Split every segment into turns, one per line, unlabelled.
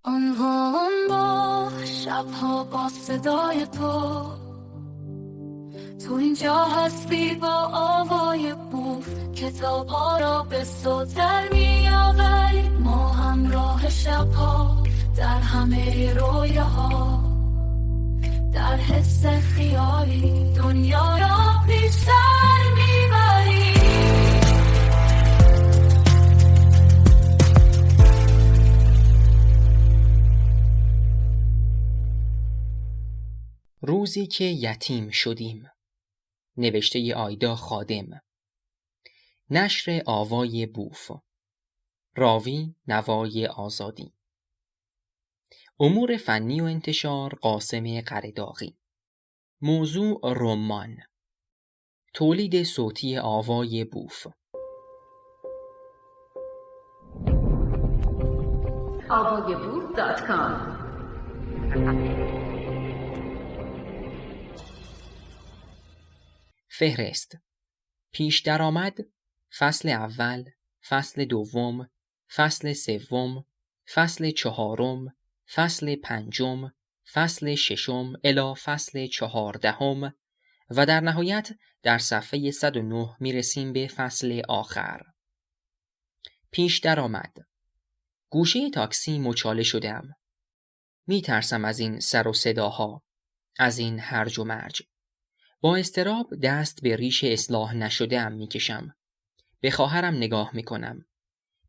عنوان با شبها با صدای تو اینجا هستی با آوای بوف، کتاب ها را به صوت در میآوری، ما همراه شبها در همه رویاها، در حس خیالی دنیا را بیشتر میبری.
روزی که یتیم شدیم، نوشته آیدا خادم، نشر آوای بوف، راوی نوای آزادی، امور فنی و انتشار قاسم قرداغی، موضوع رمان، تولید صوتی آوای بوف.
avayaboof.com
فهرست: پیش درآمد، فصل اول، فصل دوم، فصل سوم، فصل چهارم، فصل پنجم، فصل ششم الی فصل 14 و در نهایت در صفحه 109 میرسیم به فصل آخر. پیش درآمد: گوشه تاکسی مچاله شدم. میترسم از این سر و صداها، از این هرج و مرج. با اضطراب دست به ریش اصلاح نشده‌ام میکشم. به خواهرم نگاه میکنم.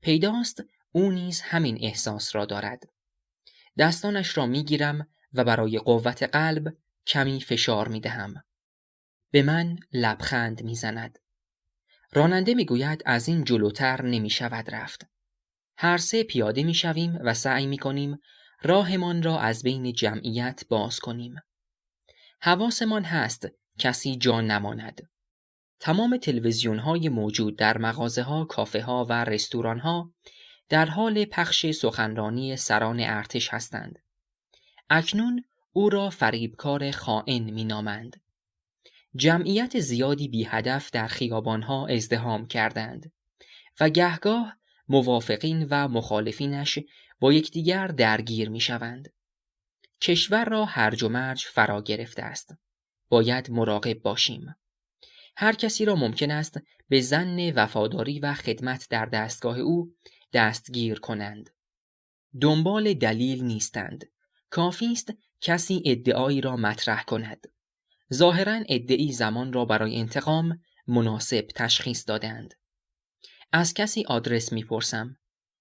پیداست او نیز همین احساس را دارد. دستانش را میگیرم و برای قوت قلب کمی فشار میدهم. به من لبخند میزند. راننده میگوید از این جلوتر نمیشود رفت. هر سه پیاده میشویم و سعی میکنیم راهمان را از بین جمعیت باز کنیم. حواسمان هست کسی جا نماند. تمام تلویزیون‌های موجود در مغازه‌ها، کافه‌ها و رستوران‌ها در حال پخش سخنرانی سران ارتش هستند. اکنون او را فریبکار خائن می‌نامند. جمعیت زیادی بی هدف در خیابان‌ها ازدحام کردند و گهگاه موافقین و مخالفینش با یکدیگر درگیر می‌شوند. کشور را هرج و مرج فرا گرفته است. باید مراقب باشیم. هر کسی را ممکن است به ظن وفاداری و خدمت در دستگاه او دستگیر کنند. دنبال دلیل نیستند. کافی است کسی ادعایی را مطرح کند. ظاهراً ادعی زمان را برای انتقام مناسب تشخیص دادند. از کسی آدرس میپرسم.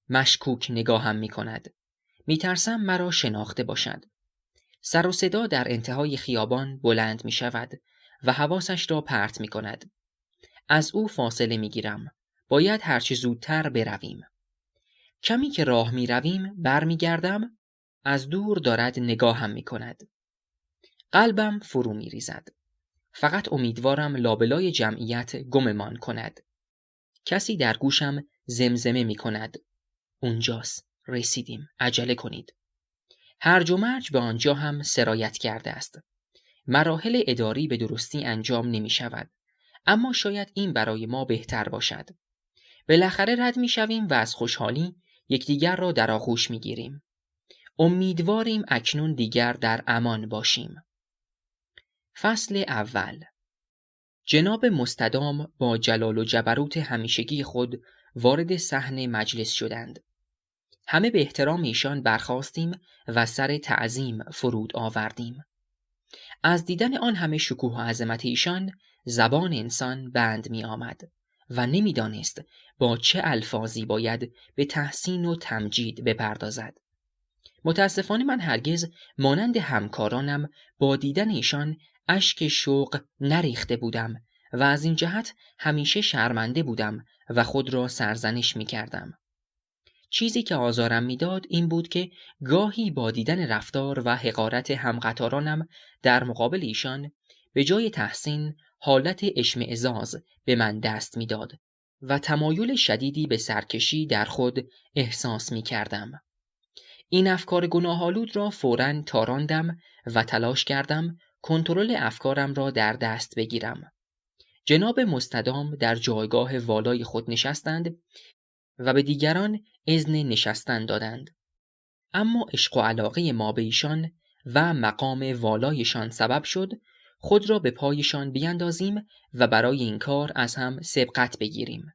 مشکوک نگاهم میکند. میترسم مرا شناخته باشد. سر و صدا در انتهای خیابان بلند می شود و حواسش را پرت می کند. از او فاصله می گیرم. باید هرچه زودتر برویم. کمی که راه می رویم بر می گردم. از دور دارد نگاهم می کند. قلبم فرو می ریزد. فقط امیدوارم لابلای جمعیت گممان کند. کسی در گوشم زمزمه می کند. اونجاست. رسیدیم. عجله کنید. هرج و مرج به آنجا هم سرایت کرده است. مراحل اداری به درستی انجام نمی شود. اما شاید این برای ما بهتر باشد. بالاخره رد می شویم و از خوشحالی یکدیگر را در آغوش می گیریم. امیدواریم اکنون دیگر در امان باشیم. فصل اول. جناب مستدام با جلال و جبروت همیشگی خود وارد صحن مجلس شدند. همه به احترام ایشان برخاستیم و سر تعظیم فرود آوردیم. از دیدن آن همه شکوه و عظمت ایشان زبان انسان بند می آمد و نمی دانست با چه الفاظی باید به تحسین و تمجید بپردازد. متاسفانه من هرگز مانند همکارانم با دیدن ایشان اشک شوق نریخته بودم و از این جهت همیشه شرمنده بودم و خود را سرزنش می کردم. چیزی که آزارم میداد این بود که گاهی با دیدن رفتار و حقارت همقطارانم در مقابل ایشان به جای تحسین حالت اشمئزاز به من دست میداد و تمایل شدیدی به سرکشی در خود احساس می کردم. این افکار گناه‌آلود را فوراً تاراندم و تلاش کردم کنترل افکارم را در دست بگیرم. جناب مستدام در جایگاه والای خود نشستند و به دیگران اذن نشستن دادند. اما عشق و علاقه ما به ایشان و مقام والایشان سبب شد خود را به پایشان بیندازیم و برای این کار از هم سبقت بگیریم.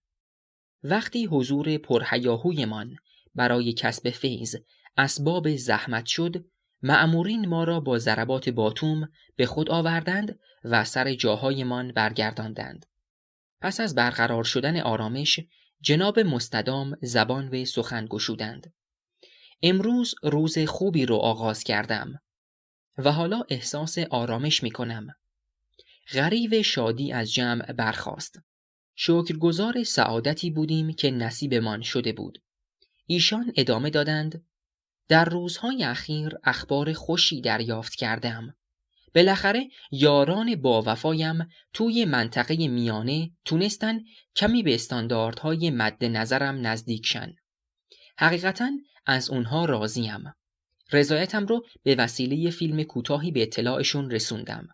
وقتی حضور پرهیاهویمان برای کسب فیض اسباب زحمت شد، مأمورین ما را با ضربات باتوم به خود آوردند و سر جاهایمان برگرداندند. پس از برقرار شدن آرامش، جناب مستدام زبان به سخن گشودند. امروز روز خوبی رو آغاز کردم و حالا احساس آرامش می کنم. غریو شادی از جمع برخاست. شکرگزار سعادتی بودیم که نصیبمان شده بود. ایشان ادامه دادند: در روزهای اخیر اخبار خوشی دریافت کردم. بالاخره یاران با وفایم توی منطقه میانه تونستن کمی به استانداردهای مد نظرم نزدیک شن. حقیقتاً از اونها راضیم. رضایتم رو به وسیله فیلم کوتاهی به اطلاعشون رسوندم.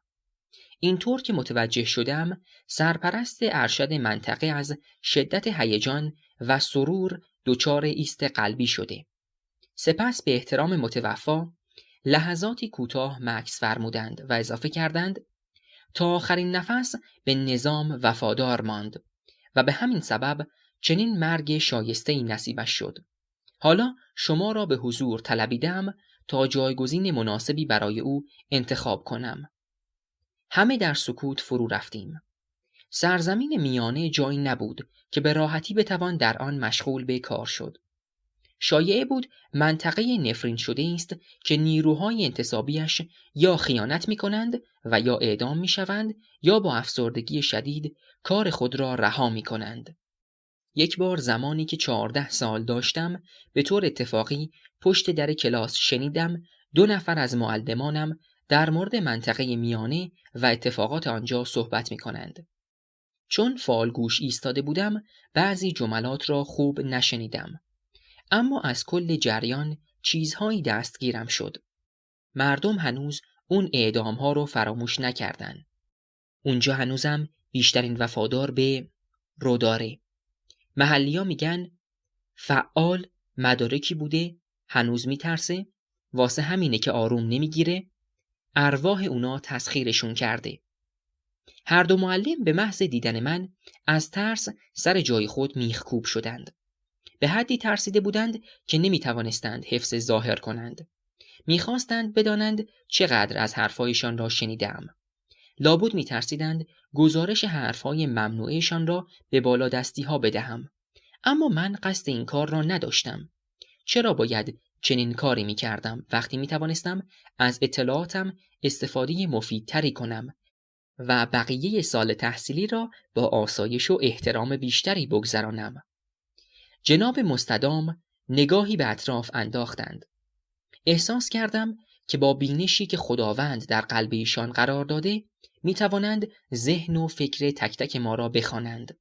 اینطور که متوجه شدم، سرپرست ارشد منطقه از شدت هیجان و سرور دچار ایست قلبی شده. سپس به احترام متوفا لحظاتی کوتاه مکث فرمودند و اضافه کردند: تا آخرین نفس به نظام وفادار ماند و به همین سبب چنین مرگ شایسته‌ای نصیبش شد. حالا شما را به حضور طلبیدم تا جایگزین مناسبی برای او انتخاب کنم. همه در سکوت فرو رفتیم. سرزمین میانه جایی نبود که به راحتی بتوان در آن مشغول به کار شد. شایعه بود منطقه نفرین شده است که نیروهای انتصابیش یا خیانت می کنند و یا اعدام می شوند یا با افسردگی شدید کار خود را رها می کنند. یک بار زمانی که 14 سال داشتم به طور اتفاقی پشت در کلاس شنیدم 2 نفر از معلمانم در مورد منطقه میانه و اتفاقات آنجا صحبت می کنند. چون فالگوش ایستاده بودم بعضی جملات را خوب نشنیدم. اما از کل جریان چیزهایی دستگیرم شد. مردم هنوز اون اعدام‌ها رو فراموش نکردن. اونجا هنوزم بیشترین وفادار به رو داره. محلی‌ها میگن فعال مدارکی بوده، هنوز میترسه، واسه همینه که آروم نمیگیره، ارواح اونا تسخیرشون کرده. هر دو معلم به محض دیدن من از ترس سر جای خود میخکوب شدند. به حدی ترسیده بودند که نمیتوانستند حفظ ظاهر کنند. میخواستند بدانند چقدر از حرفایشان را شنیدم. لابد میترسیدند گزارش حرفهای ممنوعهشان را به بالادستی ها بدهم. اما من قصد این کار را نداشتم. چرا باید چنین کاری میکردم وقتی میتوانستم از اطلاعاتم استفاده مفیدتری کنم و بقیه سال تحصیلی را با آسایش و احترام بیشتری بگذرانم؟ جناب مستدام نگاهی به اطراف انداختند. احساس کردم که با بینشی که خداوند در قلب ایشان قرار داده می توانند ذهن و فکر تک تک ما را بخوانند.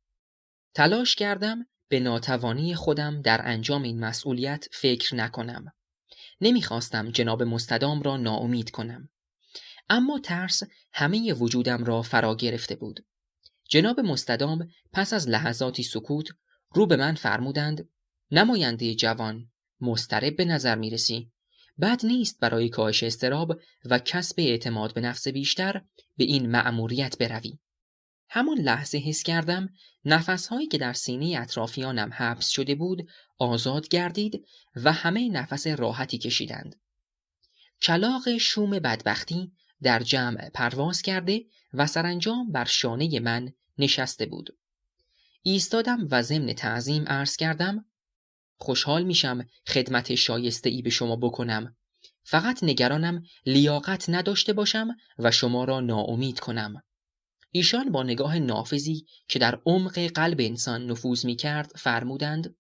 تلاش کردم به ناتوانی خودم در انجام این مسئولیت فکر نکنم. نمیخواستم جناب مستدام را ناامید کنم. اما ترس همه وجودم را فرا گرفته بود. جناب مستدام پس از لحظاتی سکوت رو به من فرمودند: نماینده جوان، مضطرب به نظر میرسی. بد نیست برای کاهش اضطراب و کسب اعتماد به نفس بیشتر به این مأموریت بروی. همان لحظه حس کردم نفسهایی که در سینه اطرافیانم حبس شده بود آزاد گردید و همه نفس راحتی کشیدند. کلاغ شوم بدبختی در جمع پرواز کرده و سرانجام بر شانه من نشسته بود. ایستادم و ضمن تعظیم عرض کردم: خوشحال میشم خدمت شایسته‌ای به شما بکنم. فقط نگرانم لیاقت نداشته باشم و شما را ناامید کنم. ایشان با نگاه نافذی که در عمق قلب انسان نفوذ می‌کرد فرمودند: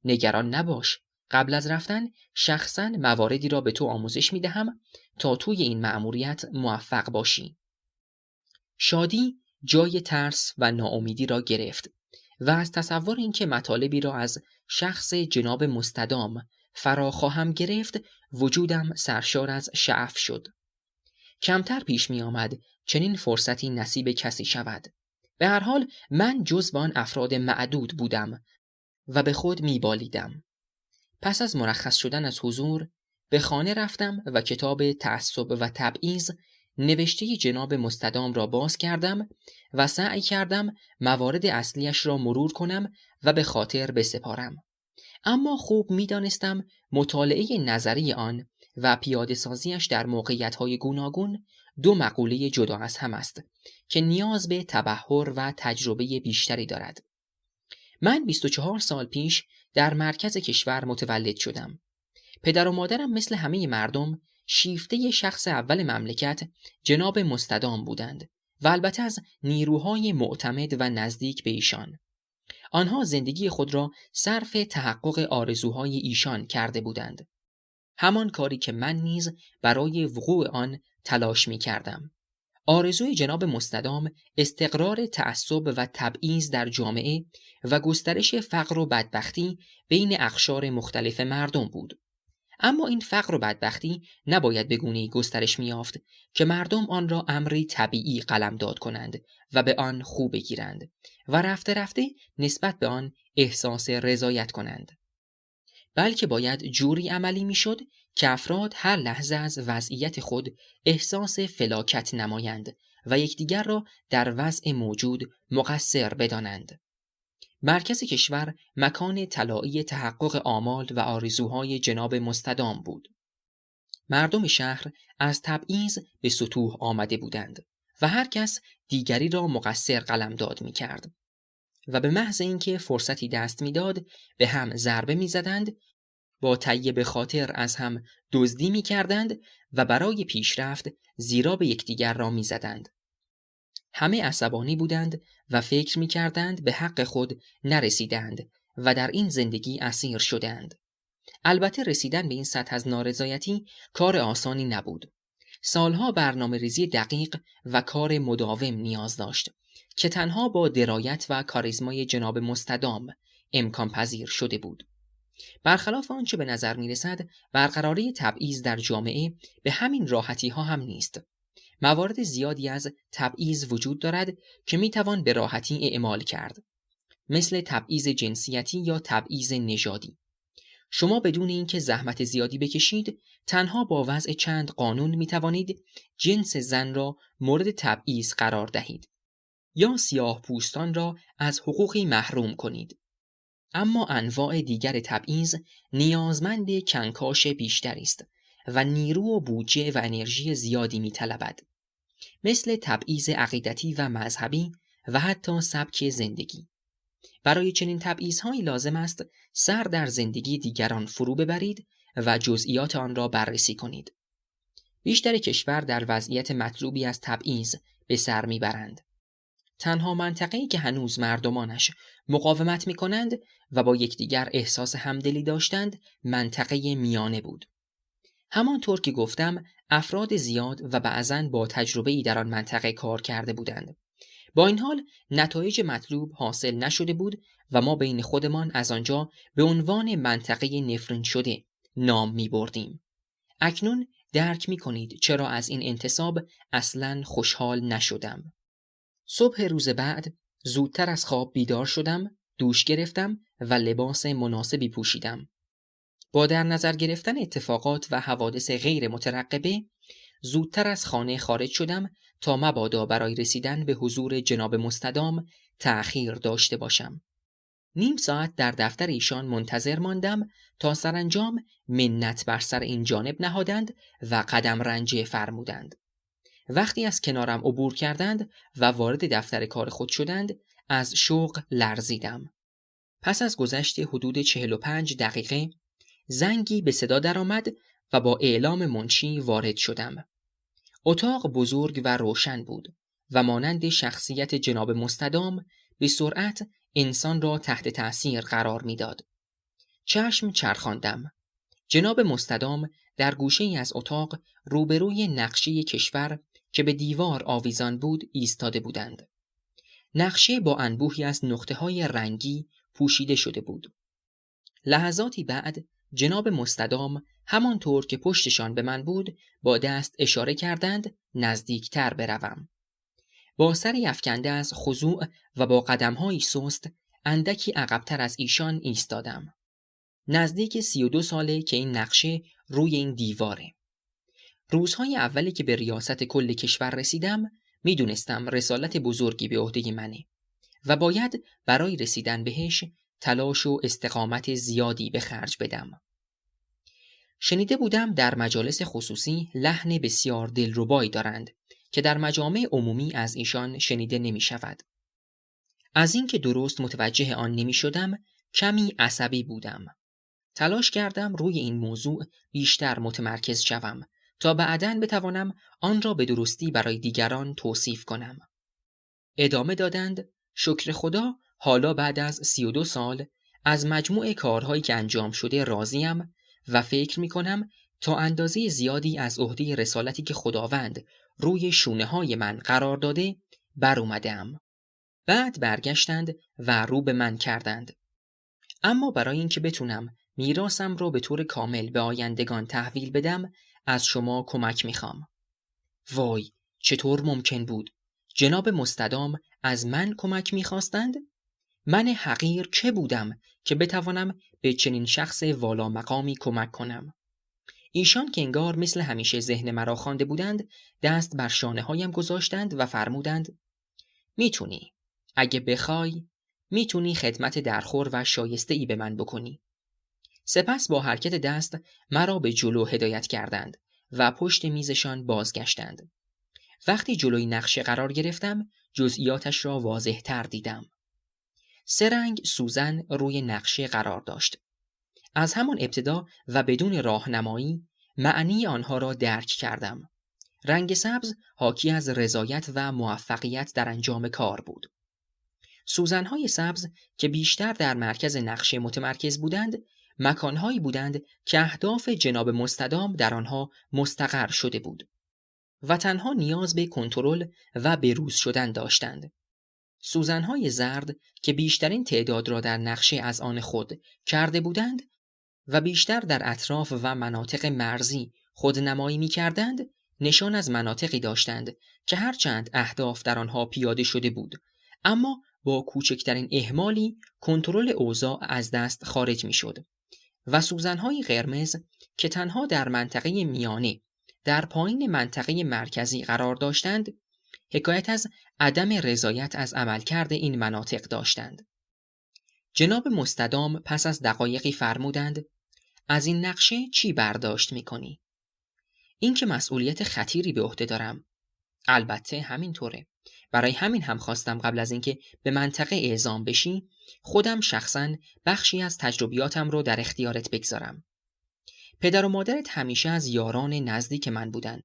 نگران نباش. قبل از رفتن شخصاً مواردی را به تو آموزش می‌دهم تا توی این مأموریت موفق باشی. شادی جای ترس و ناامیدی را گرفت و از تصور اینکه مطالبی را از شخص جناب مستدام فرا خواهم گرفت وجودم سرشار از شعف شد. کمتر پیش می آمد چنین فرصتی نصیب کسی شود. به هر حال من جزو آن افراد معدود بودم و به خود می بالیدم. پس از مرخص شدن از حضور به خانه رفتم و کتاب تعصب و تبعیض نوشته جناب مستدام را باز کردم و سعی کردم موارد اصلیش را مرور کنم و به خاطر بسپارم. اما خوب می‌دانستم مطالعه نظری آن و پیاده سازیش در موقعیت‌های گوناگون دو مقوله جدا از هم است که نیاز به تبحر و تجربه بیشتری دارد. من 24 سال پیش در مرکز کشور متولد شدم. پدر و مادرم مثل همه مردم شیفته شخص اول مملکت جناب مستدام بودند و البته از نیروهای معتمد و نزدیک به ایشان. آنها زندگی خود را صرف تحقق آرزوهای ایشان کرده بودند. همان کاری که من نیز برای وقوع آن تلاش می کردم. آرزوی جناب مستدام استقرار تعصب و تبعیض در جامعه و گسترش فقر و بدبختی بین اقشار مختلف مردم بود. اما این فقر و بدبختی نباید به گونه‌ای گسترش می‌یافت که مردم آن را امری طبیعی قلمداد کنند و به آن خو بگیرند و رفته رفته نسبت به آن احساس رضایت کنند. بلکه باید جوری عملی می‌شد که افراد هر لحظه از وضعیت خود احساس فلاکت نمایند و یکدیگر را در وضع موجود مقصر بدانند. مرکز کشور مکان طلایی تحقق آمال و آرزوهای جناب مستدام بود. مردم شهر از تبعیض به سطوح آمده بودند و هر کس دیگری را مقصر قلمداد می‌کرد و به محض اینکه فرصتی دست می‌داد به هم ضربه می‌زدند، با تهیه به خاطر از هم دزدی می‌کردند و برای پیشرفت زیرا به یکدیگر را می‌زدند. همه عصبانی بودند و فکر می‌کردند به حق خود نرسیدند و در این زندگی اسیر شدند. البته رسیدن به این سطح از نارضایتی کار آسانی نبود. سالها برنامه‌ریزی دقیق و کار مداوم نیاز داشت که تنها با درایت و کاریزمای جناب مستدام امکان پذیر شده بود. برخلاف آنچه به نظر می‌رسد، برقراری تبعیض در جامعه به همین راحتی‌ها هم نیست. موارد زیادی از تبعیض وجود دارد که میتوان به راحتی اعمال کرد، مثل تبعیض جنسیتی یا تبعیض نژادی. شما بدون اینکه زحمت زیادی بکشید، تنها با وضع چند قانون میتوانید جنس زن را مورد تبعیض قرار دهید یا سیاه پوستان را از حقوقی محروم کنید. اما انواع دیگر تبعیض نیازمند کنکاش بیشتری است و نیرو و بودجه و انرژی زیادی می‌طلبد، مثل تبعیض عقیدتی و مذهبی و حتی سبک زندگی. برای چنین تبعیض‌هایی لازم است سر در زندگی دیگران فرو ببرید و جزئیات آن را بررسی کنید. بیشتر کشور در وضعیت مطلوبی از تبعیض به سر میبرند. تنها منطقه‌ای که هنوز مردمانش مقاومت می‌کنند و با یکدیگر احساس همدلی داشتند منطقه میانه بود. همانطور که گفتم، افراد زیاد و بعضاً با تجربه‌ای در آن منطقه کار کرده بودند. با این حال نتایج مطلوب حاصل نشده بود و ما بین خودمان از آنجا به عنوان منطقه نفرین شده نام می‌بردیم. اکنون درک می‌کنید چرا از این انتصاب اصلاً خوشحال نشدم. صبح روز بعد زودتر از خواب بیدار شدم، دوش گرفتم و لباس مناسبی پوشیدم. با در نظر گرفتن اتفاقات و حوادث غیر مترقبه زودتر از خانه خارج شدم تا مبادا برای رسیدن به حضور جناب مستدام تأخیر داشته باشم. نیم ساعت در دفتر ایشان منتظر ماندم تا سرانجام منت بر سر این جانب نهادند و قدم رنجه فرمودند. وقتی از کنارم عبور کردند و وارد دفتر کار خود شدند، از شوق لرزیدم. پس از گذشت حدود 45 دقیقه زنگی به صدا درآمد و با اعلام منشی وارد شدم. اتاق بزرگ و روشن بود و مانند شخصیت جناب مستدام به سرعت انسان را تحت تأثیر قرار میداد. چشم چرخاندم. جناب مستدام در گوشه‌ای از اتاق روبروی نقشه کشور که به دیوار آویزان بود ایستاده بودند. نقشه با انبوهی از نقطه‌های رنگی پوشیده شده بود. لحظاتی بعد جناب مستدام همانطور که پشتشان به من بود با دست اشاره کردند نزدیکتر بروم. با سری افکنده از خضوع و با قدم‌هایی سست اندکی عقب‌تر از ایشان ایستادم. نزدیک 32 ساله که این نقشه روی این دیواره. روزهای اولی که به ریاست کل کشور رسیدم میدونستم رسالت بزرگی به عهده منه و باید برای رسیدن بهش تلاش و استقامت زیادی به خرج بدم. شنیده بودم در مجالس خصوصی لحن بسیار دلربایی دارند که در مجامع عمومی از ایشان شنیده نمی شود. از اینکه درست متوجه آن نمی شدم کمی عصبی بودم. تلاش کردم روی این موضوع بیشتر متمرکز شوم تا بعداً بتوانم آن را به درستی برای دیگران توصیف کنم. ادامه دادند شکر خدا حالا بعد از 32 سال از مجموع کارهایی که انجام شده راضیم و فکر می کنم تا اندازه زیادی از عهده رسالتی که خداوند روی شونه های من قرار داده بر اومدم. بعد برگشتند و رو به من کردند. اما برای اینکه بتونم میراثم را به طور کامل به آیندگان تحویل بدم از شما کمک میخوام. وای، چطور ممکن بود؟ جناب مستدام از من کمک میخواستند؟ من حقیر چه بودم که بتوانم به چنین شخص والا مقامی کمک کنم؟ ایشان که انگار مثل همیشه ذهن مرا خوانده بودند دست بر شانه هایم گذاشتند و فرمودند میتونی، اگه بخوای میتونی خدمت درخور و شایسته ای به من بکنی. سپس با حرکت دست مرا به جلو هدایت کردند و پشت میزشان بازگشتند. وقتی جلوی نقشه قرار گرفتم جزئیاتش را واضح تر دیدم. 3 رنگ سوزن روی نقشه قرار داشت. از همان ابتدا و بدون راهنمایی معنی آنها را درک کردم. رنگ سبز حاکی از رضایت و موفقیت در انجام کار بود. سوزنهای سبز که بیشتر در مرکز نقشه متمرکز بودند، مکانهایی بودند که اهداف جناب مستدام در آنها مستقر شده بود و تنها نیاز به کنترل و بروز شدن داشتند. سوزنهای زرد که بیشترین تعداد را در نقشه از آن خود کرده بودند و بیشتر در اطراف و مناطق مرزی خودنمایی می کردند، نشان از مناطقی داشتند که هرچند اهداف در آنها پیاده شده بود، اما با کوچکترین اهمالی کنترل اوضاع از دست خارج می شد و سوزنهای قرمز که تنها در منطقه میانه در پایین منطقه مرکزی قرار داشتند، حکایت از عدم رضایت از عملکرد این مناطق داشتند. جناب مستدام پس از دقایقی فرمودند از این نقشه چی برداشت می کنی؟ این که مسئولیت خطیری به عهده دارم. البته همینطوره. برای همین هم خواستم قبل از اینکه به منطقه اعزام بشی خودم شخصاً بخشی از تجربیاتم رو در اختیارت بگذارم. پدر و مادرت همیشه از یاران نزدیک من بودن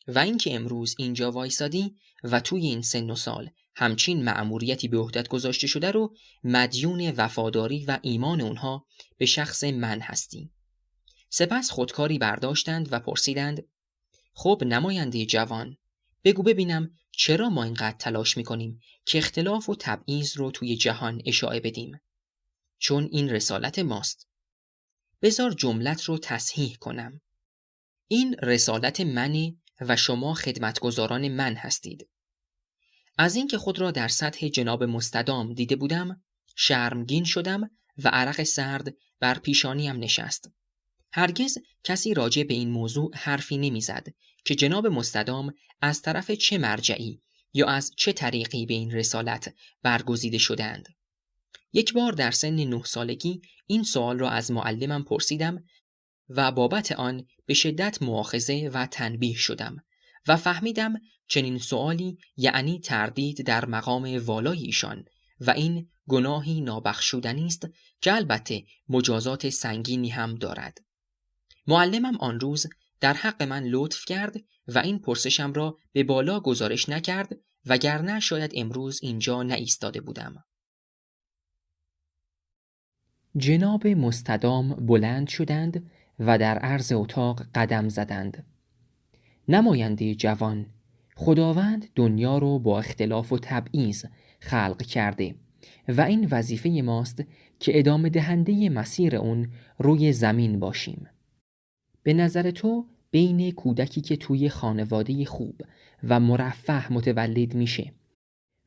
و اینکه امروز اینجا وایسادی و توی این سن و سال همچین مأموریتی به عهدت گذاشته شده رو مدیون وفاداری و ایمان اونها به شخص من هستی. سپس خودکاری برداشتند و پرسیدند خب نماینده جوان، بگو ببینم چرا ما اینقدر تلاش میکنیم که اختلاف و تبعیض رو توی جهان اشاعه بدیم؟ چون این رسالت ماست. بذار جملت رو تصحیح کنم. این رسالت منه و شما خدمتگزاران من هستید. از اینکه خود را در سطح جناب مستدام دیده بودم شرمگین شدم و عرق سرد بر پیشانیم نشست. هرگز کسی راجع به این موضوع حرفی نمیزد که جناب مستدام از طرف چه مرجعی یا از چه طریقی به این رسالت برگزیده شدند. یک بار در سن 9 سالگی این سوال را از معلمم پرسیدم و بابت آن به شدت مؤاخذه و تنبیه شدم و فهمیدم چنین سوالی یعنی تردید در مقام والای ایشان و این گناهی نابخشودنی است که البته مجازات سنگینی هم دارد. معلمم آن روز در حق من لطف کرد و این پرسشم را به بالا گزارش نکرد وگرنه شاید امروز اینجا نایستاده بودم. جناب مستدام بلند شدند و در عرض اتاق قدم زدند. نماینده جوان، خداوند دنیا رو با اختلاف و تبعیض خلق کرده و این وظیفه ماست که ادامه دهنده مسیر اون روی زمین باشیم. به نظر تو بین کودکی که توی خانواده خوب و مرفه متولد میشه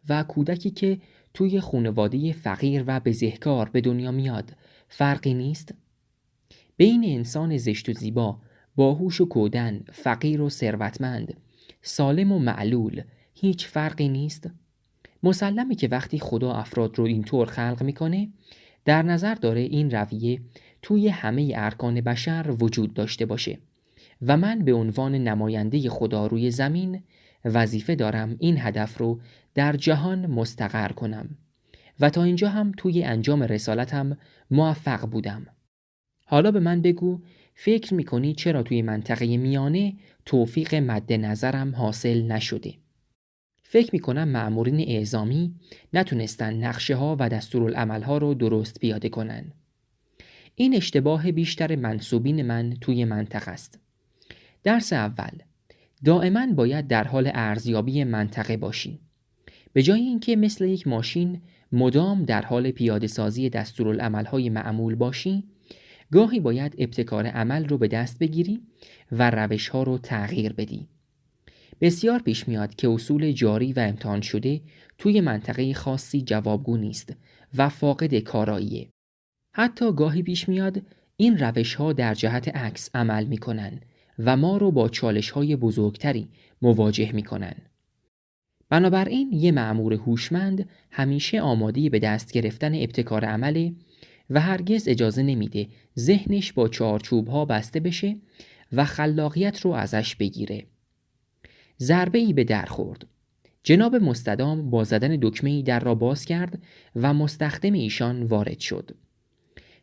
و کودکی که توی خانواده فقیر و بزهکار به دنیا میاد فرقی نیست؟ بین انسان زشت و زیبا باهوش و کودن، فقیر و ثروتمند، سالم و معلول، هیچ فرقی نیست؟ مسلمه که وقتی خدا افراد رو اینطور خلق میکنه، در نظر داره این رویه توی همه ارکان بشر وجود داشته باشه و من به عنوان نماینده خدا روی زمین وظیفه دارم این هدف رو در جهان مستقر کنم و تا اینجا هم توی انجام رسالتم موفق بودم. حالا به من بگو فکر میکنی چرا توی منطقه میانه توفیق مد نظرم حاصل نشده؟ فکر میکنم مأمورین اعزامی نتونستن نقشه ها و دستورالعمل ها رو درست پیاده کنن. این اشتباه بیشتر منسوبین من توی منطقه است. درس اول، دائما باید در حال ارزیابی منطقه باشی. به جای اینکه مثل یک ماشین مدام در حال پیاده سازی دستورالعمل های معمول باشی، گاهی باید ابتکار عمل رو به دست بگیری و روش ها رو تغییر بدی. بسیار پیش میاد که اصول جاری و امتحان شده توی منطقه خاصی جوابگو نیست و فاقد کاراییه. حتی گاهی پیش میاد این روش ها در جهت عکس عمل میکنن و ما رو با چالش های بزرگتری مواجه میکنن. بنابراین یه مأمور هوشمند همیشه آماده به دست گرفتن ابتکار عمله و هرگز اجازه نمیده ذهنش با چارچوب ها بسته بشه و خلاقیت رو ازش بگیره. ضربه‌ای به در خورد. جناب مستدام با زدن دکمه‌ای در را باز کرد و مستخدم ایشان وارد شد.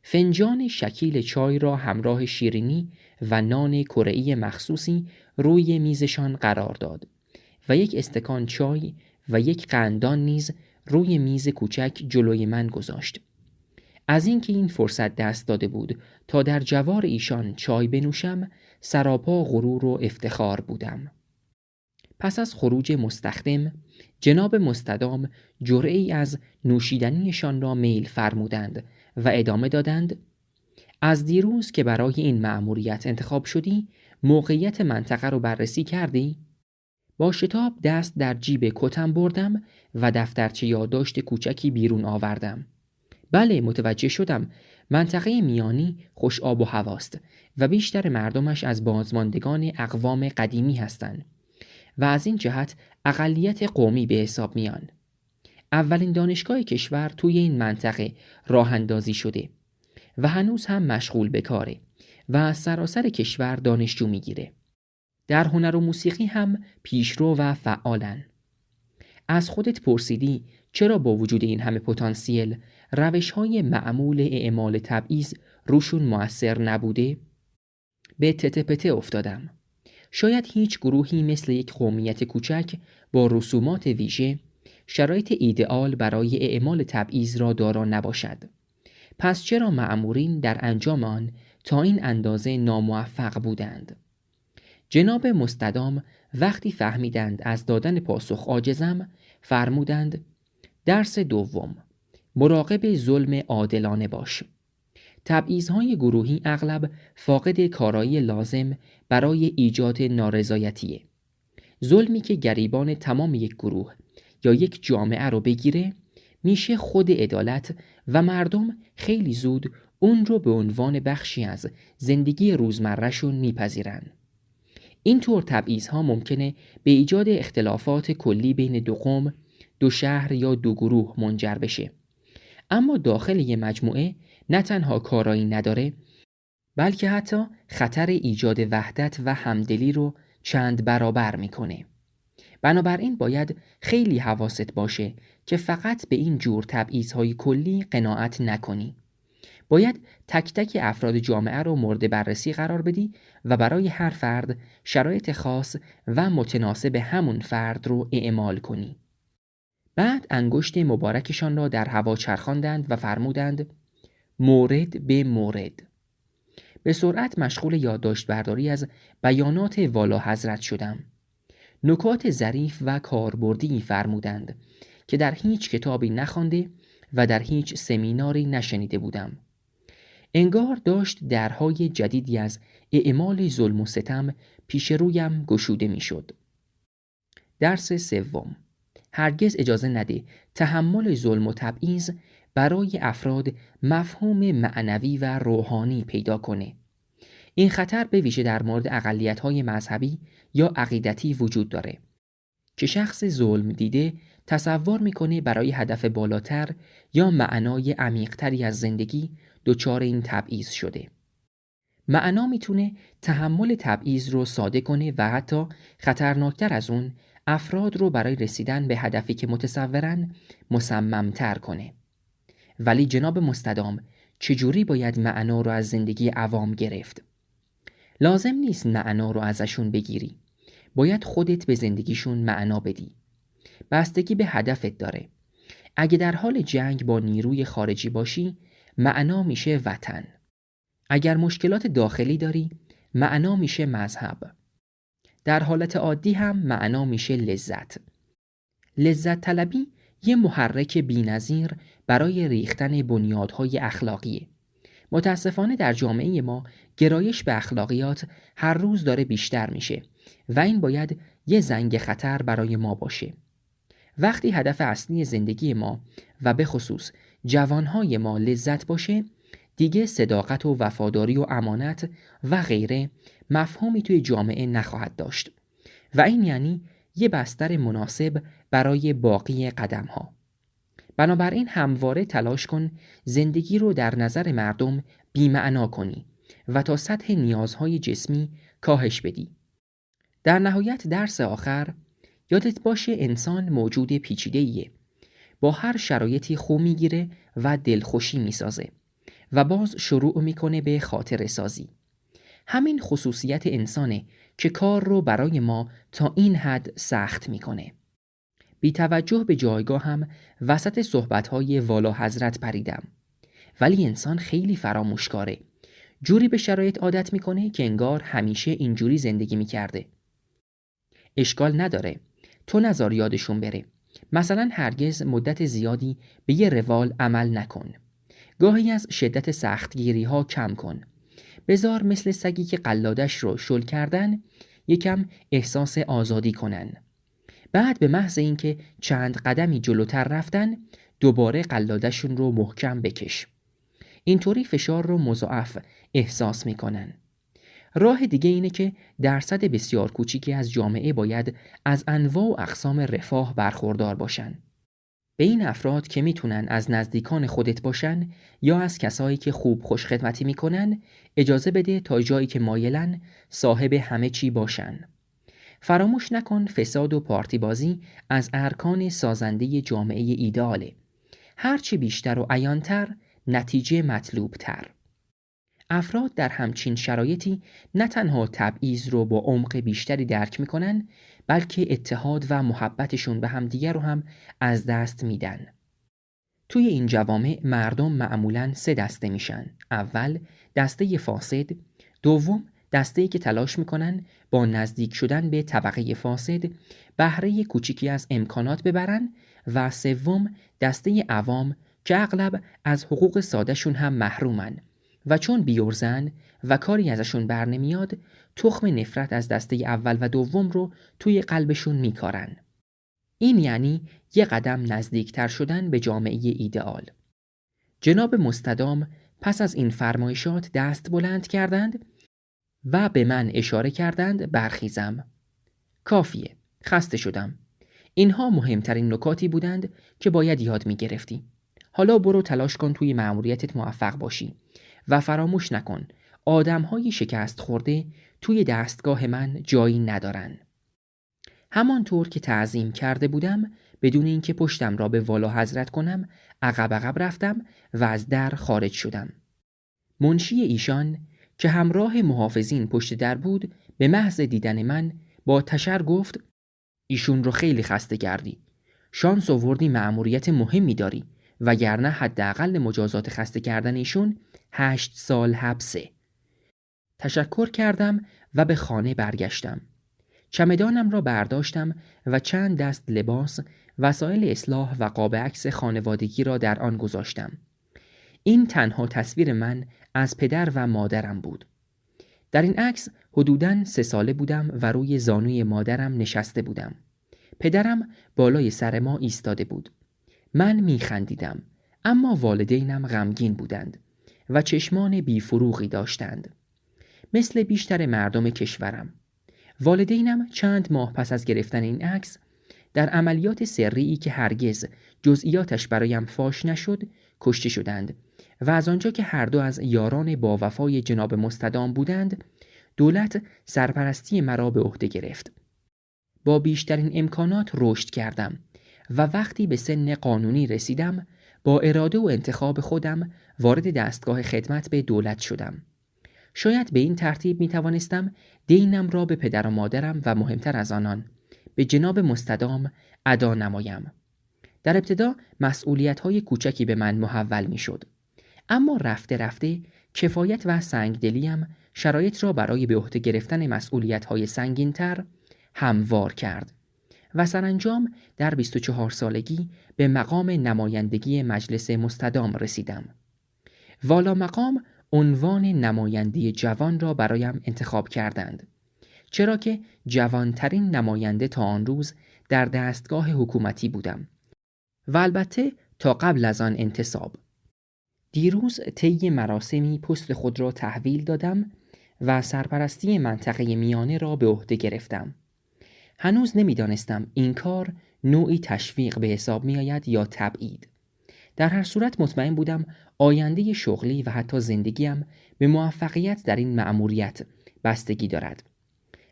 فنجان شکیل چای را همراه شیرینی و نان کره‌ای مخصوصی روی میزشان قرار داد و یک استکان چای و یک قندان نیز روی میز کوچک جلوی من گذاشت. از اینکه این فرصت دست داده بود تا در جوار ایشان چای بنوشم، سراپا غرور و افتخار بودم. پس از خروج مستخدم، جناب مستدام جرعه‌ای از نوشیدنیشان را میل فرمودند و ادامه دادند: از دیروز که برای این مأموریت انتخاب شدی، موقعیت منطقه رو بررسی کردی؟ با شتاب دست در جیب کتم بردم و دفترچه یادداشت کوچکی بیرون آوردم. بله، متوجه شدم. منطقه میانی خوش آب و هواست و بیشتر مردمش از بازماندگان اقوام قدیمی هستند و از این جهت اقلیت قومی به حساب میان. اولین دانشگاه کشور توی این منطقه راه اندازی شده و هنوز هم مشغول به کاره و از سراسر کشور دانشجو میگیره. در هنر و موسیقی هم پیشرو و فعالن. از خودت پرسیدی چرا با وجود این همه پتانسیل روش‌های معمول اعمال تبعیض روشون مؤثر نبوده؟ به تته پته افتادم. شاید هیچ گروهی مثل یک قومیت کوچک با رسومات ویژه شرایط ایدئال برای اعمال تبعیض را دارا نباشد. پس چرا مأمورین در انجام آن تا این اندازه ناموفق بودند؟ جناب مستدام وقتی فهمیدند از دادن پاسخ عاجزم، فرمودند: درس دوم، مراقب ظلم عادلانه باش. تبعیض‌های گروهی اغلب فاقد کارایی لازم برای ایجاد نارضایتیه. ظلمی که گریبان تمام یک گروه یا یک جامعه رو بگیره میشه خود عدالت و مردم خیلی زود اون رو به عنوان بخشی از زندگی روزمره‌شون میپذیرن. اینطور تبعیض‌ها ممکنه به ایجاد اختلافات کلی بین دو قوم، دو شهر یا دو گروه منجر بشه. اما داخل یک مجموعه نه تنها کارایی نداره، بلکه حتی خطر ایجاد وحدت و همدلی رو چند برابر میکنه. بنابراین باید خیلی حواست باشه که فقط به این جور تبعیض‌های کلی قناعت نکنی. باید تک تک افراد جامعه رو مورد بررسی قرار بدی و برای هر فرد شرایط خاص و متناسب همون فرد رو اعمال کنی. بعد انگشت مبارکشان را در هوا چرخاندند و فرمودند: مورد به مورد. به سرعت مشغول یادداشت برداری از بیانات والا حضرت شدم. نکات ظریف و کاربردی فرمودند که در هیچ کتابی نخوانده و در هیچ سمیناری نشنیده بودم. انگار داشت درهای جدیدی از اعمال ظلم و ستم پیش رویم گشوده می شد. درس سوم، هرگز اجازه نده تحمل ظلم و تبعیض برای افراد مفهوم معنوی و روحانی پیدا کنه. این خطر به ویژه در مورد اقلیت‌های مذهبی یا عقیدتی وجود داره که شخص ظلم دیده تصور میکنه برای هدف بالاتر یا معنای عمیق‌تری از زندگی دچار این تبعیض شده. معنا میتونه تحمل تبعیض رو ساده کنه و حتی خطرناکتر از اون افراد رو برای رسیدن به هدفی که متصورن مصممتر کنه. ولی جناب مستدام چجوری باید معنا رو از زندگی عوام گرفت؟ لازم نیست معنا رو ازشون بگیری. باید خودت به زندگیشون معنا بدی. بستگی به هدفت داره. اگه در حال جنگ با نیروی خارجی باشی، معنا میشه وطن. اگر مشکلات داخلی داری، معنا میشه مذهب. در حالت عادی هم معنا میشه لذت. لذت طلبی یه محرک بی‌نظیر برای ریختن بنیادهای اخلاقیه. متاسفانه در جامعه ما گرایش به اخلاقیات هر روز داره بیشتر میشه و این باید یه زنگ خطر برای ما باشه. وقتی هدف اصلی زندگی ما و به خصوص جوانهای ما لذت باشه، دیگه صداقت و وفاداری و امانت و غیره مفهومی توی جامعه نخواهد داشت و این یعنی یه بستر مناسب برای باقی قدم‌ها. بنابراین همواره تلاش کن زندگی رو در نظر مردم بی‌معنا کنی و تا سطح نیازهای جسمی کاهش بدی. در نهایت درس آخر یادت باشه انسان موجود پیچیده‌ایه. با هر شرایطی خو میگیره و دلخوشی میسازه و باز شروع میکنه به خاطره سازی. همین خصوصیت انسانه که کار رو برای ما تا این حد سخت میکنه. بی توجه به جایگاه هم وسط صحبتهای والا حضرت پریدم. ولی انسان خیلی فراموشکاره. جوری به شرایط عادت میکنه که انگار همیشه اینجوری زندگی میکرده. اشکال نداره. تو نذار یادشون بره. مثلا هرگز مدت زیادی به یه روال عمل نکن. گاهی از شدت سختگیری ها کم کن. بذار مثل سگی که قلادش رو شل کردن یکم احساس آزادی کنن. بعد به محض اینکه چند قدمی جلوتر رفتن دوباره قلادشون رو محکم بکش. اینطوری فشار رو مضاعف احساس میکنن. راه دیگه اینه که درصد بسیار کوچیکی از جامعه باید از انواع و اقسام رفاه برخوردار باشن. به این افراد که میتونن از نزدیکان خودت باشن یا از کسایی که خوب خوش خدمتی میکنن اجازه بده تا جایی که مایلن صاحب همه چی باشن. فراموش نکن فساد و پارتی بازی از ارکان سازنده جامعه ایدئاله. هرچی بیشتر و عیانتر نتیجه مطلوبتر. افراد در همچین شرایطی نه تنها تبعیض رو با عمق بیشتری درک میکنن بلکه اتحاد و محبتشون به همدیگر رو هم از دست میدن. توی این جوامع مردم معمولاً 3 دسته میشن. اول دسته فاسد، دوم دسته‌ای که تلاش میکنن با نزدیک شدن به طبقه فاسد بهره کوچیکی از امکانات ببرن و سوم دسته عوام که اغلب از حقوق سادهشون هم محرومن و چون بیورزن و کاری ازشون بر نمیاد تخم نفرت از دسته اول و دوم رو توی قلبشون میکارن. این یعنی یه قدم نزدیکتر شدن به جامعه ایدئال. جناب مستدام پس از این فرمایشات دست بلند کردند و به من اشاره کردند برخیزم. کافیه، خسته شدم. اینها مهمترین نکاتی بودند که باید یاد می گرفتی. حالا برو تلاش کن توی مأموریتت موفق باشی و فراموش نکن آدم‌های شکست خورده توی دستگاه من جایی ندارن. همانطور که تعظیم کرده بودم بدون اینکه پشتم را به والا حضرت کنم عقب رفتم و از در خارج شدم. منشی ایشان که همراه محافظین پشت در بود به محض دیدن من با تشر گفت ایشون رو خیلی خسته کردی. شانس آوردی مأموریت مهمی داری وگرنه حداقل مجازات خسته کردن ایشون 8 سال حبسه. تشکر کردم و به خانه برگشتم. چمدانم را برداشتم و چند دست لباس، وسایل اصلاح و قاب عکس خانوادگی را در آن گذاشتم. این تنها تصویر من از پدر و مادرم بود. در این عکس حدوداً 3 ساله بودم و روی زانوی مادرم نشسته بودم. پدرم بالای سر ما ایستاده بود. من میخندیدم اما والدینم غمگین بودند و چشمان بیفروغی داشتند. مثل بیشتر مردم کشورم. والدینم چند ماه پس از گرفتن این عکس در عملیات سریعی که هرگز جزئیاتش برایم فاش نشد کشته شدند و از آنجا که هر دو از یاران با وفای جناب مستدام بودند، دولت سرپرستی مرا به عهده گرفت. با بیشترین امکانات رشد کردم و وقتی به سن قانونی رسیدم با اراده و انتخاب خودم وارد دستگاه خدمت به دولت شدم. شاید به این ترتیب می توانستم دینم را به پدر و مادرم و مهمتر از آنان به جناب مستدام ادا نمایم. در ابتدا مسئولیت‌های کوچکی به من محول می شد. اما رفته رفته کفایت و سنگدلیم شرایط را برای به عهده گرفتن مسئولیت‌های سنگین‌تر هموار کرد و سرانجام در 24 سالگی به مقام نمایندگی مجلس مستدام رسیدم. والا مقام عنوان نماینده جوان را برایم انتخاب کردند، چرا که جوانترین نماینده تا آن روز در دستگاه حکومتی بودم و البته تا قبل از آن انتصاب. دیروز طی مراسمی پست خود را تحویل دادم و سرپرستی منطقه میانه را به عهده گرفتم. هنوز نمیدانستم این کار نوعی تشویق به حساب می آید یا تبعید. در هر صورت مطمئن بودم آینده شغلی و حتی زندگیم به موفقیت در این مأموریت بستگی دارد.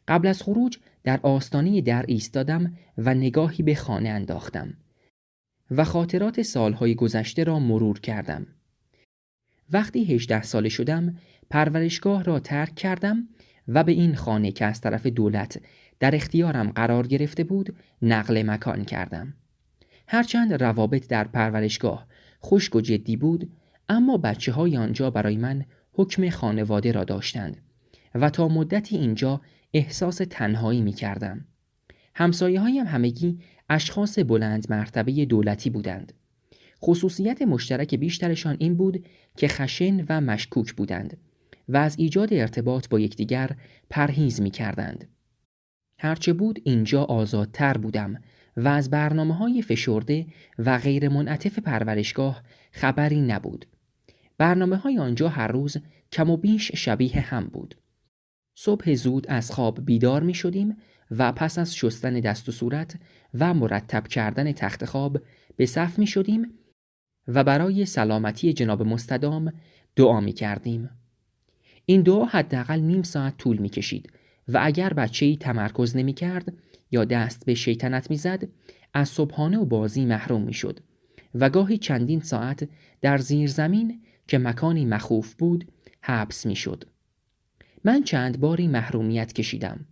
قبل از خروج در آستانه در ایستادم و نگاهی به خانه انداختم و خاطرات سالهای گذشته را مرور کردم. وقتی 18 ساله شدم پرورشگاه را ترک کردم و به این خانه که از طرف دولت در اختیارم قرار گرفته بود نقل مکان کردم. هرچند روابط در پرورشگاه خشک و جدی بود، اما بچه‌های آنجا برای من حکم خانواده را داشتند و تا مدتی اینجا احساس تنهایی می کردم. همسایه‌هایم همگی اشخاص بلند مرتبه دولتی بودند. خصوصیت مشترک بیشترشان این بود که خشن و مشکوک بودند و از ایجاد ارتباط با یکدیگر پرهیز می کردند. هرچه بود اینجا آزادتر بودم و از برنامه‌های فشرده و غیر منعطف پرورشگاه خبری نبود. برنامه‌های آنجا هر روز کم و بیش شبیه هم بود. صبح زود از خواب بیدار می شدیم و پس از شستن دست و صورت و مرتب کردن تخت خواب به صف می شدیم و برای سلامتی جناب مستدام دعا می کردیم. این دعا حداقل نیم ساعت طول می کشید و اگر بچه‌ای تمرکز نمی کرد یا دست به شیطنت می زد از صبحانه و بازی محروم می شد و گاهی چندین ساعت در زیر زمین که مکانی مخوف بود حبس می شد. من چند باری محرومیت کشیدم،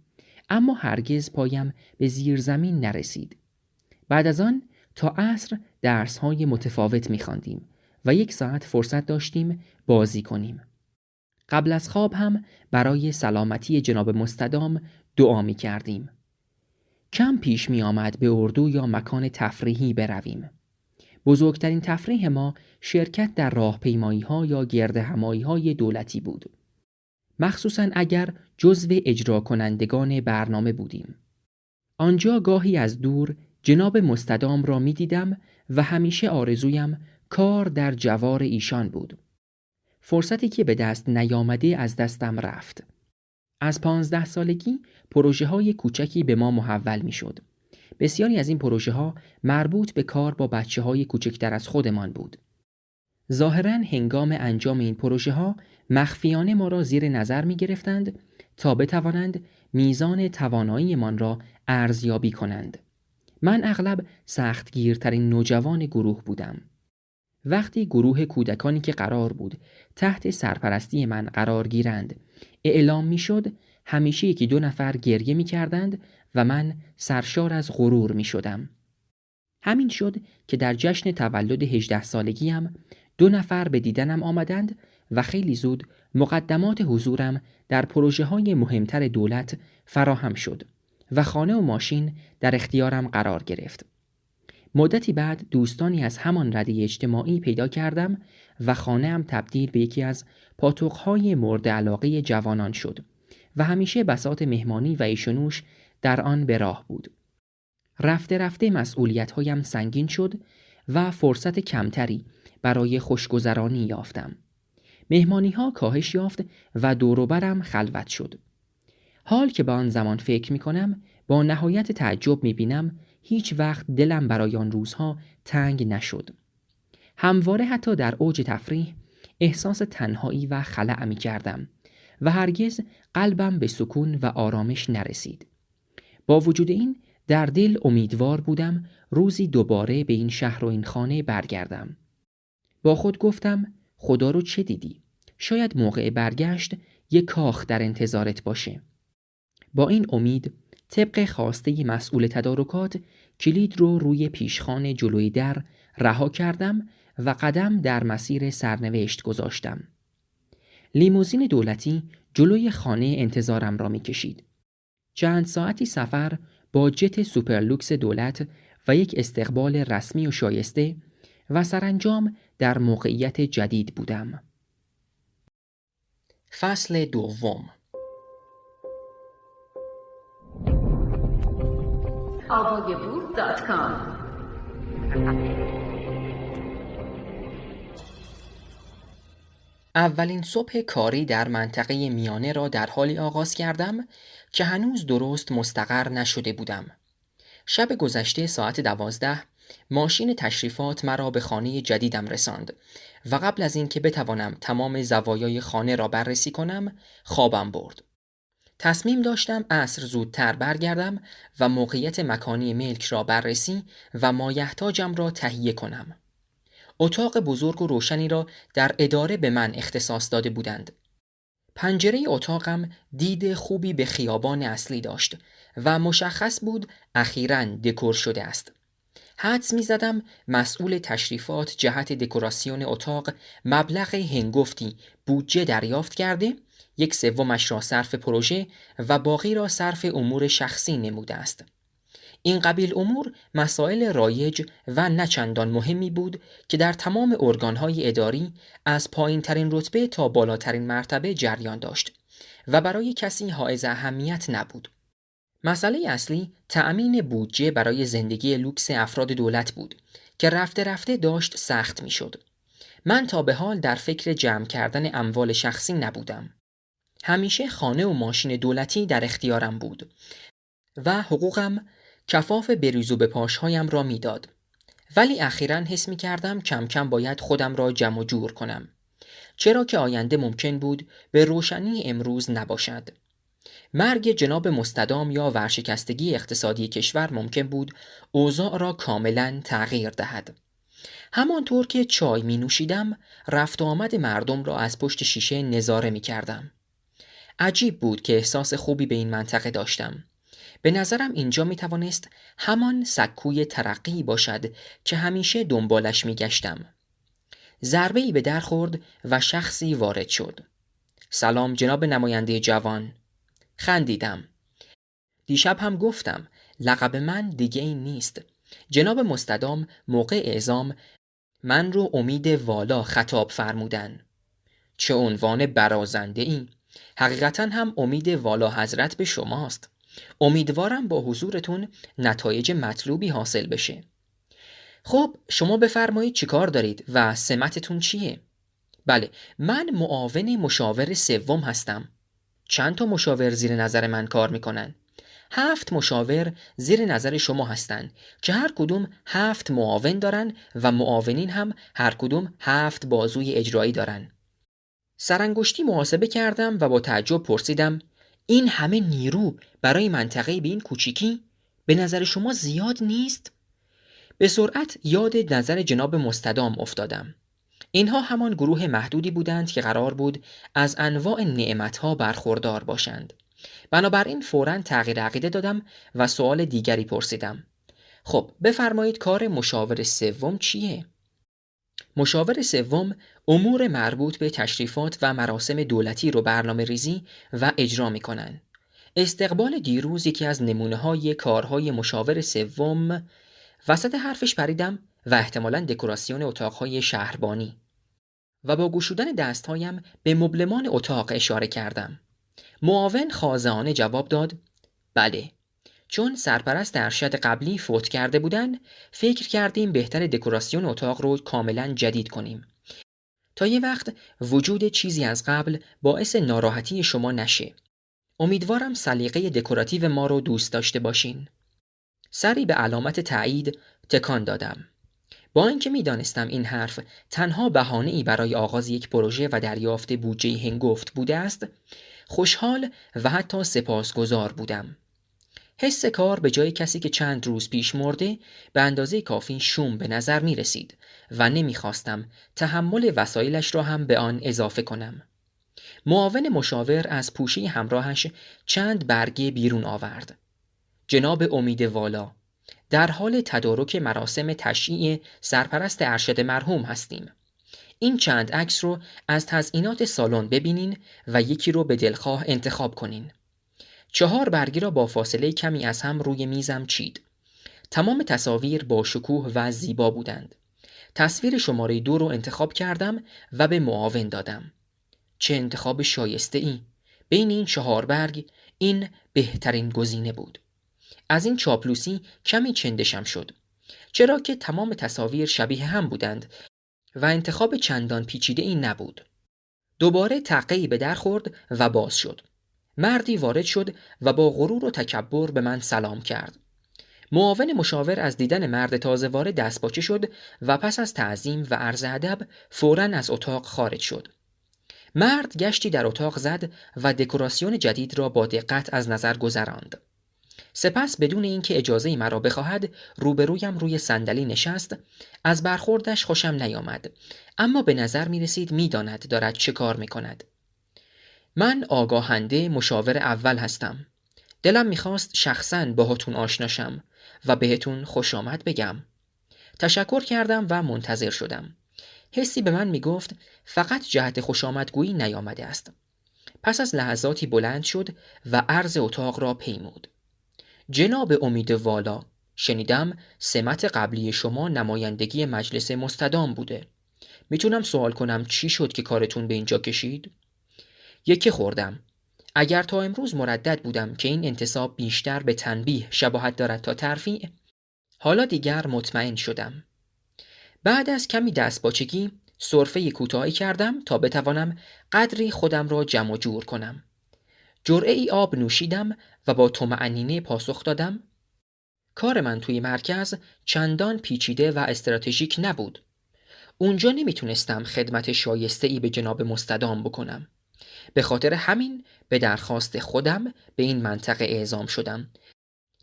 اما هرگز پایم به زیر زمین نرسید. بعد از آن تا عصر درس‌های متفاوت می‌خواندیم و 1 ساعت فرصت داشتیم بازی کنیم. قبل از خواب هم برای سلامتی جناب مستدام دعا می‌کردیم. کم پیش می‌آمد به اردو یا مکان تفریحی برویم. بزرگترین تفریح ما شرکت در راهپیمایی‌ها یا گردهمایی‌های دولتی بود، مخصوصاً اگر جزو اجرا کنندگان برنامه بودیم. آنجا گاهی از دور جناب مستدام را می دیدم و همیشه آرزویم کار در جوار ایشان بود. فرصتی که به دست نیامده از دستم رفت. از 15 سالگی پروژه های کوچکی به ما محول می شد. بسیاری از این پروژه ها مربوط به کار با بچه های کوچکتر از خودمان بود. ظاهراً هنگام انجام این پروژه ها مخفیانه ما را زیر نظر می گرفتند تا بتوانند میزان توانایی من را ارزیابی کنند. من اغلب سختگیرترین نوجوان گروه بودم. وقتی گروه کودکانی که قرار بود تحت سرپرستی من قرار گیرند اعلام می شد، همیشه 1-2 نفر گریه می کردند و من سرشار از غرور می شدم. همین شد که در جشن تولد 18 سالگیم 2 نفر به دیدنم آمدند و خیلی زود مقدمات حضورم در پروژه های مهمتر دولت فراهم شد و خانه و ماشین در اختیارم قرار گرفت. مدتی بعد دوستانی از همان رده اجتماعی پیدا کردم و خانه هم تبدیل به یکی از پاتوق‌های مورد علاقه جوانان شد و همیشه بساط مهمانی و عیش و نوش در آن به راه بود. رفته رفته مسئولیت‌هایم سنگین شد و فرصت کمتری برای خوشگذرانی یافتم. مهمانی‌ها کاهش یافت و دور و برم خلوت شد. حال که به آن زمان فکر می‌کنم با نهایت تعجب می‌بینم هیچ وقت دلم برای آن روزها تنگ نشد. همواره حتی در اوج تفریح احساس تنهایی و خلأ می‌کردم و هرگز قلبم به سکون و آرامش نرسید. با وجود این در دل امیدوار بودم روزی دوباره به این شهر و این خانه برگردم. با خود گفتم خدا رو چه دیدی؟ شاید موقع برگشت یک کاخ در انتظارت باشه. با این امید طبق خواسته مسئول تدارکات کلید رو روی پیشخوان جلوی در رها کردم و قدم در مسیر سرنوشت گذاشتم. لیموزین دولتی جلوی خانه انتظارم را می کشید. چند ساعتی سفر با جت سوپرلوکس دولت و یک استقبال رسمی و شایسته و سرانجام در موقعیت جدید بودم. فصل دوم.
AvoyaBook.com
اولین صبح کاری در منطقه میانه را در حالی آغاز کردم که هنوز درست مستقر نشده بودم. شب گذشته ساعت 12 ماشین تشریفات مرا به خانه جدیدم رساند و قبل از اینکه بتوانم تمام زوایای خانه را بررسی کنم خوابم برد. تصمیم داشتم عصر زودتر برگردم و موقعیت مکانی ملک را بررسی و مایحتاجم را تهیه کنم. اتاق بزرگ و روشنی را در اداره به من اختصاص داده بودند. پنجره اتاقم دید خوبی به خیابان اصلی داشت و مشخص بود اخیراً دکور شده است. حدس می زدم مسئول تشریفات جهت دکوراسیون اتاق مبلغ هنگفتی بودجه دریافت کرده، 1/3 را صرف پروژه و باقی را صرف امور شخصی نموده است. این قبیل امور مسائل رایج و نچندان مهمی بود که در تمام ارگانهای اداری از پایین ترین رتبه تا بالاترین مرتبه جریان داشت و برای کسی حائز اهمیت نبود. مسئله اصلی تأمین بودجه برای زندگی لوکس افراد دولت بود که رفته رفته داشت سخت می شد. من تا به حال در فکر جمع کردن اموال شخصی نبودم. همیشه خانه و ماشین دولتی در اختیارم بود و حقوقم کفاف بریز و به پاشهایم را میداد. ولی اخیراً حس می کردم کم کم باید خودم را جمع و جور کنم، چرا که آینده ممکن بود به روشنی امروز نباشد. مرگ جناب مستدام یا ورشکستگی اقتصادی کشور ممکن بود اوضاع را کاملاً تغییر دهد. همانطور که چای می نوشیدم رفت و آمد مردم را از پشت شیشه نظاره می کردم. عجیب بود که احساس خوبی به این منطقه داشتم. به نظرم اینجا می توانست همان سکوی ترقی باشد که همیشه دنبالش می گشتم. ضربه‌ای به در خورد و شخصی وارد شد. سلام جناب نماینده جوان. خندیدم. دیشب هم گفتم لقب من دیگه این نیست. جناب مستدام موقع اعزام من رو امید والا خطاب فرمودن. چه عنوان برازنده ای. حقیقتا هم امید والا حضرت به شماست. امیدوارم با حضورتون نتایج مطلوبی حاصل بشه. خب شما بفرمایید چیکار دارید و سمتتون چیه؟ بله من معاون مشاور سوم هستم. چند تا مشاور زیر نظر من کار میکنن؟ 7 مشاور زیر نظر شما هستن که هر کدوم 7 معاون دارن و معاونین هم هر کدوم 7 بازوی اجرایی دارن. سرانگشتی محاسبه کردم و با تعجب پرسیدم این همه نیرو برای منطقه به این کوچیکی به نظر شما زیاد نیست؟ به سرعت یاد نظر جناب مستدام افتادم. اینها همان گروه محدودی بودند که قرار بود از انواع نعمتها برخوردار باشند. بنابراین فوراً تغییر عقیده دادم و سوال دیگری پرسیدم. خب بفرمایید کار مشاور سوم چیه؟ مشاور سوم امور مربوط به تشریفات و مراسم دولتی رو برنامه ریزی و اجرا می کنن. استقبال دیروز یکی از نمونه‌های کارهای مشاور سوم. وسط حرفش پریدم و احتمالاً دکوراسیون اتاقهای شهربانی و با گشودن دستهایم به مبلمان اتاق اشاره کردم. معاون خاضعانه جواب داد بله. چون سرپرست ارشد قبلی فوت کرده بودن فکر کردیم بهتر دکوراسیون اتاق رو کاملا جدید کنیم. تا یه وقت وجود چیزی از قبل باعث ناراحتی شما نشه. امیدوارم سلیقه دکوراتیو ما رو دوست داشته باشین. سری به علامت تایید تکان دادم. با اینکه می‌دانستم این حرف تنها بهانه‌ای برای آغاز یک پروژه و دریافت بودجه هنگفت بوده است، خوشحال و حتی سپاسگزار بودم. حس کار به جای کسی که چند روز پیش مرده به اندازه کافی شوم به نظر می رسید و نمی خواستم تحمل وسایلش را هم به آن اضافه کنم. معاون مشاور از پوشه همراهش چند برگه بیرون آورد. جناب امید والا، در حال تدارک مراسم تشییع سرپرست ارشد مرحوم هستیم. این چند عکس رو از تزیینات سالن ببینین و یکی رو به دلخواه انتخاب کنین. 4 برگه را با فاصله کمی از هم روی میزم چید. تمام تصاویر با شکوه و زیبا بودند. تصویر شماره 2 رو انتخاب کردم و به معاون دادم. چه انتخاب شایسته ای! بین این 4 برگ این بهترین گزینه بود. از این چاپلوسی کمی چندشم شد، چرا که تمام تصاویر شبیه هم بودند و انتخاب چندان پیچیده ای نبود. دوباره تقه‌ای به در خورد و باز شد. مردی وارد شد و با غرور و تکبر به من سلام کرد. معاون مشاور از دیدن مرد تازه وارد دستپاچه شد و پس از تعظیم و عرض ادب فوراً از اتاق خارج شد. مرد گشتی در اتاق زد و دکوراسیون جدید را با دقت از نظر گذراند. سپس بدون اینکه اجازه‌ای مرا بخواهد روبرویم روی صندلی نشست. از برخوردش خوشم نیامد، اما به نظر می رسید می داند دارد چه کار می کند. من آگاهنده مشاور اول هستم. دلم میخواست شخصاً باهاتون آشناشم و بهتون خوش آمد بگم. تشکر کردم و منتظر شدم. حسی به من میگفت فقط جهت خوش آمدگویی نیامده است. پس از لحظاتی بلند شد و عرض اتاق را پیمود. جناب امید والا، شنیدم سمت قبلی شما نمایندگی مجلس مستدام بوده. میتونم سوال کنم چی شد که کارتون به اینجا کشید؟ یکی خوردم. اگر تا امروز مردد بودم که این انتصاب بیشتر به تنبیه شباهت دارد تا ترفیع، حالا دیگر مطمئن شدم. بعد از کمی دستپاچگی سرفه کوتاهی کردم تا بتوانم قدری خودم را جمع جور کنم. جرعه ای آب نوشیدم و با طمأنینه پاسخ دادم: کار من توی مرکز چندان پیچیده و استراتژیک نبود. اونجا نمیتونستم خدمت شایسته‌ای به جناب مستدام بکنم. به خاطر همین به درخواست خودم به این منطقه اعزام شدم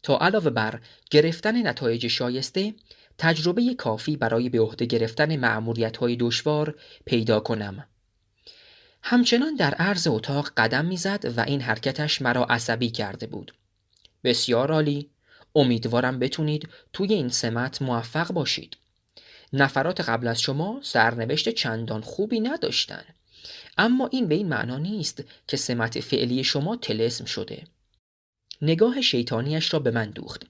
تا علاوه بر گرفتن نتایج شایسته، تجربه کافی برای به عهده گرفتن مأموریت‌های دشوار پیدا کنم. همچنان در عرض اتاق قدم می‌زد و این حرکتش مرا عصبی کرده بود. بسیار عالی. امیدوارم بتونید توی این سمت موفق باشید. نفرات قبل از شما سرنوشت چندان خوبی نداشتن، اما این به این معنا نیست که سمت فعلی شما طلسم شده. نگاه شیطانیش را به من دوخت.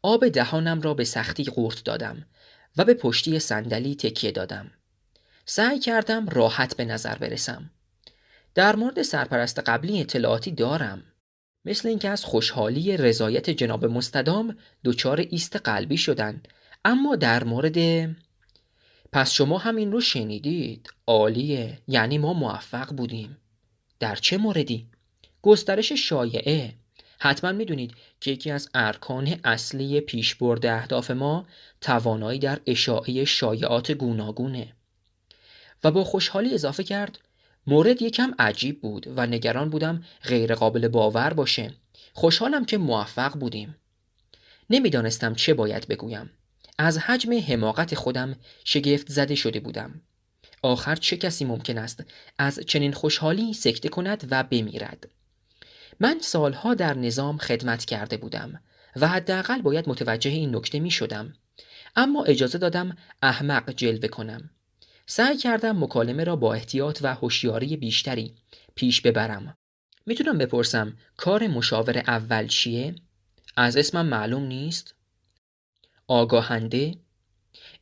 آب دهانم را به سختی قورت دادم و به پشتی صندلی تکیه دادم. سعی کردم راحت به نظر برسم. در مورد سرپرست قبلی اطلاعاتی دارم، مثل اینکه از خوشحالی رضایت جناب مستدام دچار ایست قلبی شدن، اما در مورد... پس شما همین رو شنیدید. عالیه، یعنی ما موفق بودیم. در چه موردی؟ گسترش شایعه. حتما میدونید که یکی از ارکان اصلی پیشبرد اهداف ما توانایی در اشاعه شایعات گوناگونه. و با خوشحالی اضافه کرد: مورد یکم عجیب بود و نگران بودم غیر قابل باور باشه. خوشحالم که موفق بودیم. نمیدانستم چه باید بگویم. از حجم حماقت خودم شگفت زده شده بودم. آخر چه کسی ممکن است از چنین خوشحالی سکته کند و بمیرد؟ من سالها در نظام خدمت کرده بودم و حداقل باید متوجه این نکته می شدم. اما اجازه دادم احمق جلوه کنم. سعی کردم مکالمه را با احتیاط و هوشیاری بیشتری پیش ببرم. میتونم بپرسم کار مشاور اول چیه؟ از اسمم معلوم نیست؟ آگاهنده؟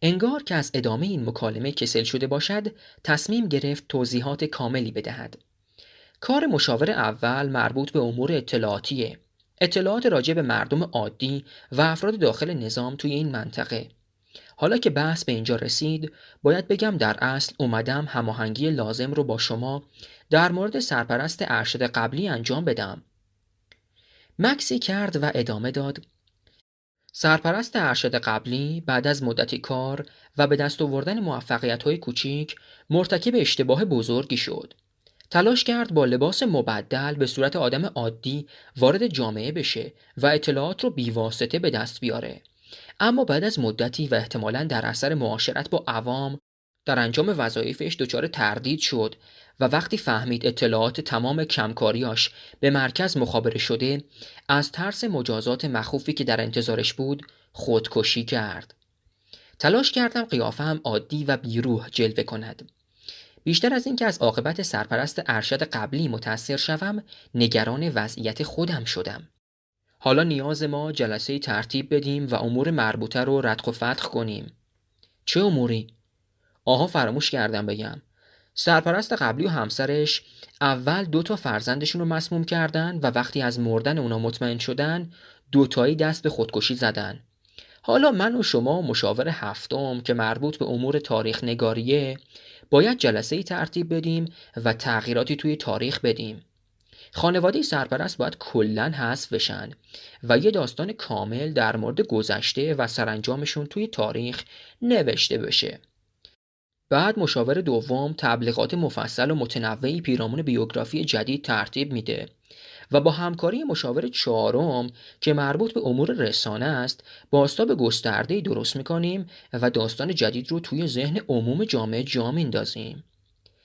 انگار که از ادامه این مکالمه کسل شده باشد، تصمیم گرفت توضیحات کاملی بدهد. کار مشاور اول مربوط به امور اطلاعاتیه. اطلاعات راجع به مردم عادی و افراد داخل نظام توی این منطقه. حالا که بحث به اینجا رسید، باید بگم در اصل اومدم هماهنگی لازم رو با شما در مورد سرپرست ارشد قبلی انجام بدم. مکسی کرد و ادامه داد: سرپرست ارشد قبلی بعد از مدتی کار و به دست آوردن موفقیت‌های کوچیک مرتکب اشتباه بزرگی شد. تلاش کرد با لباس مبدل به صورت آدم عادی وارد جامعه بشه و اطلاعات رو بیواسطه به دست بیاره. اما بعد از مدتی و احتمالاً در اثر معاشرت با عوام در انجام وظایفش دچار تردید شد و وقتی فهمید اطلاعات تمام کمکاریاش به مرکز مخابره شده، از ترس مجازات مخوفی که در انتظارش بود خودکشی کرد. تلاش کردم قیافه‌ام عادی و بیروح جلوه کند. بیشتر از این که از عاقبت سرپرست ارشد قبلی متأثر شوم، نگران وضعیت خودم شدم. حالا نیاز ما جلسه ترتیب بدیم و امور مربوطه رو ردخ و فتخ کنیم. چه اموری؟ فراموش کردم بگم. سرپرست قبلی و همسرش اول 2 فرزندشون رو مسموم کردن و وقتی از مردن اونا مطمئن شدن 2 دست به خودکشی زدن. حالا من و شما مشاور هفتم که مربوط به امور تاریخ نگاریه باید جلسه‌ای ترتیب بدیم و تغییراتی توی تاریخ بدیم. خانواده سرپرست باید کلاً حذف بشن و یه داستان کامل در مورد گذشته و سرانجامشون توی تاریخ نوشته بشه. بعد مشاور دوم تبلیغات مفصل و متنوعی پیرامون بیوگرافی جدید ترتیب میده و با همکاری مشاور چهارم که مربوط به امور رسانه است بازتاب گسترده‌ای درست میکنیم و داستان جدید رو توی ذهن عموم جامعه جا میندازیم.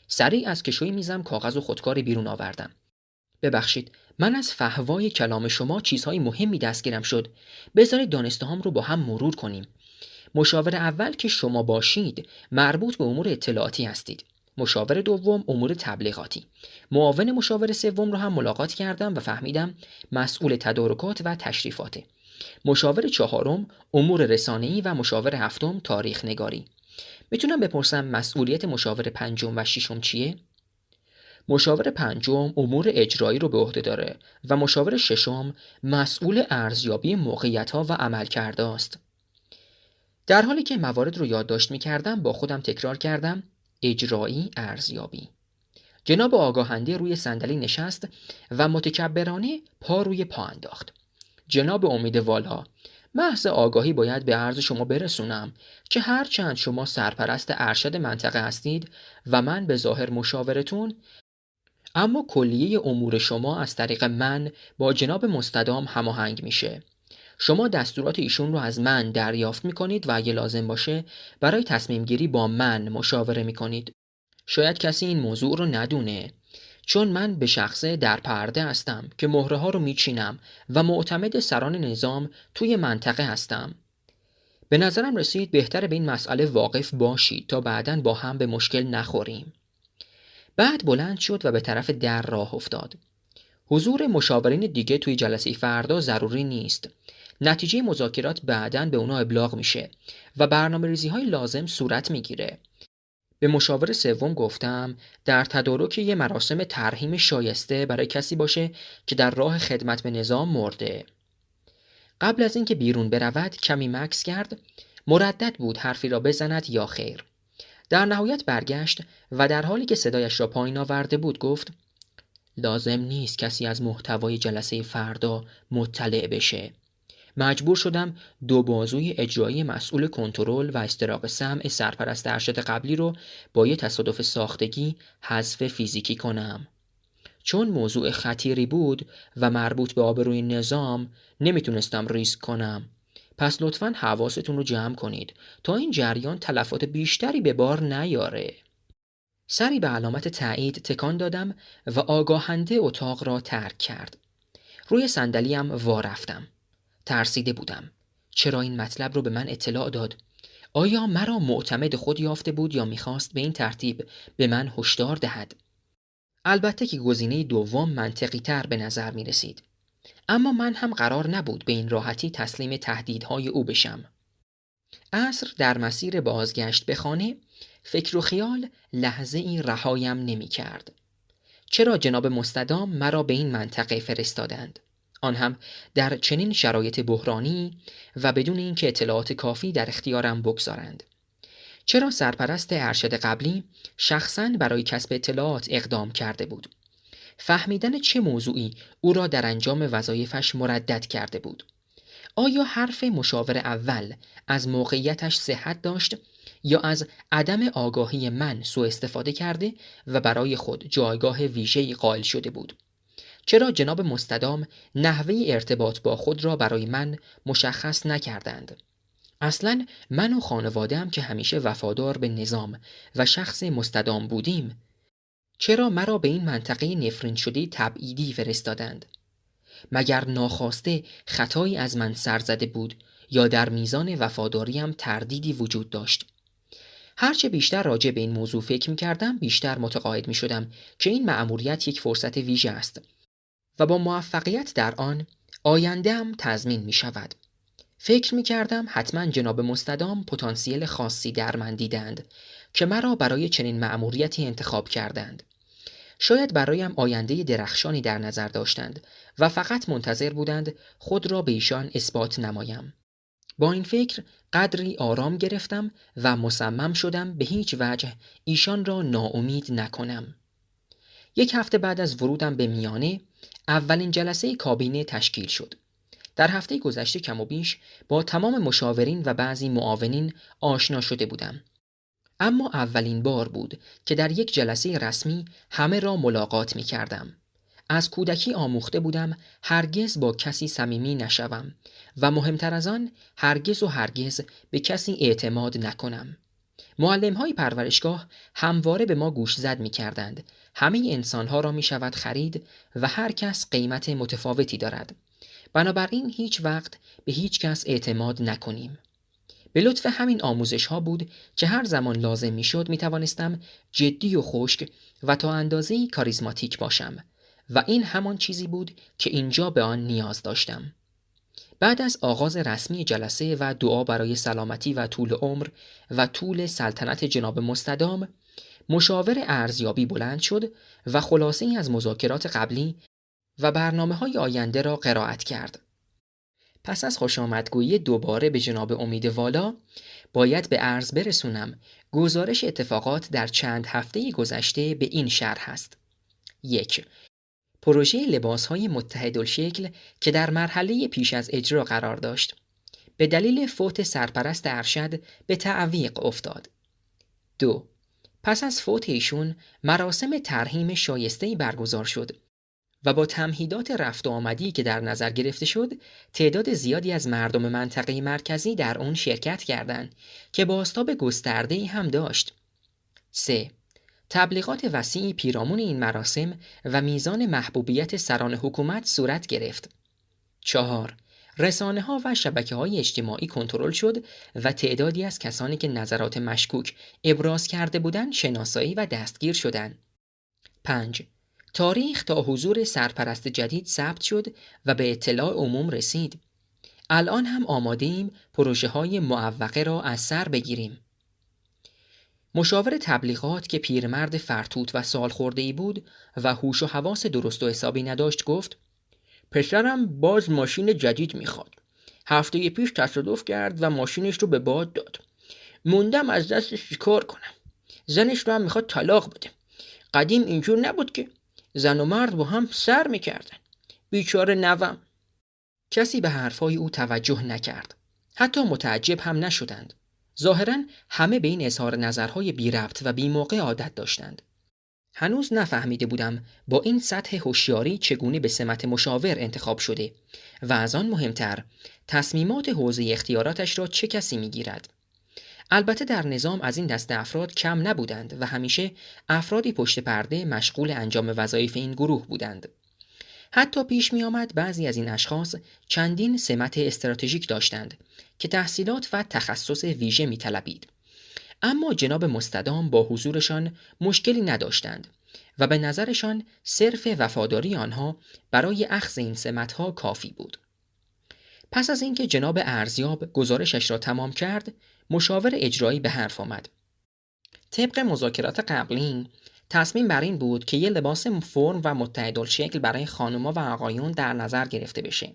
سریع از کشوی میزم کاغذ و خودکاری بیرون آوردم. ببخشید، من از فحوای کلام شما چیزهای مهمی دستگیرم شد. بذارید دانسته‌هام رو با هم مرور کنیم. مشاور اول که شما باشید مربوط به امور اطلاعاتی هستید. مشاور دوم امور تبلیغاتی. معاون مشاور سوم رو هم ملاقات کردم و فهمیدم مسئول تدارکات و تشریفاته. مشاور چهارم امور رسانه‌ای و مشاور هفتم تاریخ نگاری. میتونم بپرسم مسئولیت مشاور پنجم و ششم چیه؟ مشاور پنجم امور اجرایی رو به عهده داره و مشاور ششم مسئول ارزیابی موقعیت‌ها و عملکرد است. در حالی که موارد رو یادداشت می‌کردم با خودم تکرار کردم: اجرایی، ارزیابی. جناب آگاهنده روی صندلی نشست و متکبرانه پا روی پا انداخت. جناب امید والا، محض آگاهی باید به عرض شما برسونم که هرچند شما سرپرست ارشد منطقه هستید و من به ظاهر مشاورتون، اما کلیه امور شما از طریق من با جناب مستدام هماهنگ میشه. شما دستورات ایشون رو از من دریافت میکنید و اگه لازم باشه برای تصمیم گیری با من مشاوره میکنید. شاید کسی این موضوع رو ندونه، چون من به شخصه در پرده هستم که مهره ها رو میچینم و معتمد سران نظام توی منطقه هستم. به نظرم رسید بهتره به این مسئله واقف باشید تا بعداً با هم به مشکل نخوریم. بعد بلند شد و به طرف در راه افتاد. حضور مشاورین دیگه توی جلسه فردا ضروری نیست. نتیجه مذاکرات بعداً به اونا ابلاغ میشه و برنامه‌ریزی‌های لازم صورت میگیره. به مشاور سوم گفتم در تدارک یه مراسم ترحیم شایسته برای کسی باشه که در راه خدمت به نظام مرده. قبل از اینکه بیرون برود کمی مکث کرد. مردد بود حرفی را بزند یا خیر. در نهایت برگشت و در حالی که صدایش را پایین آورده بود گفت: لازم نیست کسی از محتوای جلسه فردا مطلع بشه. مجبور شدم 2 بازوی اجرایی مسئول کنترل و استراق سمع سرپرست ارشد قبلی رو با یه تصادف ساختگی حذف فیزیکی کنم. چون موضوع خطیری بود و مربوط به آبروی نظام نمیتونستم ریسک کنم. پس لطفاً حواستون رو جمع کنید تا این جریان تلفات بیشتری به بار نیاره. سری به علامت تایید تکان دادم و آگاهنده اتاق را ترک کرد. روی صندلیم وا رفتم. ترسیده بودم. چرا این مطلب رو به من اطلاع داد؟ آیا مرا معتمد خود یافته بود یا میخواست به این ترتیب به من هشدار دهد؟ البته که گزینه دوم منطقی تر به نظر می رسید. اما من هم قرار نبود به این راحتی تسلیم تهدیدهای او بشم. عصر در مسیر بازگشت به خانه فکر و خیال لحظه ای رهایم نمی کرد. چرا جناب مستدام مرا به این منطقه فرستادند؟ آن هم در چنین شرایط بحرانی و بدون اینکه اطلاعات کافی در اختیارم بگذارند. چرا سرپرست ارشد قبلی شخصاً برای کسب اطلاعات اقدام کرده بود؟ فهمیدن چه موضوعی او را در انجام وظایفش مردد کرده بود؟ آیا حرف مشاور اول از موقعیتش صحت داشت یا از عدم آگاهی من سوء استفاده کرده و برای خود جایگاه ویژه‌ای قائل شده بود؟ چرا جناب مستدام نحوه ارتباط با خود را برای من مشخص نکردند؟ اصلاً من و خانواده‌ام که همیشه وفادار به نظام و شخص مستدام بودیم، چرا مرا به این منطقه نفرین شده تبعیدی فرستادند؟ مگر ناخواسته خطایی از من سر زده بود یا در میزان وفاداریم تردیدی وجود داشت؟ هرچه بیشتر راجع به این موضوع فکر می‌کردم بیشتر متقاعد می‌شدم که این مأموریت یک فرصت ویژه است و با موفقیت در آن آینده‌ام تضمین می‌شود. فکر می‌کردم حتما جناب مستدام پتانسیل خاصی در من دیدند که مرا برای چنین مأموریتی انتخاب کردند. شاید برایم آینده درخشانی در نظر داشتند و فقط منتظر بودند خود را به ایشان اثبات نمایم. با این فکر قدری آرام گرفتم و مصمم شدم به هیچ وجه ایشان را ناامید نکنم. 1 هفته بعد از ورودم به میانه، اولین جلسه کابینه تشکیل شد. در هفته گذشته کم و بیش با تمام مشاورین و بعضی معاونین آشنا شده بودم. اما اولین بار بود که در یک جلسه رسمی همه را ملاقات می کردم. از کودکی آموخته بودم هرگز با کسی صمیمی نشوم و مهمتر از آن هرگز و هرگز به کسی اعتماد نکنم. معلم‌های پرورشگاه همواره به ما گوشزد می کردند. همه انسان‌ها را می شود خرید و هر کس قیمت متفاوتی دارد. بنابراین هیچ وقت به هیچ کس اعتماد نکنیم. به لطف همین آموزش ها بود که هر زمان لازم می شد می توانستم جدی و خشک و تا اندازه‌ای کاریزماتیک باشم و این همان چیزی بود که اینجا به آن نیاز داشتم. بعد از آغاز رسمی جلسه و دعا برای سلامتی و طول عمر و طول سلطنت جناب مستدام، مشاور ارزیابی بلند شد و خلاصه‌ای از مذاکرات قبلی و برنامه‌های آینده را قرائت کرد. پس از خوشامدگویی دوباره به جناب امید والا، باید به عرض برسونم گزارش اتفاقات در چند هفته گذشته به این شرح است. 1. پروژه لباس‌های متحدالشکل که در مرحله پیش از اجرا قرار داشت، به دلیل فوت سرپرست ارشد به تعویق افتاد. 2. پس از فوت ایشون مراسم ترحیم شایسته‌ای برگزار شد و با تمهیدات رفت و آمدی که در نظر گرفته شد، تعداد زیادی از مردم منطقه مرکزی در آن شرکت کردند که بازتاب گسترده‌ای هم داشت. 3. تبلیغات وسیعی پیرامون این مراسم و میزان محبوبیت سران حکومت صورت گرفت. 4. رسانه‌ها و شبکه‌های اجتماعی کنترل شد و تعدادی از کسانی که نظرات مشکوک ابراز کرده بودند شناسایی و دستگیر شدند. 5. تاریخ تا حضور سرپرست جدید ثبت شد و به اطلاع عموم رسید. الان هم آماده‌ایم پروژه‌های معوقه را از سر بگیریم. مشاور تبلیغات که پیرمرد فرتوت و سالخورده‌ای بود و هوش و حواس درست و حسابی نداشت گفت: پسرم باز ماشین جدید میخواد. هفته پیش تصادف کرد و ماشینش رو به باد داد. موندم از دستش چیکار کنم. زنش رو هم میخواد طلاق بده. قدیم اینجور نبود که زن و مرد با هم سر میکردن. بیچاره نوم. کسی به حرفای او توجه نکرد. حتی متعجب هم نشدند. ظاهراً همه به این اظهار نظرهای بی ربط و بی موقع عادت داشتند. هنوز نفهمیده بودم با این سطح هوشیاری چگونه به سمت مشاور انتخاب شده و از آن مهمتر تصمیمات حوزه اختیاراتش را چه کسی میگیرد. البته در نظام از این دسته افراد کم نبودند و همیشه افرادی پشت پرده مشغول انجام وظایف این گروه بودند. حتی پیش می آمد بعضی از این اشخاص چندین سمت استراتژیک داشتند که تحصیلات و تخصص ویژه می طلبید. اما جناب مستدام با حضورشان مشکلی نداشتند و به نظرشان صرف وفاداری آنها برای اخذ این سمتها کافی بود. پس از اینکه جناب ارزیاب گزارشش را تمام کرد، مشاور اجرایی به حرف آمد. طبق مذاکرات قبلی، تصمیم بر این بود که یه لباس فرم و متحدالشکل برای خانوما و آقایون در نظر گرفته بشه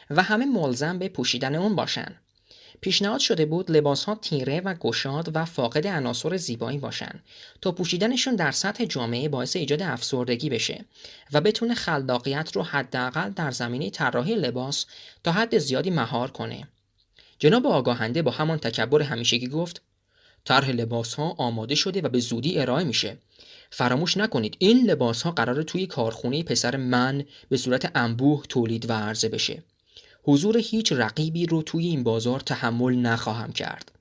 و همه ملزم به پوشیدن اون باشن. پیشنهاد شده بود لباس‌ها تیره و گشاد و فاقد عناصر زیبایی باشن تا پوشیدنشون در سطح جامعه باعث ایجاد افسردگی بشه و بتونه خلاقیت رو حداقل در زمینه طراحی لباس تا حد زیادی مهار کنه. جناب آگاهنده با همان تکبر همیشگی گفت: طرح لباس‌ها آماده شده و به زودی ارائه میشه. فراموش نکنید این لباس‌ها قراره توی کارخونه پسر من به صورت انبوه تولید و عرضه بشه. حضور هیچ رقیبی رو توی این بازار تحمل نخواهم کرد.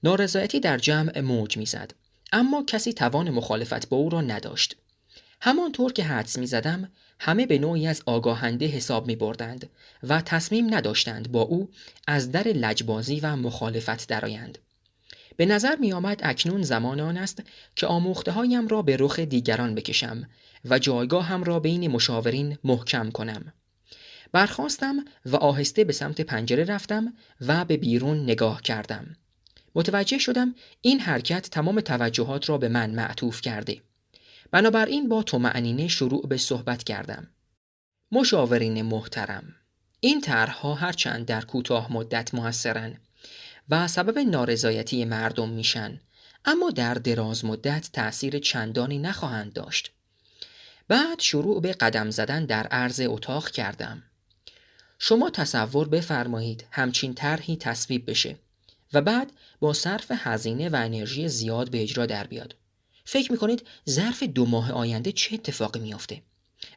نارضایتی در جمع موج میزد، اما کسی توان مخالفت با او را نداشت. همانطور که حدس میزدم همه به نوعی از آگاهنده حساب می‌بردند و تصمیم نداشتند با او از در لجبازی و مخالفت درآیند. به نظر می آمد اکنون زمان آن است که آموخته‌هایم را به رخ دیگران بکشم و جایگاهم را بین مشاورین محکم کنم. برخاستم و آهسته به سمت پنجره رفتم و به بیرون نگاه کردم. متوجه شدم این حرکت تمام توجهات را به من معطوف کرده. بنابراین با طمأنینه شروع به صحبت کردم. مشاورین محترم، این طرح‌ها هرچند در کوتاه مدت موثرن و سبب نارضایتی مردم میشن، اما در دراز مدت تأثیر چندانی نخواهند داشت. بعد شروع به قدم زدن در عرض اتاق کردم. شما تصور بفرمایید همچین طرحی تصویب بشه و بعد با صرف هزینه و انرژی زیاد به اجرا در بیاد. فکر میکنید ظرف 2 ماه آینده چه اتفاقی میافته؟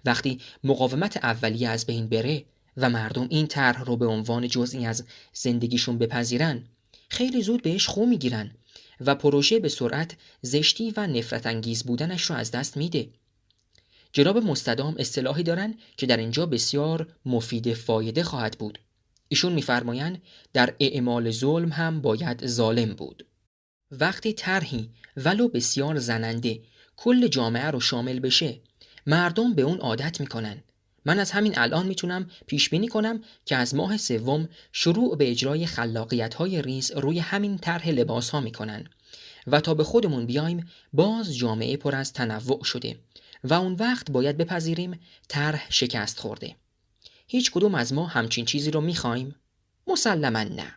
وقتی مقاومت اولیه از بین بره و مردم این طرح رو به عنوان جزئی از زندگیشون بپذیرن، خیلی زود بهش خو میگیرن و پروژه به سرعت زشتی و نفرت انگیز بودنش رو از دست میده. جناب مستدام اصطلاحی دارن که در اینجا بسیار مفید فایده خواهد بود. ایشون میفرمایند در اعمال ظلم هم باید ظالم بود. وقتی طرحی ولو بسیار زننده کل جامعه رو شامل بشه، مردم به اون عادت میکنن. من از همین الان میتونم پیش بینی کنم که از ماه 3 شروع به اجرای خلاقیت‌های ریز روی همین طرح لباس‌ها میکنن و تا به خودمون بیایم باز جامعه پر از تنوع شده و اون وقت باید بپذیریم طرح شکست خورده. هیچ کدوم از ما همچین چیزی رو میخوایم؟ مسلماً نه.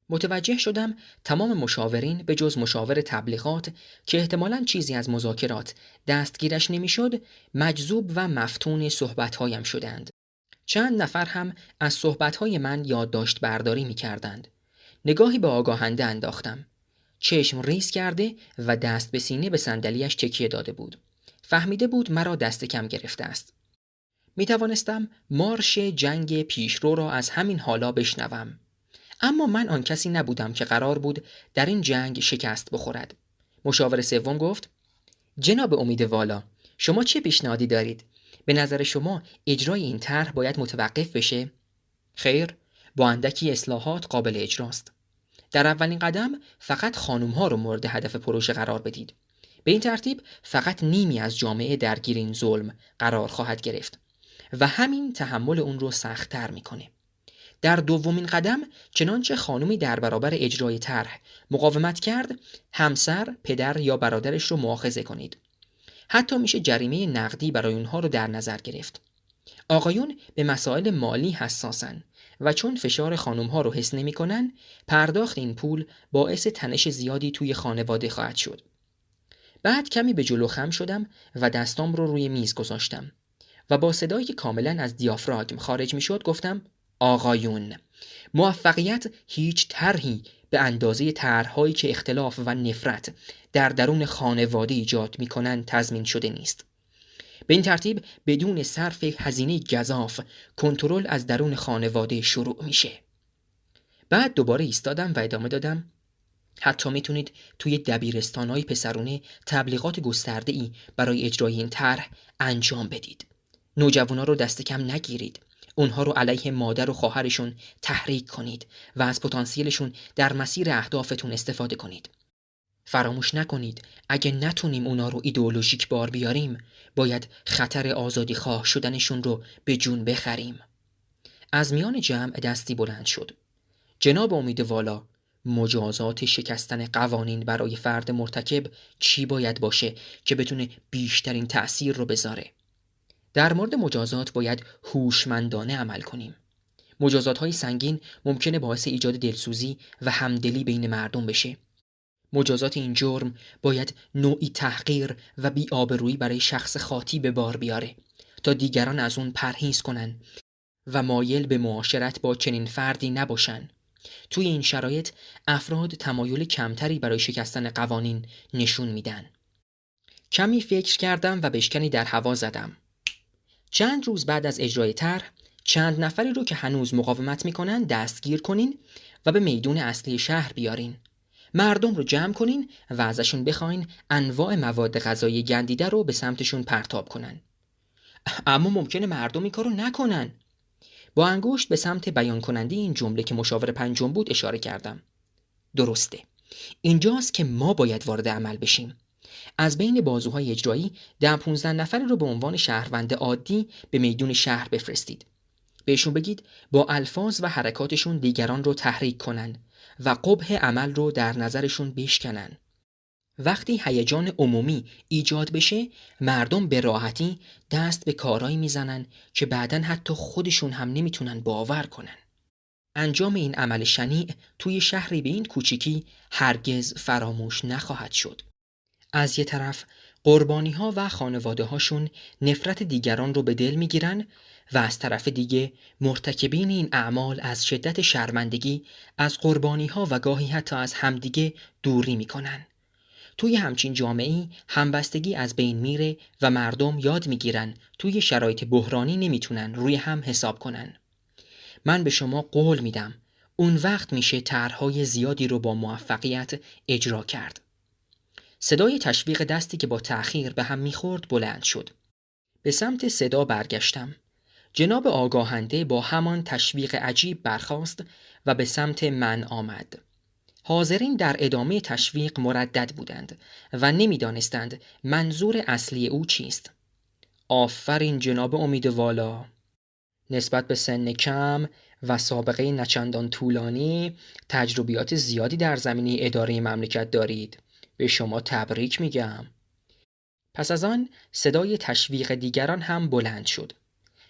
متوجه شدم تمام مشاورین به جز مشاور تبلیغات که احتمالاً چیزی از مذاکرات دستگیرش نمیشد، مجذوب و مفتون صحبتهایم شدند. چند نفر هم از صحبتهای من یادداشت برداری میکردند. نگاهی به آگاهنده انداختم. چشم ریز کرده و دست به سینه به صندلیاش تکیه داده بود. فهمیده بود مرا دست کم گرفته است. می توانستم مارش جنگ پیشرو را از همین حالا بشنوم. اما من آن کسی نبودم که قرار بود در این جنگ شکست بخورد. مشاور 3 گفت: جناب امید والا، شما چه پیشنهادی دارید؟ به نظر شما اجرای این طرح باید متوقف بشه؟ خیر، با اندکی اصلاحات قابل اجراست. در اولین قدم فقط خانم‌ها رو مورد هدف پروژه قرار بدید. به این ترتیب فقط نیمی از جامعه درگیر این ظلم قرار خواهد گرفت و همین تحمل اون رو سخت‌تر میکنه. در دومین قدم چنانچه خانمی در برابر اجرای طرح مقاومت کرد، همسر، پدر یا برادرش رو مؤاخذه کنید. حتی میشه جریمه نقدی برای اونها رو در نظر گرفت. آقایون به مسائل مالی حساسن و چون فشار خانم‌ها رو حس نمی‌کنن، پرداخت این پول باعث تنش زیادی توی خانواده خواهد شد. بعد کمی به جلو خم شدم و دستام رو روی میز گذاشتم و با صدایی که کاملا از دیافراگم خارج میشد گفتم: آقایون، موفقیت هیچ طرحی به اندازه طرح‌هایی که اختلاف و نفرت در درون خانواده ایجاد می‌کنند تضمین شده نیست. به این ترتیب بدون صرف هزینه گزاف کنترل از درون خانواده شروع میشه. بعد دوباره ایستادم و ادامه دادم: حتی میتونید توی دبیرستان‌های پسرونه تبلیغات گسترده‌ای برای اجرای این طرح انجام بدید. نوجوانا رو دست کم نگیرید. اونها رو علیه مادر و خواهرشون تحریک کنید و از پتانسیلشون در مسیر اهدافتون استفاده کنید. فراموش نکنید اگه نتونیم اونا رو ایدئولوژیک بار بیاریم، باید خطر آزادی خواه شدنشون رو به جون بخریم. از میان جمع دستی بلند شد: جناب امید والا، مجازات شکستن قوانین برای فرد مرتکب چی باید باشه که بتونه بیشترین تأثیر رو بذاره. در مورد مجازات باید هوشمندانه عمل کنیم. مجازات‌های سنگین ممکنه باعث ایجاد دلسوزی و همدلی بین مردم بشه. مجازات این جرم باید نوعی تحقیر و بی‌آبرویی برای شخص خاطی به بار بیاره تا دیگران از اون پرهیز کنن و مایل به معاشرت با چنین فردی نباشن. توی این شرایط افراد تمایل کمتری برای شکستن قوانین نشون میدن. کمی فکر کردم و بشکنی در هوا زدم. چند روز بعد از اجرای طرح، چند نفری رو که هنوز مقاومت میکنن دستگیر کنین و به میدون اصلی شهر بیارین. مردم رو جمع کنین و ازشون بخواین انواع مواد غذایی گندیده رو به سمتشون پرتاب کنن. اما ممکنه مردم این کارو نکنن. با انگشت به سمت بیان کننده این جمله که مشاور پنجم بود اشاره کردم. درسته. اینجاست که ما باید وارد عمل بشیم. از بین بازوهای اجرایی 10-15 نفری رو به عنوان شهروند عادی به میدون شهر بفرستید. بهشون بگید با الفاظ و حرکاتشون دیگران رو تحریک کنن و قبح عمل رو در نظرشون بشکنن. وقتی هیجان عمومی ایجاد بشه، مردم به راحتی دست به کارایی میزنن که بعداً حتی خودشون هم نمیتونن باور کنن. انجام این عمل شنیع توی شهری به این کوچیکی هرگز فراموش نخواهد شد. از یه طرف قربانی‌ها و خانواده‌هاشون نفرت دیگران رو به دل میگیرن و از طرف دیگه مرتکبین این اعمال از شدت شرمندگی از قربانی‌ها و گاهی حتی از همدیگه دوری میکنن. توی همچین جامعه‌ای همبستگی از بین میره و مردم یاد میگیرن توی شرایط بحرانی نمیتونن روی هم حساب کنن. من به شما قول میدم اون وقت میشه طرح‌های زیادی رو با موفقیت اجرا کرد. صدای تشویق دستی که با تأخیر به هم میخورد بلند شد. به سمت صدا برگشتم. جناب آگاهنده با همان تشویق عجیب برخاست و به سمت من آمد. حاضرین در ادامه تشویق مردد بودند و نمیدانستند منظور اصلی او چیست. آفرین جناب امیدوالا. نسبت به سن کم و سابقه نچندان طولانی تجربیات زیادی در زمینه اداره مملکت دارید. به شما تبریک میگم. پس از آن صدای تشویق دیگران هم بلند شد.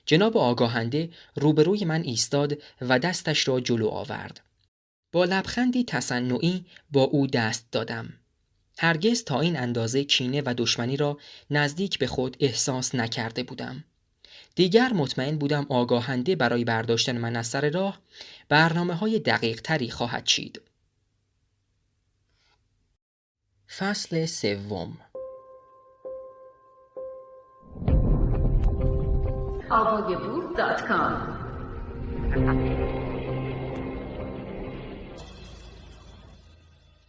جناب آگاهنده روبروی من ایستاد و دستش را جلو آورد. با لبخندی تصنعی با او دست دادم. هرگز تا این اندازه کینه و دشمنی را نزدیک به خود احساس نکرده بودم. دیگر مطمئن بودم آگاهنده برای برداشتن من از سر راه برنامه‌های دقیق تری خواهد چید. فصل سوم.
AvoyeBook.com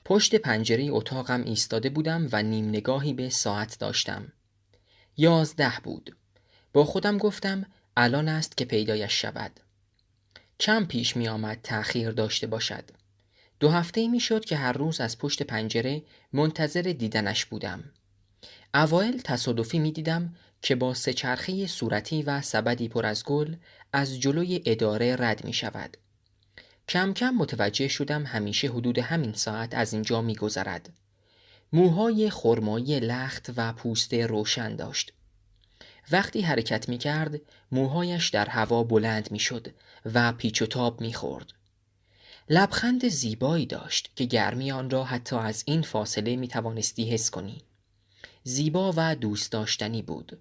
پشت پنجره اتاقم ایستاده بودم و نیم نگاهی به ساعت داشتم. 11 بود. با خودم گفتم الان است که پیدایش شود. کم پیش می آمد تأخیر داشته باشد. 2 هفته می شد که هر روز از پشت پنجره منتظر دیدنش بودم. اوایل تصادفی می دیدم که با 3 چرخه صورتی و سبدی پر از گل از جلوی اداره رد می شود. کم کم متوجه شدم همیشه حدود همین ساعت از اینجا می گذرد. موهای خرمایی لخت و پوست روشن داشت. وقتی حرکت می کرد موهایش در هوا بلند می شد و پیچ و تاب می خورد. لبخند زیبایی داشت که گرمی آن را حتی از این فاصله می توانستی حس کنی. زیبا و دوست داشتنی بود.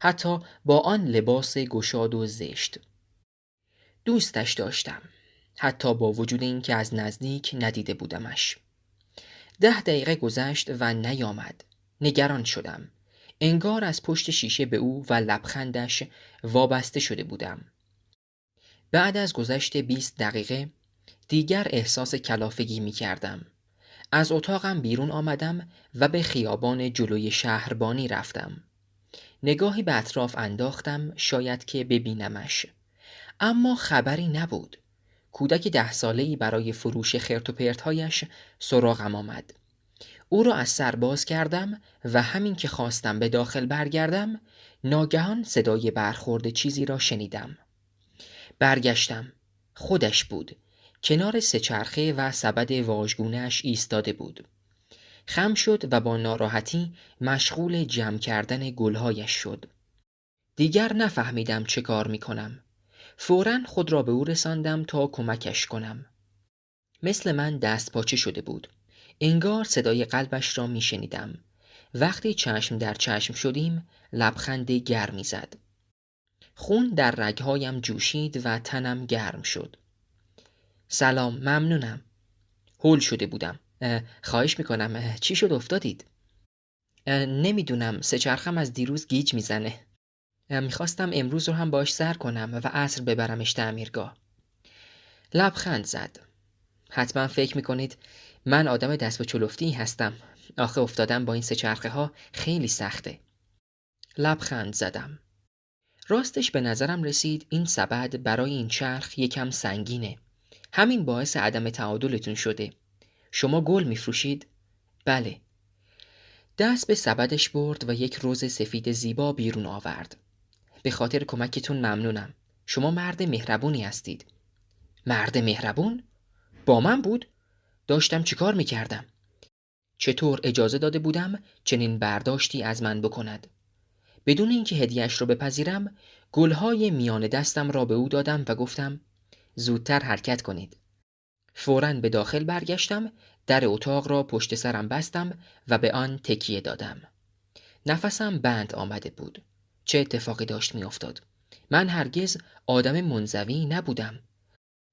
حتی با آن لباس گشاد و زشت. دوستش داشتم. حتی با وجود این که از نزدیک ندیده بودمش. 10 دقیقه گذشت و نیامد. نگران شدم. انگار از پشت شیشه به او و لبخندش وابسته شده بودم. بعد از گذشت 20 دقیقه دیگر احساس کلافگی می کردم. از اتاقم بیرون آمدم و به خیابان جلوی شهربانی رفتم. نگاهی به اطراف انداختم شاید که ببینمش. اما خبری نبود. کودک 10 ساله‌ای برای فروش خرت و پرت‌هایش سراغم آمد. او را از سر باز کردم و همین که خواستم به داخل برگردم ناگهان صدای برخورد چیزی را شنیدم. برگشتم. خودش بود. کنار سه‌چرخه و سبد واژگونه‌اش ایستاده بود. خم شد و با ناراحتی مشغول جمع کردن گلهایش شد. دیگر نفهمیدم چه کار می کنم. فوراً خود را به او رساندم تا کمکش کنم. مثل من دست پاچه شده بود. انگار صدای قلبش را می شنیدم. وقتی چشم در چشم شدیم لبخند گرمی زد. خون در رگهایم جوشید و تنم گرم شد. سلام، ممنونم. هول شده بودم. خواهش میکنم، چی شد افتادید؟ نمیدونم، سه‌چرخم از دیروز گیج میزنه. میخواستم امروز رو هم باش سر کنم و عصر ببرمش تعمیرگاه. لبخند زد. حتما فکر میکنید من آدم دست به چلفتی هستم. آخه افتادم با این سه‌چرخه ها خیلی سخته. لبخند زدم. راستش به نظرم رسید این سبد برای این چرخ یکم سنگینه. همین باعث عدم تعادلتون شده. شما گل میفروشید؟ بله. دست به سبدش برد و یک رز سفید زیبا بیرون آورد. به خاطر کمکتون ممنونم. شما مرد مهربونی هستید. مرد مهربون؟ با من بود؟ داشتم چیکار میکردم؟ چطور اجازه داده بودم چنین برداشتی از من بکند؟ بدون اینکه هدیه‌اش رو بپذیرم، گلهای میان دستم را به او دادم و گفتم زودتر حرکت کنید. فوراً به داخل برگشتم، در اتاق را پشت سرم بستم و به آن تکیه دادم. نفسم بند آمده بود. چه اتفاقی داشت میافتاد؟ من هرگز آدم منزوی نبودم.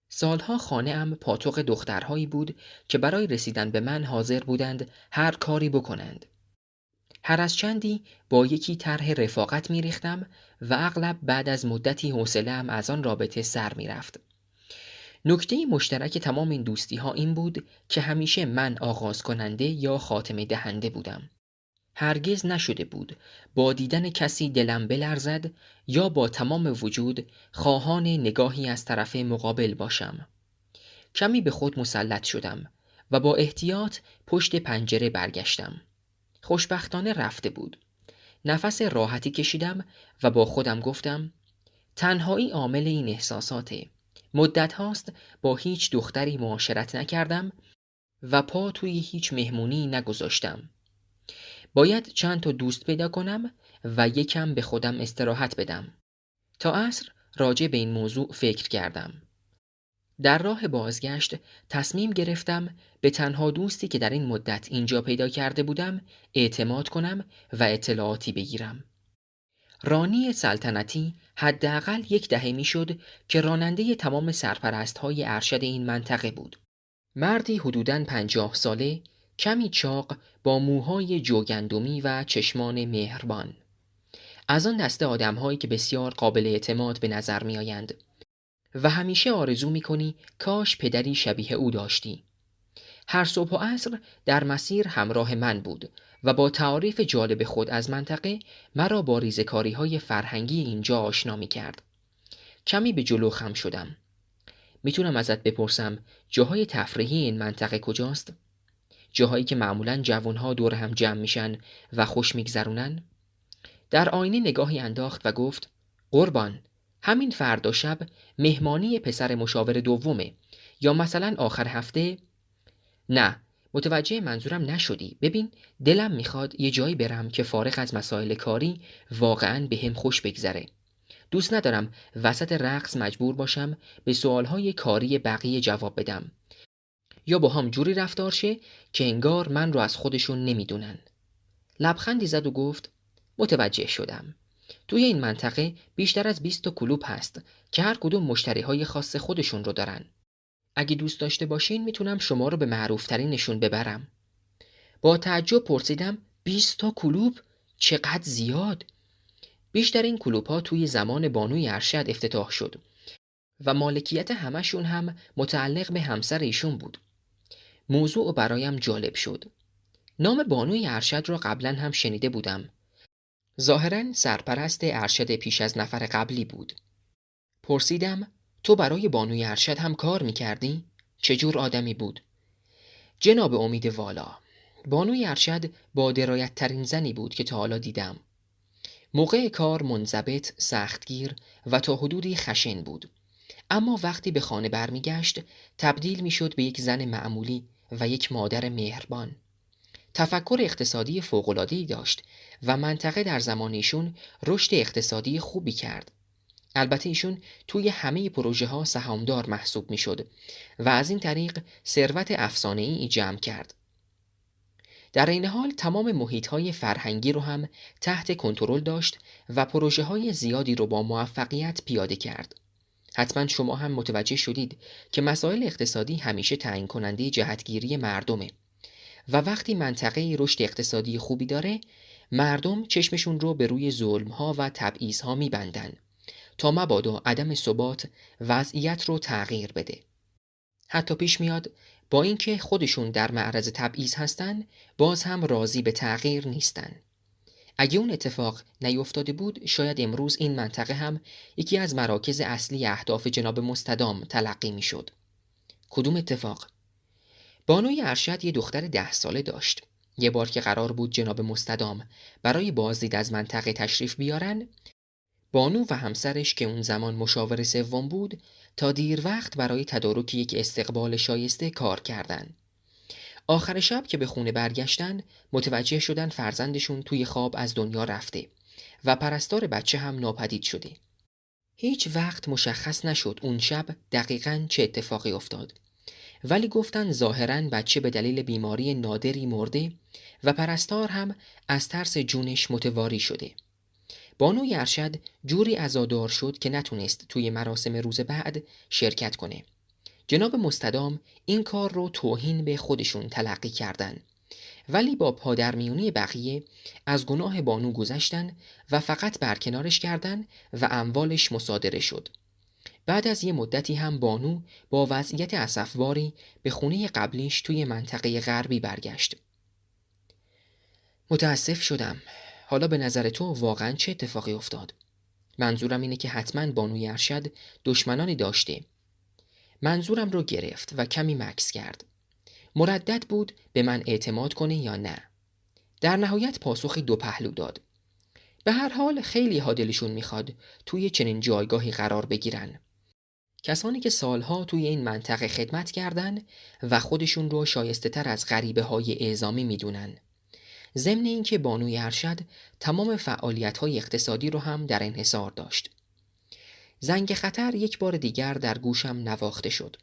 سالها خانه‌ام پاتوق دخترهایی بود که برای رسیدن به من حاضر بودند هر کاری بکنند. هر از چندی با یکی طرح رفاقت می‌ریختم و اغلب بعد از مدتی حوصله‌ام از آن رابطه سر می‌رفت. نکته مشترک تمام این دوستی‌ها این بود که همیشه من آغاز کننده یا خاتمه دهنده بودم. هرگز نشده بود با دیدن کسی دلم بلرزد یا با تمام وجود خواهان نگاهی از طرف مقابل باشم. کمی به خود مسلط شدم و با احتیاط پشت پنجره برگشتم. خوشبختانه رفته بود. نفس راحتی کشیدم و با خودم گفتم تنهایی عامل این احساساته. مدت هاست با هیچ دختری معاشرت نکردم و پا توی هیچ مهمونی نگذاشتم. باید چند تا دوست پیدا کنم و یکم به خودم استراحت بدم. تا عصر راجع به این موضوع فکر کردم. در راه بازگشت تصمیم گرفتم به تنها دوستی که در این مدت اینجا پیدا کرده بودم اعتماد کنم و اطلاعاتی بگیرم. رانی سلطنتی حداقل 10 دهه میشد که راننده تمام سرپرست‌های ارشد این منطقه بود. مردی حدوداً 50 ساله، کمی چاق، با موهای جوگندمی و چشمان مهربان. از آن دسته آدم‌هایی که بسیار قابل اعتماد به نظر می‌آیند و همیشه آرزو می‌کنی کاش پدری شبیه او داشتی. هر صبح و عصر در مسیر همراه من بود و با تعاریف جالب خود از منطقه مرا با ریزکاری‌های فرهنگی اینجا آشنا می‌کرد. کمی به جلو خم شدم. میتونم ازت بپرسم جاهای تفریحی این منطقه کجاست؟ جاهایی که معمولاً جوانها دور هم جمع میشن و خوش میگذرونن؟ در آینه نگاهی انداخت و گفت قربان، همین فردا شب مهمانی پسر مشاور دومه، یا مثلا آخر هفته؟ نه، متوجه منظورم نشدی. ببین، دلم میخواد یه جایی برم که فارغ از مسائل کاری واقعاً بهم خوش بگذره. دوست ندارم وسط رقص مجبور باشم به سوالهای کاری بقیه جواب بدم یا با هم جوری رفتار شه که انگار من رو از خودشون نمیدونن. لبخندی زد و گفت متوجه شدم. توی این منطقه بیشتر از 20 تا کلوب هست که هر کدوم مشتریهای خاص خودشون رو دارن. اگه دوست داشته باشین میتونم شما رو به معروفترینشون ببرم. با تعجب پرسیدم 20 تا کلوب؟ چقدر زیاد! بیشتر این کلوب‌ها توی زمان بانوی ارشد افتتاح شد و مالکیت همشون هم متعلق به همسر ایشون بود. موضوع برایم جالب شد. نام بانوی ارشد را قبلا هم شنیده بودم. ظاهراً سرپرست ارشد پیش از نفر قبلی بود. پرسیدم تو برای بانوی ارشد هم کار میکردی؟ چجور آدمی بود؟ جناب امید والا، بانوی ارشد با درایت ترین زنی بود که تا حالا دیدم. موقع کار منضبط، سختگیر و تا حدودی خشن بود. اما وقتی به خانه برمیگشت تبدیل میشد به یک زن معمولی و یک مادر مهربان. تفکر اقتصادی فوق‌العاده‌ای داشت و منطقه در زمان ایشون رشد اقتصادی خوبی کرد. البته ایشون توی همه پروژه ها سهامدار محسوب می شد و از این طریق ثروت افسانه‌ای جمع کرد. در این حال تمام محیط های فرهنگی رو هم تحت کنترل داشت و پروژه های زیادی رو با موفقیت پیاده کرد. حتما شما هم متوجه شدید که مسائل اقتصادی همیشه تعیین کننده جهتگیری مردمه و وقتی منطقه رشد اقتصادی خوبی داره، مردم چشمشون رو به روی ظلم‌ها و تبعیض‌ها می‌بندن تا مبادا عدم ثبات وضعیت رو تغییر بده. حتی پیش میاد با اینکه خودشون در معرض تبعیض هستن، باز هم راضی به تغییر نیستن. اگه اون اتفاق نیفتاده بود، شاید امروز این منطقه هم یکی از مراکز اصلی اهداف جناب مستدام تلقی میشد. کدوم اتفاق؟ بانوی ارشد یه دختر 10 ساله داشت. یه بار که قرار بود جناب مستدام برای بازدید از منطقه تشریف بیارن، بانو و همسرش که اون زمان مشاور سوم بود تا دیر وقت برای تدارک یک استقبال شایسته کار کردن. آخر شب که به خونه برگشتن متوجه شدن فرزندشون توی خواب از دنیا رفته و پرستار بچه هم ناپدید شده. هیچ وقت مشخص نشد اون شب دقیقاً چه اتفاقی افتاد، ولی گفتن ظاهراً بچه به دلیل بیماری نادری مرده و پرستار هم از ترس جونش متواری شده. بانوی ارشد جوری عزادار شد که نتونست توی مراسم روز بعد شرکت کنه. جناب مستدام این کار رو توهین به خودشون تلقی کردن، ولی با پادرمیونی بقیه از گناه بانو گذشتن و فقط برکنارش کردن و اموالش مصادره شد. بعد از یه مدتی هم بانو با وضعیت اسفباری به خونه قبلیش توی منطقه غربی برگشت. متاسف شدم. حالا به نظر تو واقعا چه اتفاقی افتاد؟ منظورم اینه که حتما بانوی ارشد دشمنانی داشته. منظورم رو گرفت و کمی مکث کرد. مردد بود به من اعتماد کنه یا نه. در نهایت پاسخی دو پهلو داد. به هر حال خیلی ها دلشون میخواد توی چنین جایگاهی قرار بگیرن. کسانی که سالها توی این منطقه خدمت کردن و خودشون رو شایسته تر از غریبه های اعزامی میدونن. ضمن اینکه بانوی ارشد تمام فعالیت‌های اقتصادی رو هم در انحصار داشت. زنگ خطر یک بار دیگر در گوشم نواخته شد.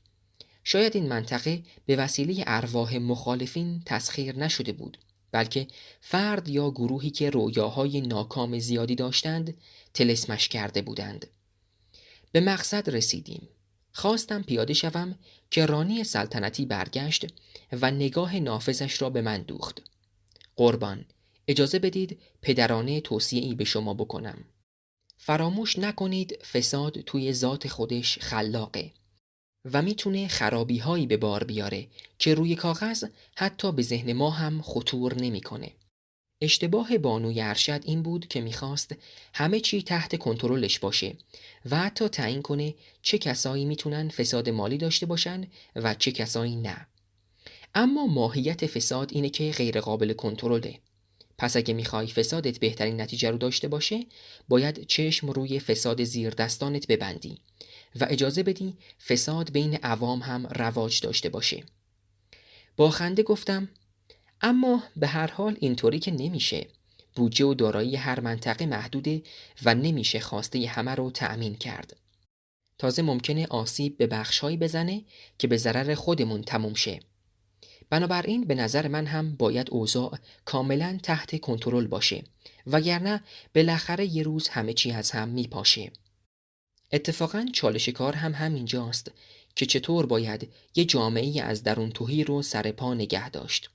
شاید این منطقه به وسیله ارواح مخالفین تسخیر نشده بود، بلکه فرد یا گروهی که رویاهای ناکام زیادی داشتند طلسمش کرده بودند. به مقصد رسیدیم. خواستم پیاده شوم که رانی سلطنتی برگشت و نگاه نافذش را به من دوخت. قربان، اجازه بدید پدرانه توصیه‌ای به شما بکنم. فراموش نکنید فساد توی ذات خودش خلاقه و میتونه خرابی‌هایی به بار بیاره که روی کاغذ حتی به ذهن ما هم خطور نمیکنه. اشتباه بانوی ارشد این بود که میخواست همه چی تحت کنترلش باشه و حتی تعیین کنه چه کسایی میتونن فساد مالی داشته باشن و چه کسایی نه. اما ماهیت فساد اینه که غیر قابل کنترله. پس اگه میخوای فسادت بهترین نتیجه رو داشته باشه، باید چشم روی فساد زیر دستانت ببندی و اجازه بدی فساد بین عوام هم رواج داشته باشه. با خنده گفتم اما به هر حال اینطوری که نمیشه. بودجه و دارایی هر منطقه محدوده و نمیشه خواسته همه رو تأمین کرد. تازه ممکنه آسیب به بخشهایی بزنه که به ضرر خودمون تموم شه. بنابراین به نظر من هم باید اوضاع کاملا تحت کنترل باشه، وگرنه بالاخره یه روز همه چی از هم میپاشه. اتفاقاً چالش کار هم همینجاست که چطور باید یه جامعه از درون تهی رو سر پا نگه داشت.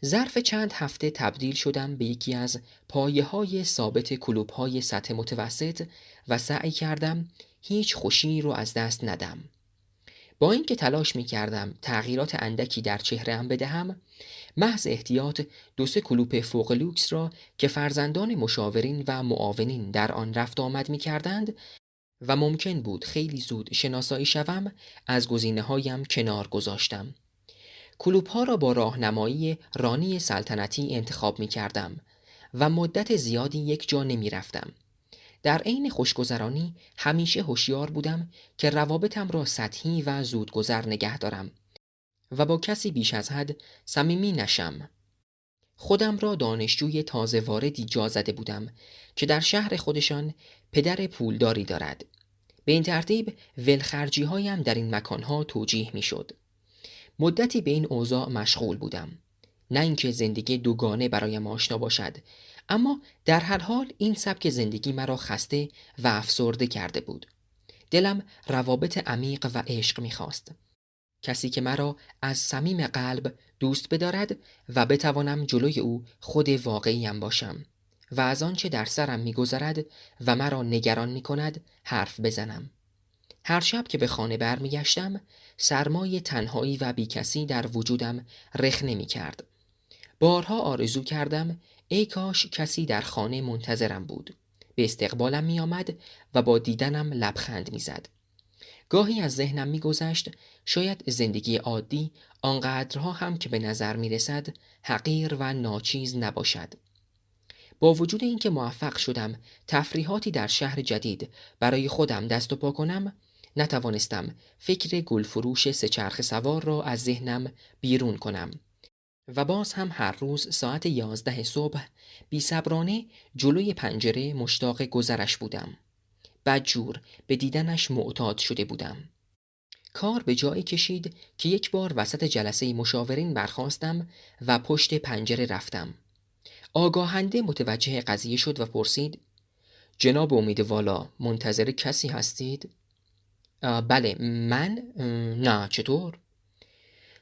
ظرف چند هفته تبدیل شدم به یکی از پایه‌های ثابت کلوب‌های سطح متوسط و سعی کردم هیچ خوشی رو از دست ندم. با اینکه تلاش می‌کردم تغییرات اندکی در چهره‌ام بدهم، محض احتیاط 2-3 کلوپ فوق لوکس را که فرزندان مشاورین و معاونین در آن رفت آمد می‌کردند و ممکن بود خیلی زود شناسایی شوم، از گزینه‌هایم کنار گذاشتم. کلوپ‌ها را با راهنمایی رانی سلطنتی انتخاب می‌کردم و مدت زیادی یک جا نمی‌رفتم. در عین خوشگذرانی همیشه هوشیار بودم که روابطم را سطحی و زودگذر نگه دارم و با کسی بیش از حد صمیمی نشم. خودم را دانشجوی تازه واردی جا زده بودم که در شهر خودشان پدر پولداری دارد. به این ترتیب ولخرجی هایم در این مکانها توجیه می شد. مدتی به این اوضاع مشغول بودم. نه اینکه زندگی دوگانه برایم آشنا باشد، اما در هر حال این سبک زندگی مرا خسته و افسرده کرده بود. دلم روابط عمیق و عشق می‌خواست. کسی که مرا از صمیم قلب دوست بدارد و بتوانم جلوی او خود واقعیم باشم و از آنچه در سرم می‌گذرد و مرا نگران می‌کند حرف بزنم. هر شب که به خانه برمیگشتم، سرمای تنهایی و بیکسی در وجودم رخنه می‌کرد. بارها آرزو کردم ای کاش کسی در خانه منتظرم بود. به استقبالم می آمد و با دیدنم لبخند می زد. گاهی از ذهنم می گذشت شاید زندگی عادی آنقدرها هم که به نظر می رسد حقیر و ناچیز نباشد. با وجود اینکه موفق شدم تفریحاتی در شهر جدید برای خودم دست و پا کنم، نتوانستم فکر گلفروش سه‌چرخ سوار را از ذهنم بیرون کنم. و باز هم هر روز ساعت 11 صبح بی‌صبرانه جلوی پنجره مشتاق گذرش بودم. بدجور به دیدنش معتاد شده بودم. کار به جایی کشید که یک بار وسط جلسه مشاورین برخاستم و پشت پنجره رفتم. آگاهنده متوجه قضیه شد و پرسید: جناب امیدوالا، منتظر کسی هستید؟ بله، من؟ نه، چطور؟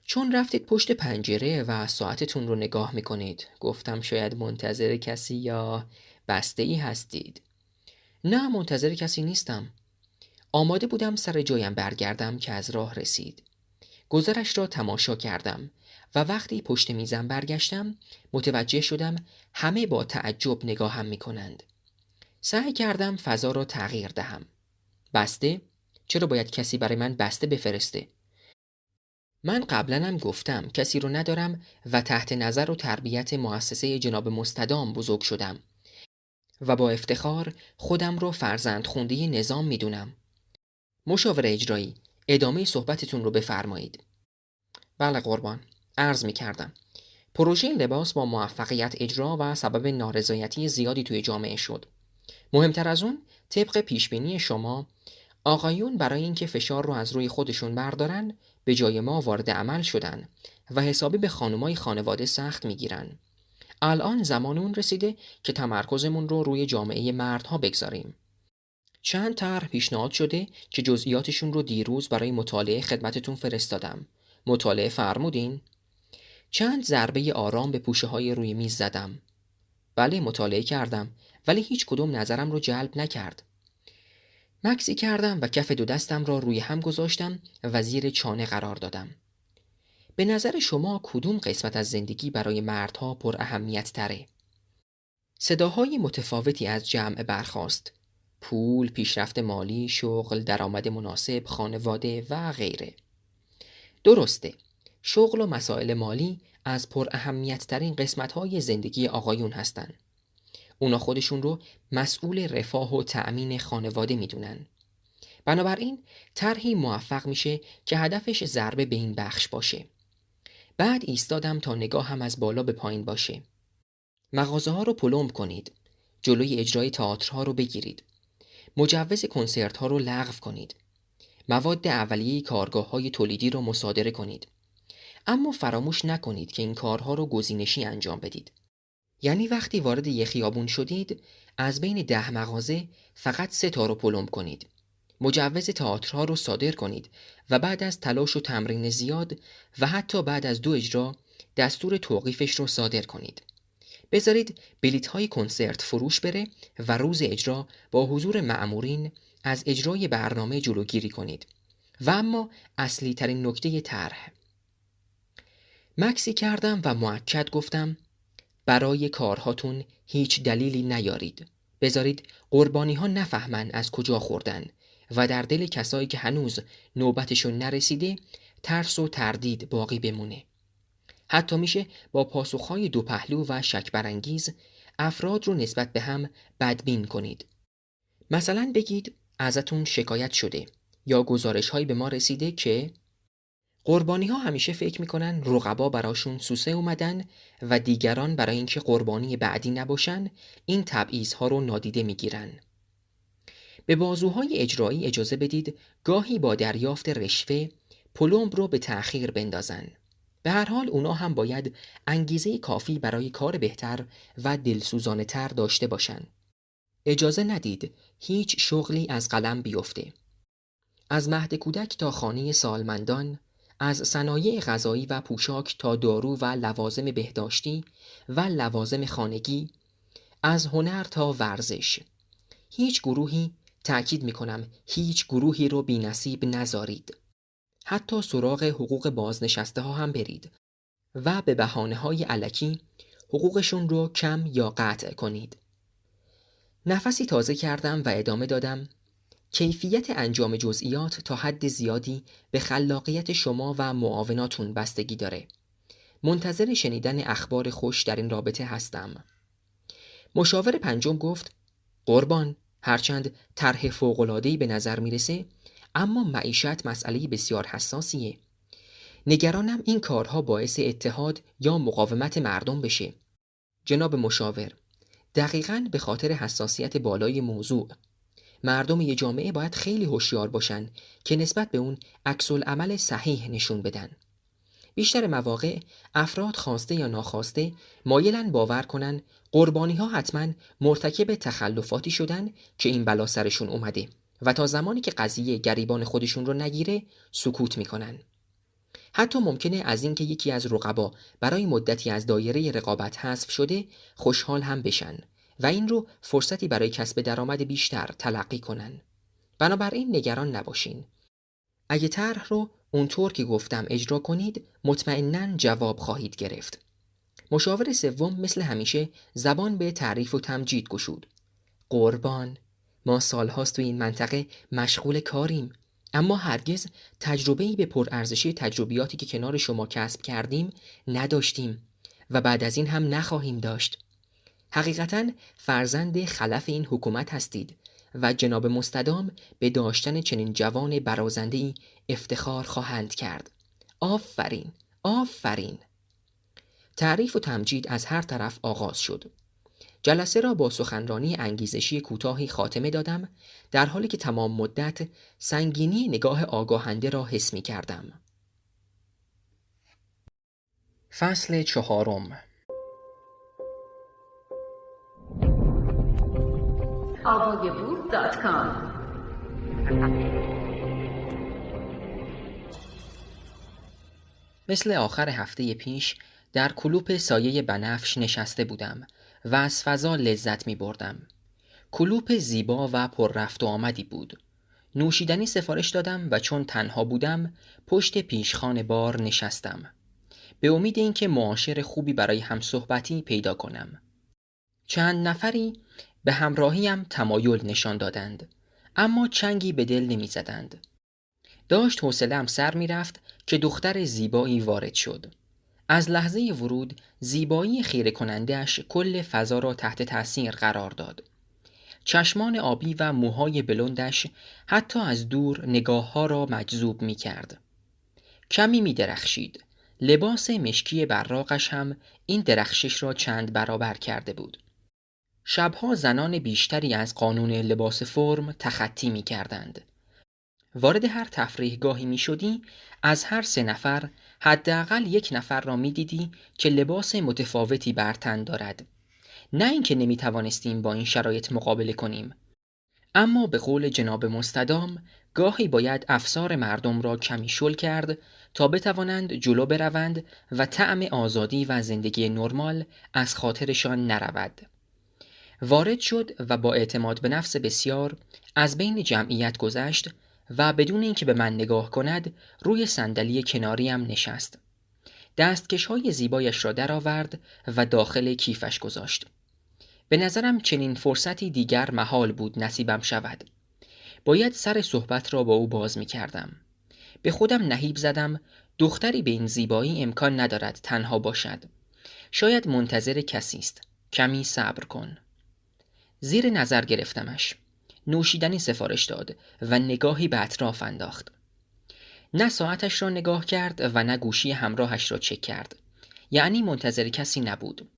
چون رفتید پشت پنجره و ساعتتون رو نگاه میکنید، گفتم شاید منتظر کسی یا بسته ای هستید. نه، منتظر کسی نیستم. آماده بودم سر جایم برگردم که از راه رسید. گذرش را تماشا کردم و وقتی پشت میزم برگشتم متوجه شدم همه با تعجب نگاهم میکنند. سعی کردم فضا را تغییر دهم. بسته؟ چرا باید کسی برای من بسته بفرسته؟ من قبلا هم گفتم کسی رو ندارم و تحت نظر و تربیت مؤسسه جناب مستدام بزرگ شدم و با افتخار خودم رو فرزند خونده نظام میدونم. مشاور اجرایی، ادامه صحبتتون رو بفرمایید. بله قربان، عرض میکردم. پروژه لباس با موفقیت اجرا و سبب نارضایتی زیادی توی جامعه شد. مهمتر از اون، طبق پیشبینی شما، آقایون برای اینکه فشار رو از روی خودشون بردارن به جای ما وارد عمل شدن و حسابی به خانمای خانواده سخت میگیرن. الان زمان اون رسیده که تمرکزمون رو روی جامعه مردها بگذاریم. چند طرح پیشنهاد شده که جزئیاتشون رو دیروز برای مطالعه خدمتتون فرستادم. مطالعه فرمودین؟ چند ضربه آرام به پوشه های روی میز زدم. بله، مطالعه کردم، ولی هیچ کدوم نظرم رو جلب نکرد. مکسی کردم و کف دو دستم را روی هم گذاشتم و زیر چانه قرار دادم. به نظر شما کدوم قسمت از زندگی برای مردها پر اهمیت تره؟ صداهای متفاوتی از جمع برخاست. پول، پیشرفت مالی، شغل، درآمد مناسب، خانواده و غیره. درسته. شغل و مسائل مالی از پر اهمیت ترین قسمت‌های زندگی آقایون هستن. اونا خودشون رو مسئول رفاه و تأمین خانواده میدونن. بنابراین طرحی موفق میشه که هدفش ضربه به این بخش باشه. بعد ایستادم تا نگاهم از بالا به پایین باشه. مغازه ها رو پلمب کنید. جلوی اجرای تئاترها رو بگیرید. مجوز کنسرت ها رو لغو کنید. مواد اولیه کارگاه های تولیدی رو مصادره کنید. اما فراموش نکنید که این کارها رو گزینشی انجام بدید. یعنی وقتی وارد یک خیابون شدید، از بین 10 مغازه فقط 3 تا رو پلمب کنید. مجوز تئاترها رو صادر کنید و بعد از تلاش و تمرین زیاد و حتی بعد از 2 اجرا دستور توقیفش رو صادر کنید. بذارید بلیط‌های کنسرت فروش بره و روز اجرا با حضور مأمورین از اجرای برنامه جلوگیری کنید. و اما اصلی ترین نکته طرح. مکسی کردم و مؤکد گفتم برای کارهاتون هیچ دلیلی نیارید. بذارید قربانی ها نفهمن از کجا خوردن و در دل کسایی که هنوز نوبتشون نرسیده ترس و تردید باقی بمونه. حتی میشه با پاسخهای دو پهلو و شک برانگیز افراد رو نسبت به هم بدبین کنید. مثلا بگید ازتون شکایت شده یا گزارش هایی به ما رسیده که قربانی ها همیشه فکر میکنن رقبا براشون سوسه اومدن و دیگران برای اینکه قربانی بعدی نباشن این تبعیض ها رو نادیده میگیرن. به بازوهای اجرایی اجازه بدید گاهی با دریافت رشوه پلمب رو به تأخیر بندازن. به هر حال اونا هم باید انگیزه کافی برای کار بهتر و دلسوزانه تر داشته باشن. اجازه ندید هیچ شغلی از قلم بیفته. از مهد کودک تا خانه سالمندان، از صنایع غذایی و پوشاک تا دارو و لوازم بهداشتی و لوازم خانگی، از هنر تا ورزش. هیچ گروهی، تأکید میکنم هیچ گروهی رو بی نصیب نذارید. حتی سراغ حقوق بازنشسته ها هم برید و به بهانه های الکی حقوقشون رو کم یا قطع کنید. نفسی تازه کردم و ادامه دادم: کیفیت انجام جزئیات تا حد زیادی به خلاقیت شما و معاوناتون بستگی داره. منتظر شنیدن اخبار خوش در این رابطه هستم. مشاور پنجم گفت: قربان، هرچند طرح فوق‌العاده‌ای به نظر میرسه، اما معیشت مسئله بسیار حساسیه. نگرانم این کارها باعث اتحاد یا مقاومت مردم بشه. جناب مشاور، دقیقاً به خاطر حساسیت بالای موضوع، مردم یه جامعه باید خیلی هوشیار باشن که نسبت به اون عکس‌العمل صحیح نشون بدن. بیشتر مواقع افراد خواسته یا ناخواسته مایلن باور کنن قربانی ها حتما مرتکب تخلفاتی شدن که این بلا سرشون اومده و تا زمانی که قضیه گریبان خودشون رو نگیره سکوت میکنن. حتی ممکنه از اینکه یکی از رقبا برای مدتی از دایره رقابت حذف شده خوشحال هم بشن و این رو فرصتی برای کسب درآمد بیشتر تلقی کنن. بنابراین نگران نباشین. اگه طرح رو اونطور که گفتم اجرا کنید مطمئناً جواب خواهید گرفت. مشاور سوم مثل همیشه زبان به تعریف و تمجید گشود. قربان، ما سالهاست تو این منطقه مشغول کاریم، اما هرگز تجربه‌ای به پرارزشی تجربیاتی که کنار شما کسب کردیم نداشتیم و بعد از این هم نخواهیم داشت. حقیقتاً فرزند خلف این حکومت هستید و جناب مستدام به داشتن چنین جوان برازنده‌ای افتخار خواهند کرد. آفرین، آفرین. تعریف و تمجید از هر طرف آغاز شد. جلسه را با سخنرانی انگیزشی کوتاهی خاتمه دادم، در حالی که تمام مدت سنگینی نگاه آگاهنده را حس می کردم. فصل 4.
AvayaBook.com
مثل آخر هفته پیش در کلوپ سایه بنفش نشسته بودم و از فضا لذت می بردم. کلوپ زیبا و پر رفت و آمدی بود. نوشیدنی سفارش دادم و چون تنها بودم پشت پیشخوان بار نشستم، به امید اینکه معاشر خوبی برای همصحبتی پیدا کنم. چند نفری به همراهیم تمایل نشان دادند، اما چنگی به دل نمی زدند. داشت حوصله‌ام سر می رفت که دختر زیبایی وارد شد. از لحظه ورود زیبایی خیره کننده‌اش کل فضا را تحت تأثیر قرار داد. چشمان آبی و موهای بلندش حتی از دور نگاه‌ها را مجذوب می کرد. کمی می درخشید. لباس مشکی براقش هم این درخشش را چند برابر کرده بود. شبها زنان بیشتری از قانون لباس فرم تخطی می کردند. وارد هر تفریحگاهی می شدی، از هر 3 نفر حداقل 1 نفر را می دیدی که لباس متفاوتی بر تن دارد. نه اینکه نمی توانستیم با این شرایط مقابله کنیم، اما به قول جناب مستدام گاهی باید افسار مردم را کمی شل کرد تا بتوانند جلو بروند و طعم آزادی و زندگی نرمال از خاطرشان نرود. وارد شد و با اعتماد به نفس بسیار از بین جمعیت گذشت و بدون اینکه به من نگاه کند روی صندلی کناریم نشست. دستکش‌های زیبایش را درآورد و داخل کیفش گذاشت. به نظرم چنین فرصتی دیگر محال بود نصیبم شود. باید سر صحبت را با او باز می کردم. به خودم نهیب زدم دختری به این زیبایی امکان ندارد تنها باشد. شاید منتظر کسی است. کمی صبر کن. زیر نظر گرفتمش. نوشیدنی سفارش داد و نگاهی به اطراف انداخت. نه ساعتش را نگاه کرد و نه گوشی همراهش را چک کرد. یعنی منتظر کسی نبود.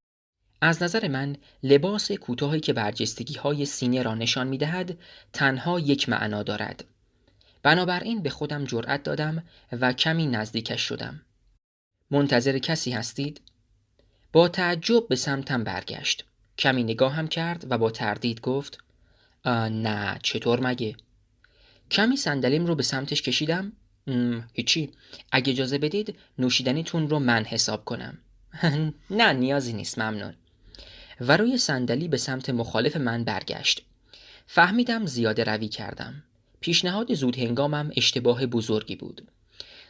از نظر من لباس کوتاهی که برجستگی‌های سینه را نشان می‌دهد تنها یک معنا دارد. بنابراین به خودم جرأت دادم و کمی نزدیکش شدم. منتظر کسی هستید؟ با تعجب به سمتم برگشت. کمی نگاهم کرد و با تردید گفت نه، چطور مگه؟ کمی صندلیم رو به سمتش کشیدم. هیچی، اگه اجازه بدید نوشیدنیتون رو من حساب کنم. نه نیازی نیست، ممنون. و روی صندلی به سمت مخالف من برگشت. فهمیدم زیاده روی کردم. پیشنهاد زود هنگامم اشتباه بزرگی بود.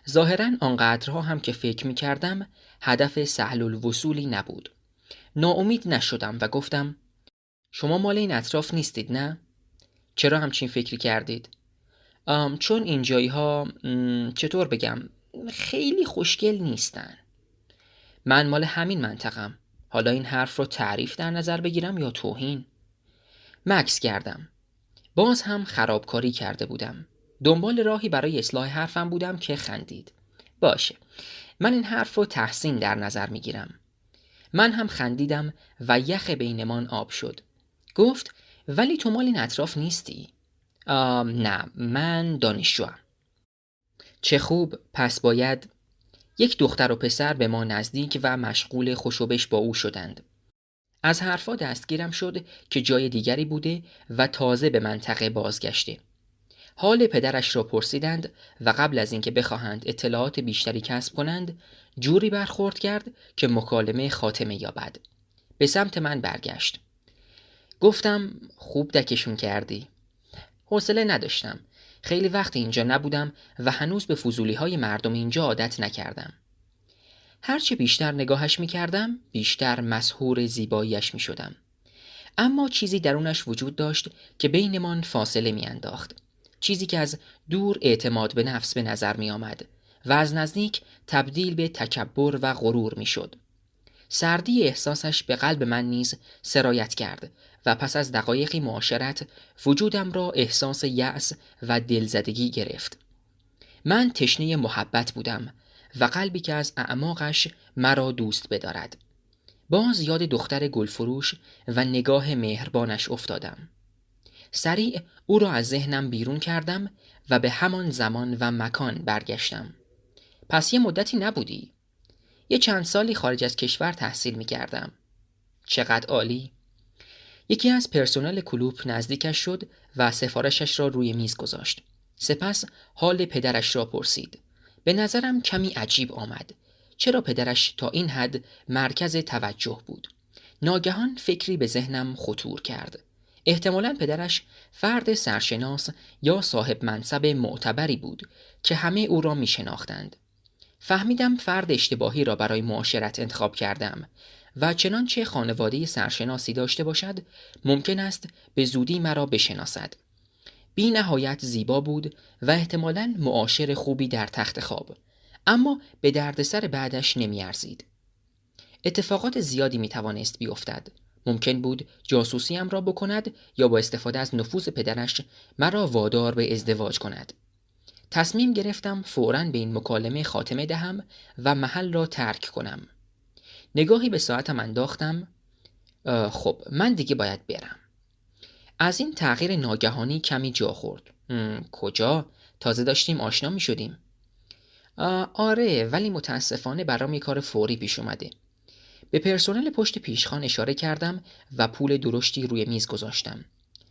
ظاهراً آنقدرها هم که فکر می کردم هدف سهل الوصولی نبود. ناامید نشدم و گفتم شما مال این اطراف نیستید نه؟ چرا همچین فکری کردید؟ چون اینجایی ها چطور بگم خیلی خوشگل نیستن. من مال همین منطقم. حالا این حرف رو تعریف در نظر بگیرم یا توهین؟ مکث کردم. باز هم خرابکاری کرده بودم. دنبال راهی برای اصلاح حرفم بودم که خندید. باشه، من این حرف رو تحسین در نظر میگیرم. من هم خندیدم و یخ بینمان آب شد. گفت ولی تو مال این اطراف نیستی؟ نه، من دانشجوام. چه خوب، پس باید. یک دختر و پسر به ما نزدیک و مشغول خوشوبش با او شدند. از حرفا دستگیرم شد که جای دیگری بوده و تازه به منطقه بازگشته. حال پدرش را پرسیدند و قبل از اینکه بخواهند اطلاعات بیشتری کسب کنند جوری برخورد کرد که مکالمه خاتمه یابد. به سمت من برگشت. گفتم خوب دکشون کردی. حوصله نداشتم. خیلی وقت اینجا نبودم و هنوز به فضولی‌های مردم اینجا عادت نکردم. هرچه بیشتر نگاهش می‌کردم بیشتر مسحور زیباییش می‌شدم. اما چیزی درونش وجود داشت که بینمان فاصله می‌انداخت. چیزی که از دور اعتماد به نفس به نظر می‌آمد و از نزدیک تبدیل به تکبر و غرور می‌شد. سردی احساسش به قلب من نیز سرایت کرد و پس از دقایقی معاشرت وجودم را احساس یأس و دلزدگی گرفت. من تشنه محبت بودم و قلبی که از اعماقش مرا دوست بدارد. باز یاد دختر گلفروش و نگاه مهربانش افتادم. سریع او را از ذهنم بیرون کردم و به همان زمان و مکان برگشتم. پس یه مدتی نبودی؟ یه چند سالی خارج از کشور تحصیل می کردم. چقدر عالی! یکی از پرسنل کلوب نزدیکش شد و سفارشش را روی میز گذاشت. سپس حال پدرش را پرسید. به نظرم کمی عجیب آمد. چرا پدرش تا این حد مرکز توجه بود؟ ناگهان فکری به ذهنم خطور کرد. احتمالاً پدرش فرد سرشناس یا صاحب منصب معتبری بود که همه او را می شناختند. فهمیدم فرد اشتباهی را برای معاشرت انتخاب کردم و چنانچه خانواده سرشناسی داشته باشد ممکن است به زودی مرا بشناسد. بی نهایت زیبا بود و احتمالاً معاشر خوبی در تخت خواب، اما به دردسر بعدش نمی ارزید. اتفاقات زیادی می توانست بیفتد. ممکن بود جاسوسیم را بکند یا با استفاده از نفوذ پدرش مرا وادار به ازدواج کند. تصمیم گرفتم فوراً به این مکالمه خاتمه دهم و محل را ترک کنم. نگاهی به ساعتم انداختم. خب من دیگه باید برم. از این تغییر ناگهانی کمی جا خورد. کجا؟ تازه داشتیم آشنا می شدیم. آره، ولی متاسفانه برام یک کار فوری پیش اومده. به پرسنل پشت پیشخوان اشاره کردم و پول درشتی روی میز گذاشتم.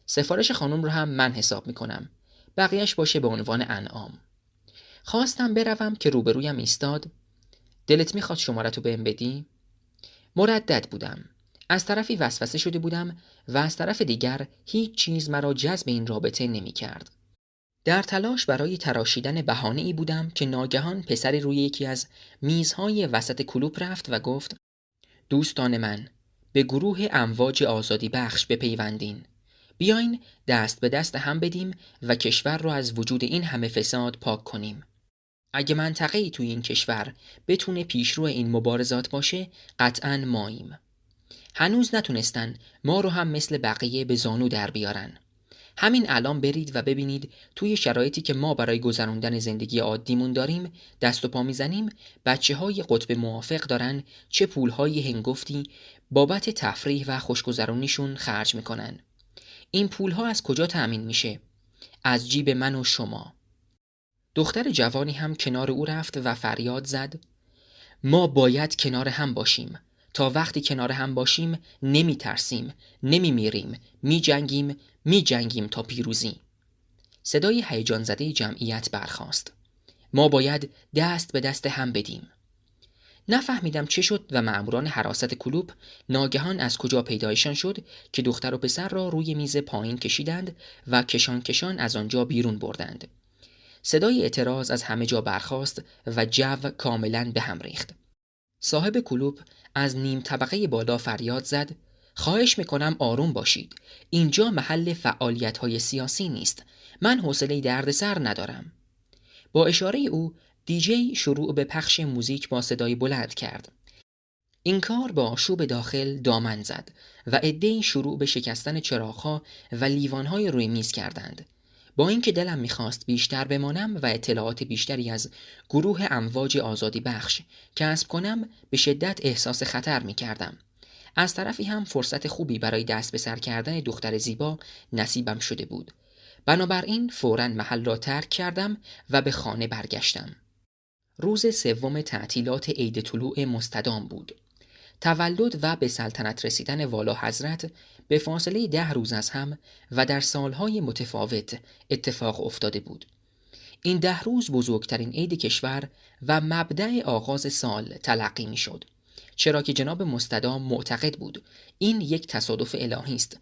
سفارش خانم رو هم من حساب می کنم. بقیهش باشه به عنوان انعام. خواستم بروم که روبرویم ایستاد. دلت میخواد شماره‌تو بهم بدی؟ مردد بودم. از طرفی وسوسه شده بودم و از طرف دیگر هیچ چیز مرا جذب این رابطه نمی کرد. در تلاش برای تراشیدن بهانه‌ای بودم که ناگهان پسری روی یکی از میزهای وسط کلوب رفت و گفت: دوستان من، به گروه امواج آزادی بخش بپیوندین. بیاین دست به دست هم بدیم و کشور رو از وجود این همه فساد پاک کنیم. اگه منطقه‌ای توی این کشور بتونه پیشرو این مبارزات باشه، قطعاً ماییم. هنوز نتونستن ما رو هم مثل بقیه به زانو در بیارن. همین الان برید و ببینید توی شرایطی که ما برای گذراندن زندگی عادیمون داریم دست و پا میزنیم، بچه‌های قطب موافق دارن چه پولهای هنگفتی بابت تفریح و خوشگذرونیشون خرج میکنن. این پولها از کجا تأمین میشه؟ از جیب من و شما. دختر جوانی هم کنار او رفت و فریاد زد: ما باید کنار هم باشیم. تا وقتی کنار هم باشیم نمی ترسیم، نمی میریم، می جنگیم تا پیروزی. صدای هیجان زده جمعیت برخاست. ما باید دست به دست هم بدیم. نفهمیدم چه شد و مأموران حراست کلوب ناگهان از کجا پیدایشان شد که دختر و پسر را روی میز پایین کشیدند و کشان کشان از آنجا بیرون بردند. صدای اعتراض از همه جا برخاست و جو کاملاً به هم ریخت. صاحب کلوب از نیم طبقه بالا فریاد زد: خواهش میکنم آروم باشید. اینجا محل فعالیت‌های سیاسی نیست. من حوصله دردسر ندارم. با اشاره او دیجی شروع به پخش موزیک با صدای بلند کرد. این کار با آشوب داخل دامن زد و عده‌ای شروع به شکستن چراغ‌ها و لیوان‌های روی میز کردند. با اینکه دلم می‌خواست بیشتر بمانم و اطلاعات بیشتری از گروه امواج آزادی بخش کسب کنم، به شدت احساس خطر می‌کردم. از طرفی هم فرصت خوبی برای دست به سر کردن دختر زیبا نصیبم شده بود. بنابراین فوراً محل را ترک کردم و به خانه برگشتم. روز سوم تعطیلات عید طلوع مستدام بود. تولد و به سلطنت رسیدن والا حضرت به فاصله 10 روز از هم و در سالهای متفاوت اتفاق افتاده بود. این 10 روز بزرگترین عید کشور و مبدأ آغاز سال تلقی می شد، چرا که جناب مستدام معتقد بود این یک تصادف الهی است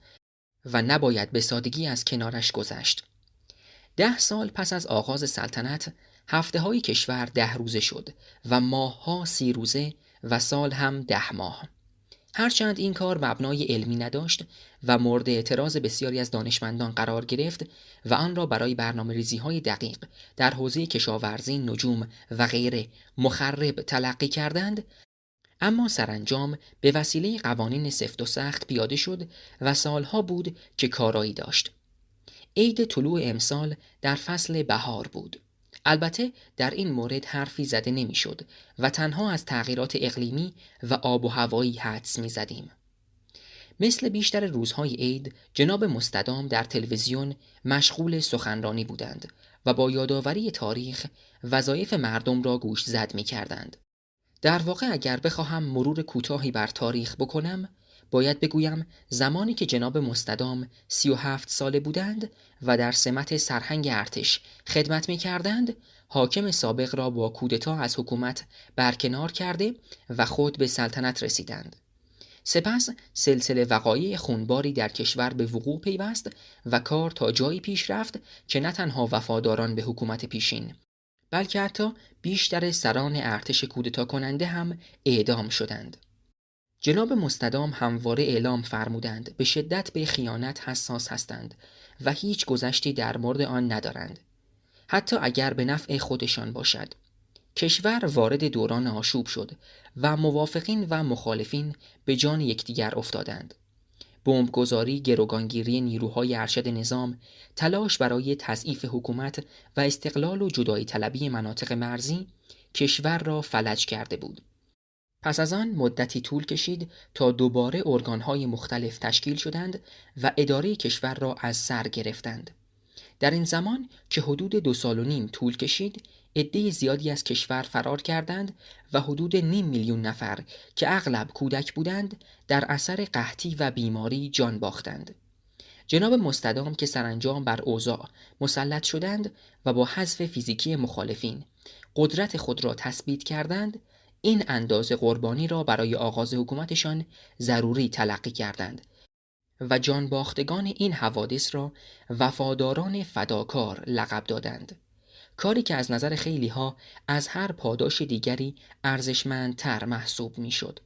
و نباید به سادگی از کنارش گذشت. 10 سال پس از آغاز سلطنت هفته‌های کشور 10 روزه شد و ماه‌ها 30 روزه و سال هم 10 ماه. هرچند این کار مبنای علمی نداشت و مورد اعتراض بسیاری از دانشمندان قرار گرفت و آن را برای برنامه‌ریزی‌های دقیق در حوزه کشاورزی، نجوم و غیره مخرب تلقی کردند، اما سرانجام به وسیله قوانین سفت و سخت پیاده شد و سالها بود که کارایی داشت. عید طلوع امسال در فصل بهار بود. البته در این مورد حرفی زده نمیشد و تنها از تغییرات اقلیمی و آب و هوایی حدس میزدیم. مثل بیشتر روزهای عید جناب مستدام در تلویزیون مشغول سخنرانی بودند و با یادآوری تاریخ وظایف مردم را گوش زد میکردند. در واقع اگر بخواهم مرور کوتاهی بر تاریخ بکنم، باید بگویم زمانی که جناب مستدام 37 ساله بودند و در سمت سرهنگ ارتش خدمت می کردند، حاکم سابق را با کودتا از حکومت برکنار کرده و خود به سلطنت رسیدند. سپس سلسله وقایع خونباری در کشور به وقوع پیوست و کار تا جایی پیش رفت که نه تنها وفاداران به حکومت پیشین، بلکه حتی بیشتر سران ارتش کودتا کننده هم اعدام شدند. جناب مستدام همواره اعلام فرمودند به شدت به خیانت حساس هستند و هیچ گذشتی در مورد آن ندارند، حتی اگر به نفع خودشان باشد. کشور وارد دوران آشوب شد و موافقین و مخالفین به جان یکدیگر افتادند. بمبگذاری، گروگانگیری نیروهای ارشد نظام، تلاش برای تضعیف حکومت و استقلال و جدایی طلبی مناطق مرزی کشور را فلج کرده بود. پس از آن مدتی طول کشید تا دوباره ارگانهای مختلف تشکیل شدند و اداره کشور را از سر گرفتند. در این زمان که حدود 2 سال و نیم طول کشید، عده زیادی از کشور فرار کردند و حدود 500,000 نفر که اغلب کودک بودند در اثر قحطی و بیماری جان باختند. جناب مستدام که سرانجام بر اوضاع مسلط شدند و با حذف فیزیکی مخالفین قدرت خود را تثبیت کردند، این اندازه قربانی را برای آغاز حکومتشان ضروری تلقی کردند و جان باختگان این حوادث را وفاداران فداکار لقب دادند، کاری که از نظر خیلی ها از هر پاداش دیگری ارزشمندتر محسوب می شد.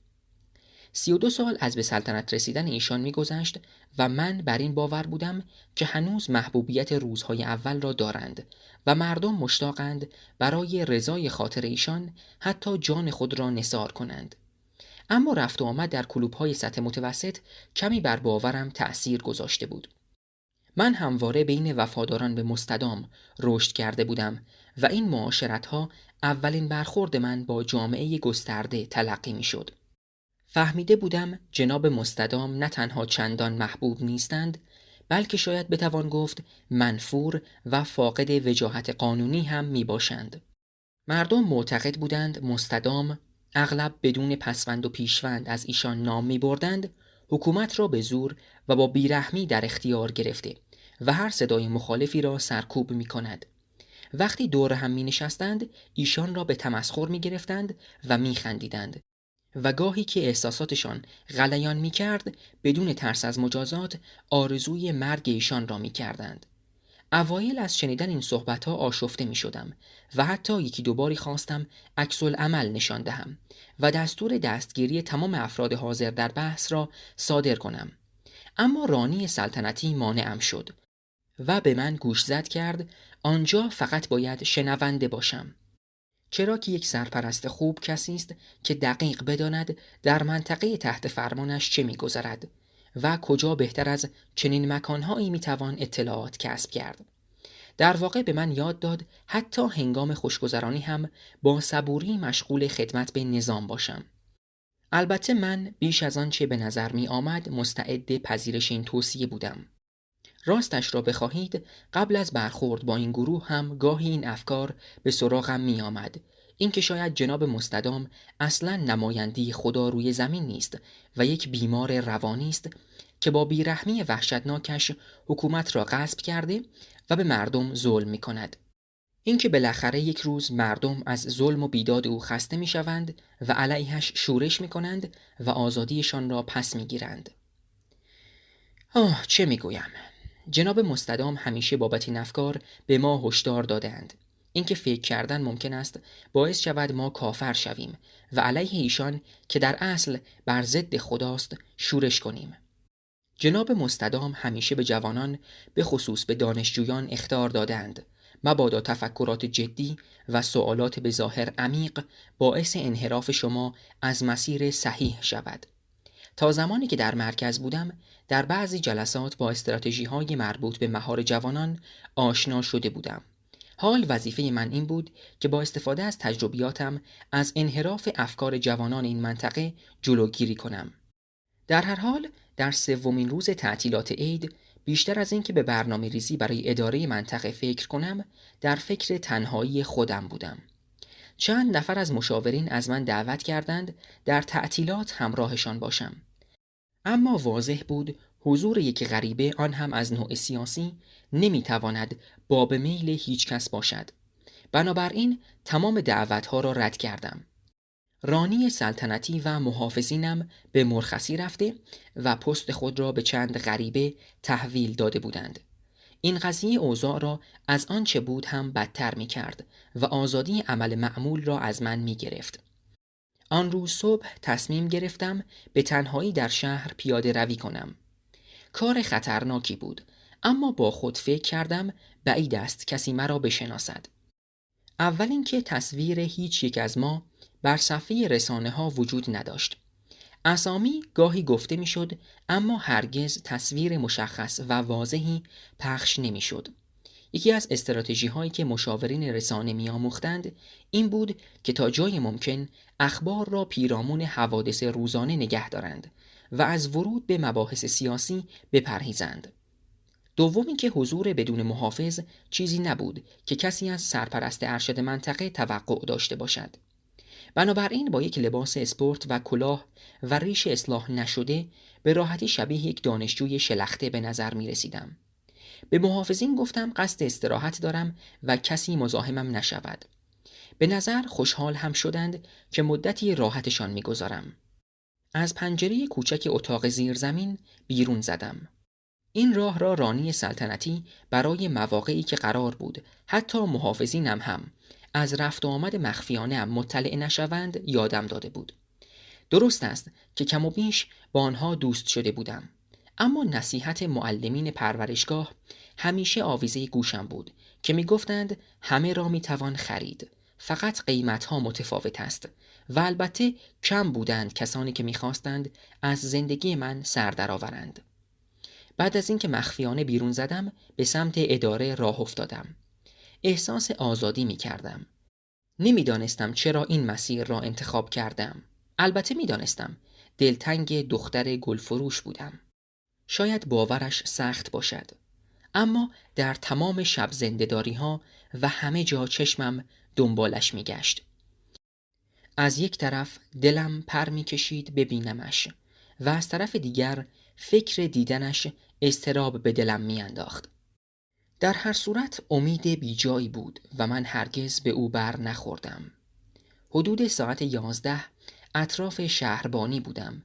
32 سال از به سلطنت رسیدن ایشان می گذشت و من بر این باور بودم که هنوز محبوبیت روزهای اول را دارند و مردم مشتاقند برای رضای خاطر ایشان حتی جان خود را نثار کنند. اما رفت و آمد در کلوب‌های سطح متوسط کمی بر باورم تأثیر گذاشته بود. من همواره بین وفاداران به مستدام رشد کرده بودم و این معاشرت‌ها اولین برخورد من با جامعه گسترده تلقی می‌شد. فهمیده بودم جناب مستدام نه تنها چندان محبوب نیستند، بلکه شاید بتوان گفت منفور و فاقد وجاهت قانونی هم میباشند. مردم معتقد بودند مستدام، اغلب بدون پسوند و پیشوند از ایشان نام میبردند، حکومت را به زور و با بیرحمی در اختیار گرفته و هر صدای مخالفی را سرکوب میکند. وقتی دور هم می نشستند ایشان را به تمسخر می گرفتند و می خندیدند و گاهی که احساساتشان غلیان می کرد بدون ترس از مجازات آرزوی مرگ ایشان را می کردند. اوایل از شنیدن این صحبت‌ها آشفته می شدم و حتی یکی دوباری خواستم عکس العمل نشان دهم و دستور دستگیری تمام افراد حاضر در بحث را صادر کنم. اما رانی سلطنتی مانعم شد و به من گوشزد کرد آنجا فقط باید شنونده باشم. چرا که یک سرپرست خوب کسی است که دقیق بداند در منطقه تحت فرمانش چه می‌گذرد و کجا بهتر از چنین مکانهایی میتوان اطلاعات کسب کرد. در واقع به من یاد داد حتی هنگام خوشگذرانی هم با صبوری مشغول خدمت به نظام باشم. البته من بیش از آن چه به نظر می آمد مستعد پذیرش این توصیه بودم. راستش را بخواهید قبل از برخورد با این گروه هم گاهی این افکار به سراغم می آمد، اینکه شاید جناب مستدام اصلا نمایندی خدا روی زمین نیست و یک بیمار روانی است که با بیرحمی وحشتناکش حکومت را غصب کرده و به مردم ظلم می کند. اینکه بالاخره یک روز مردم از ظلم و بیداد او خسته می شوند و علیهش شورش می کنند و آزادیشان را پس می گیرند. چه می گویم؟ جناب مستدام همیشه بابت این افکار به ما هشدار دادند، اینکه فکر کردن ممکن است باعث شود ما کافر شویم و علیه ایشان که در اصل بر ضد خداست شورش کنیم. جناب مستدام همیشه به جوانان به خصوص به دانشجویان اخطار دادند مبادا تفکرات جدی و سوالات به ظاهر عمیق باعث انحراف شما از مسیر صحیح شود. تا زمانی که در مرکز بودم در بعضی جلسات با استراتژی‌های مربوط به مهار جوانان آشنا شده بودم. حال وظیفه من این بود که با استفاده از تجربیاتم از انحراف افکار جوانان این منطقه جلوگیری کنم. در هر حال در سومین روز تعطیلات عید بیشتر از این که به برنامه ریزی برای اداره منطقه فکر کنم در فکر تنهایی خودم بودم. چند نفر از مشاورین از من دعوت کردند در تعطیلات همراهشان باشم. اما واضح بود حضور یک غریبه آن هم از نوع سیاسی نمیتواند باب میل هیچ کس باشد. بنابراین تمام دعوتها را رد کردم. رانی سلطنتی و محافظینم به مرخصی رفته و پست خود را به چند غریبه تحویل داده بودند. این قضیه اوضاع را از آنچه بود هم بدتر می کرد و آزادی عمل معمول را از من می گرفت. آن روز صبح تصمیم گرفتم به تنهایی در شهر پیاده روی کنم. کار خطرناکی بود، اما با خود فکر کردم بعید است کسی مرا بشناسد. اول اینکه تصویر هیچ یک از ما بر صفحه رسانه ها وجود نداشت. اسامی گاهی گفته میشد اما هرگز تصویر مشخص و واضحی پخش نمیشد. یکی از استراتژی هایی که مشاورین رسانه میآموختند این بود که تا جای ممکن اخبار را پیرامون حوادث روزانه نگه دارند و از ورود به مباحث سیاسی بپرهیزند. دومی که حضور بدون محافظ چیزی نبود که کسی از سرپرست ارشد منطقه توقع داشته باشد. بنابراین با یک لباس اسپورت و کلاه و ریش اصلاح نشده به راحتی شبیه یک دانشجوی شلخته به نظر می رسیدم. به محافظین گفتم قصد استراحت دارم و کسی مزاحمم نشود. به نظر خوشحال هم شدند که مدتی راحتشان می گذارم. از پنجره کوچک اتاق زیرزمین بیرون زدم. این راه را رانی سلطنتی برای مواقعی که قرار بود حتی محافظینم هم از رفت و آمد مخفیانه مطلع نشوند یادم داده بود. درست است که کم و بیش با آنها دوست شده بودم، اما نصیحت معلمین پرورشگاه همیشه آویزه گوشم بود که می گفتند همه را می توان خرید، فقط قیمتها متفاوت است و البته کم بودند کسانی که می خواستند از زندگی من سر درآورند. بعد از اینکه مخفیانه بیرون زدم به سمت اداره راه افتادم. احساس آزادی می کردم. نمیدانستم چرا این مسیر را انتخاب کردم. البته میدانستم. دلتنگ دختر گلفروش بودم. شاید باورش سخت باشد. اما در تمام شب زنده‌داری ها و همه جا چشمم دنبالش می گشت. از یک طرف دلم پر می کشید ببینمش و از طرف دیگر فکر دیدنش اضطراب به دلم می انداخت. در هر صورت امید بیجایی بود و من هرگز به او بر نخوردم. حدود ساعت 11 اطراف شهربانی بودم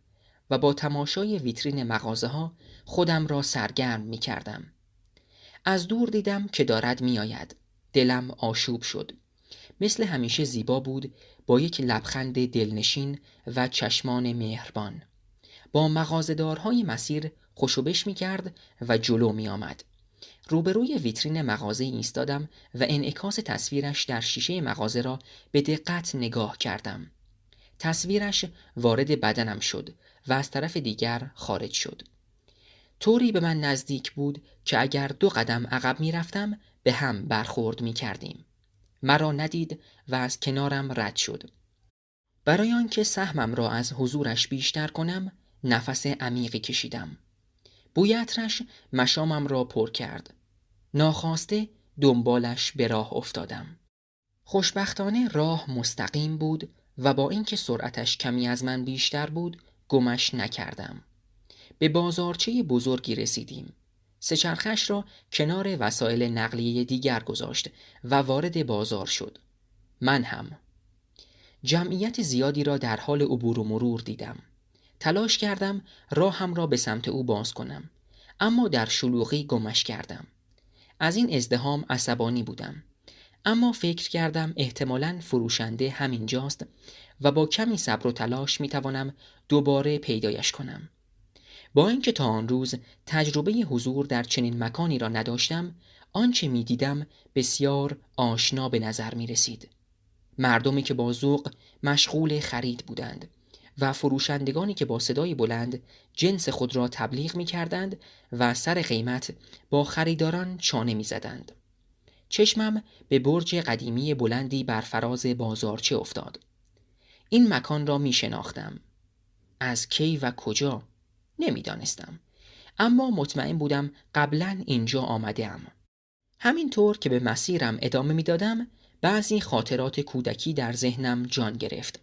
و با تماشای ویترین مغازه ها خودم را سرگرم می کردم. از دور دیدم که دارد می آید. دلم آشوب شد. مثل همیشه زیبا بود، با یک لبخند دلنشین و چشمان مهربان. با مغازه‌دارهای مسیر خوشوبش می کرد و جلو می آمد. روبروی ویترین مغازه ایستادم و انعکاس تصویرش در شیشه مغازه را به دقت نگاه کردم. تصویرش وارد بدنم شد و از طرف دیگر خارج شد. طوری به من نزدیک بود که اگر 2 قدم عقب می رفتم به هم برخورد می کردیم. مرا ندید و از کنارم رد شد. برای آنکه سهمم را از حضورش بیشتر کنم نفس عمیقی کشیدم. بوی عطرش مشامم را پر کرد. ناخواسته دنبالش به راه افتادم. خوشبختانه راه مستقیم بود و با اینکه سرعتش کمی از من بیشتر بود گمش نکردم. به بازارچه بزرگی رسیدیم. سه‌چرخش را کنار وسایل نقلیه دیگر گذاشت و وارد بازار شد. من هم. جمعیت زیادی را در حال عبور و مرور دیدم. تلاش کردم راهم را به سمت او باز کنم، اما در شلوغی گمش کردم. از این ازدحام عصبانی بودم، اما فکر کردم احتمالاً فروشنده همینجاست و با کمی صبر و تلاش میتوانم دوباره پیدایش کنم. با اینکه تا آن روز تجربه حضور در چنین مکانی را نداشتم، آنچه میدیدم بسیار آشنا به نظر می رسید. مردمی که با ذوق مشغول خرید بودند و فروشندگانی که با صدای بلند جنس خود را تبلیغ می کردند و سر قیمت با خریداران چانه می زدند. چشمم به برج قدیمی بلندی بر فراز بازارچه افتاد. این مکان را می شناختم. از کی و کجا؟ نمیدانستم، اما مطمئن بودم قبلا اینجا آمده‌ام. همینطور که به مسیرم ادامه می دادم بعضی خاطرات کودکی در ذهنم جان گرفت.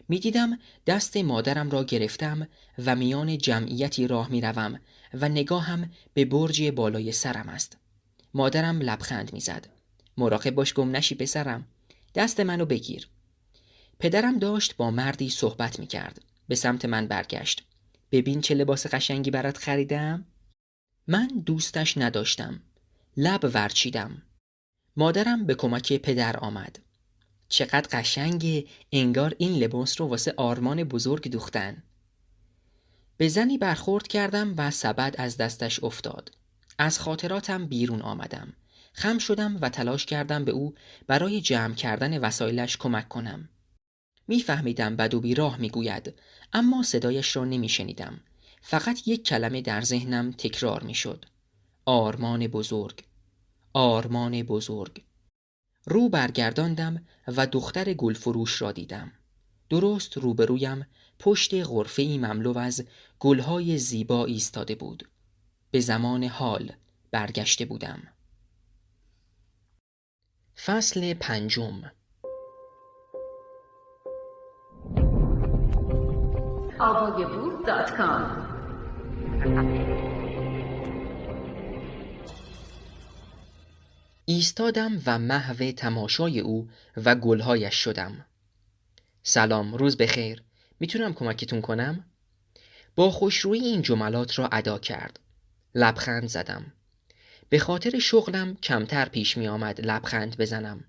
می دیدم دست مادرم را گرفتم و میان جمعیتی راه می روم و نگاهم به برج بالای سرم است. مادرم لبخند می زد. مراقب باش گم نشی پسرم. دست منو بگیر. پدرم داشت با مردی صحبت می کرد. به سمت من برگشت. ببین چه لباس قشنگی برات خریدم. من دوستش نداشتم. لب ورچیدم. مادرم به کمک پدر آمد. چقدر قشنگه، انگار این لباس رو واسه آرمان بزرگ دوختن. به زنی برخورد کردم و سبد از دستش افتاد. از خاطراتم بیرون آمدم. خم شدم و تلاش کردم به او برای جمع کردن وسایلش کمک کنم. میفهمیدم بد و بیراه میگوید، اما صدایش را نمیشنیدم. فقط یک کلمه در ذهنم تکرار میشد. آرمان بزرگ. آرمان بزرگ. رو برگرداندم و دختر گلفروش را دیدم. درست روبرویم پشت غرفه‌ای مملو از گلهای زیبا ایستاده بود. به زمان حال برگشته بودم. فصل 5.
AvayaBook.com
ایستادم و محو تماشای او و گلهایش شدم. سلام، روز بخیر. میتونم کمکتون کنم؟ با خوشرویی این جملات را ادا کرد. لبخند زدم. به خاطر شغلم کمتر پیش می آمد لبخند بزنم.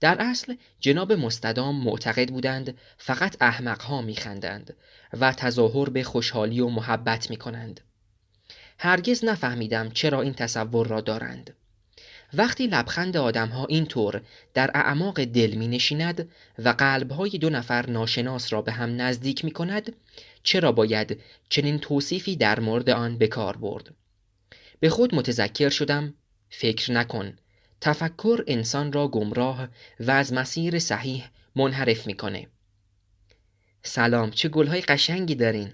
در اصل جناب مستدام معتقد بودند فقط احمقها می خندند و تظاهر به خوشحالی و محبت می کنند. هرگز نفهمیدم چرا این تصور را دارند. وقتی لبخند آدمها اینطور در اعماق دل می نشیند و قلبهای 2 نفر ناشناس را به هم نزدیک می کند، چرا باید چنین توصیفی در مورد آن به کار برد؟ به خود متذکر شدم فکر نکن. تفکر انسان را گمراه و از مسیر صحیح منحرف میکنه. سلام، چه گلهای قشنگی دارین.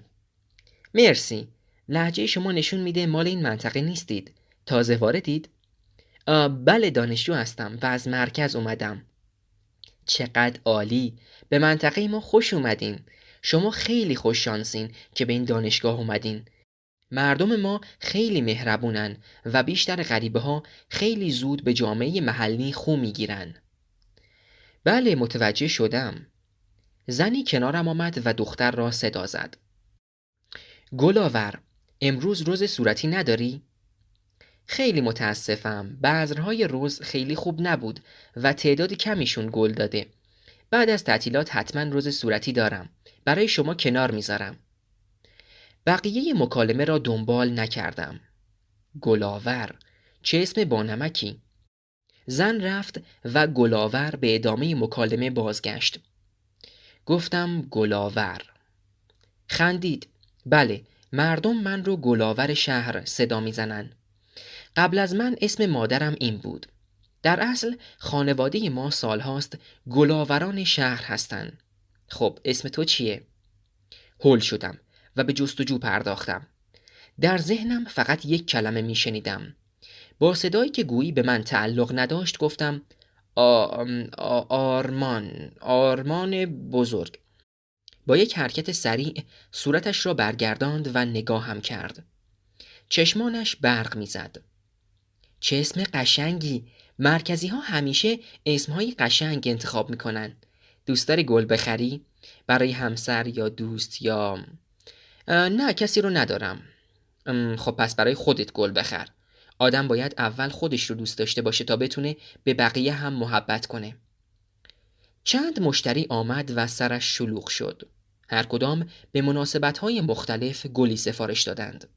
مرسی. لهجه شما نشون میده مال این منطقه نیستید. تازه واردید؟ بله، دانشجو هستم و از مرکز اومدم. چقدر عالی. به منطقه ما خوش اومدین. شما خیلی خوش شانسین که به این دانشگاه اومدین. مردم ما خیلی مهربونن و بیشتر غریبه ها خیلی زود به جامعه محلی خو میگیرن. بله، متوجه شدم. زنی کنارم آمد و دختر را صدا زد. گلاور، امروز رز صورتی نداری؟ خیلی متاسفم. بذرهای رز خیلی خوب نبود و تعداد کمیشون گل داده. بعد از تعطیلات حتما رز صورتی دارم. برای شما کنار میذارم. بقیه مکالمه را دنبال نکردم. گلاور، چه اسم بانمکی. زن رفت و گلاور به ادامه مکالمه بازگشت. گفتم گلاور. خندید. بله، مردم من رو گلاور شهر صدا میزنن. قبل از من اسم مادرم این بود. در اصل خانواده ما سالهاست گلاوران شهر هستن. خب اسم تو چیه؟ هول شدم و به جستجو پرداختم. در ذهنم فقط یک کلمه میشنیدم. با صدایی که گویی به من تعلق نداشت گفتم آرمان بزرگ. با یک حرکت سریع صورتش را برگرداند و نگاهم کرد. چشمانش برق میزد. چه اسم قشنگی. مرکزی ها همیشه اسمهای قشنگ انتخاب میکنن. دوست داری گل بخری؟ برای همسر یا دوست یا... نه، کسی رو ندارم. خب پس برای خودت گل بخر. آدم باید اول خودش رو دوست داشته باشه تا بتونه به بقیه هم محبت کنه. چند مشتری آمد و سرش شلوغ شد. هر کدام به مناسبت‌های مختلف گلی سفارش دادند.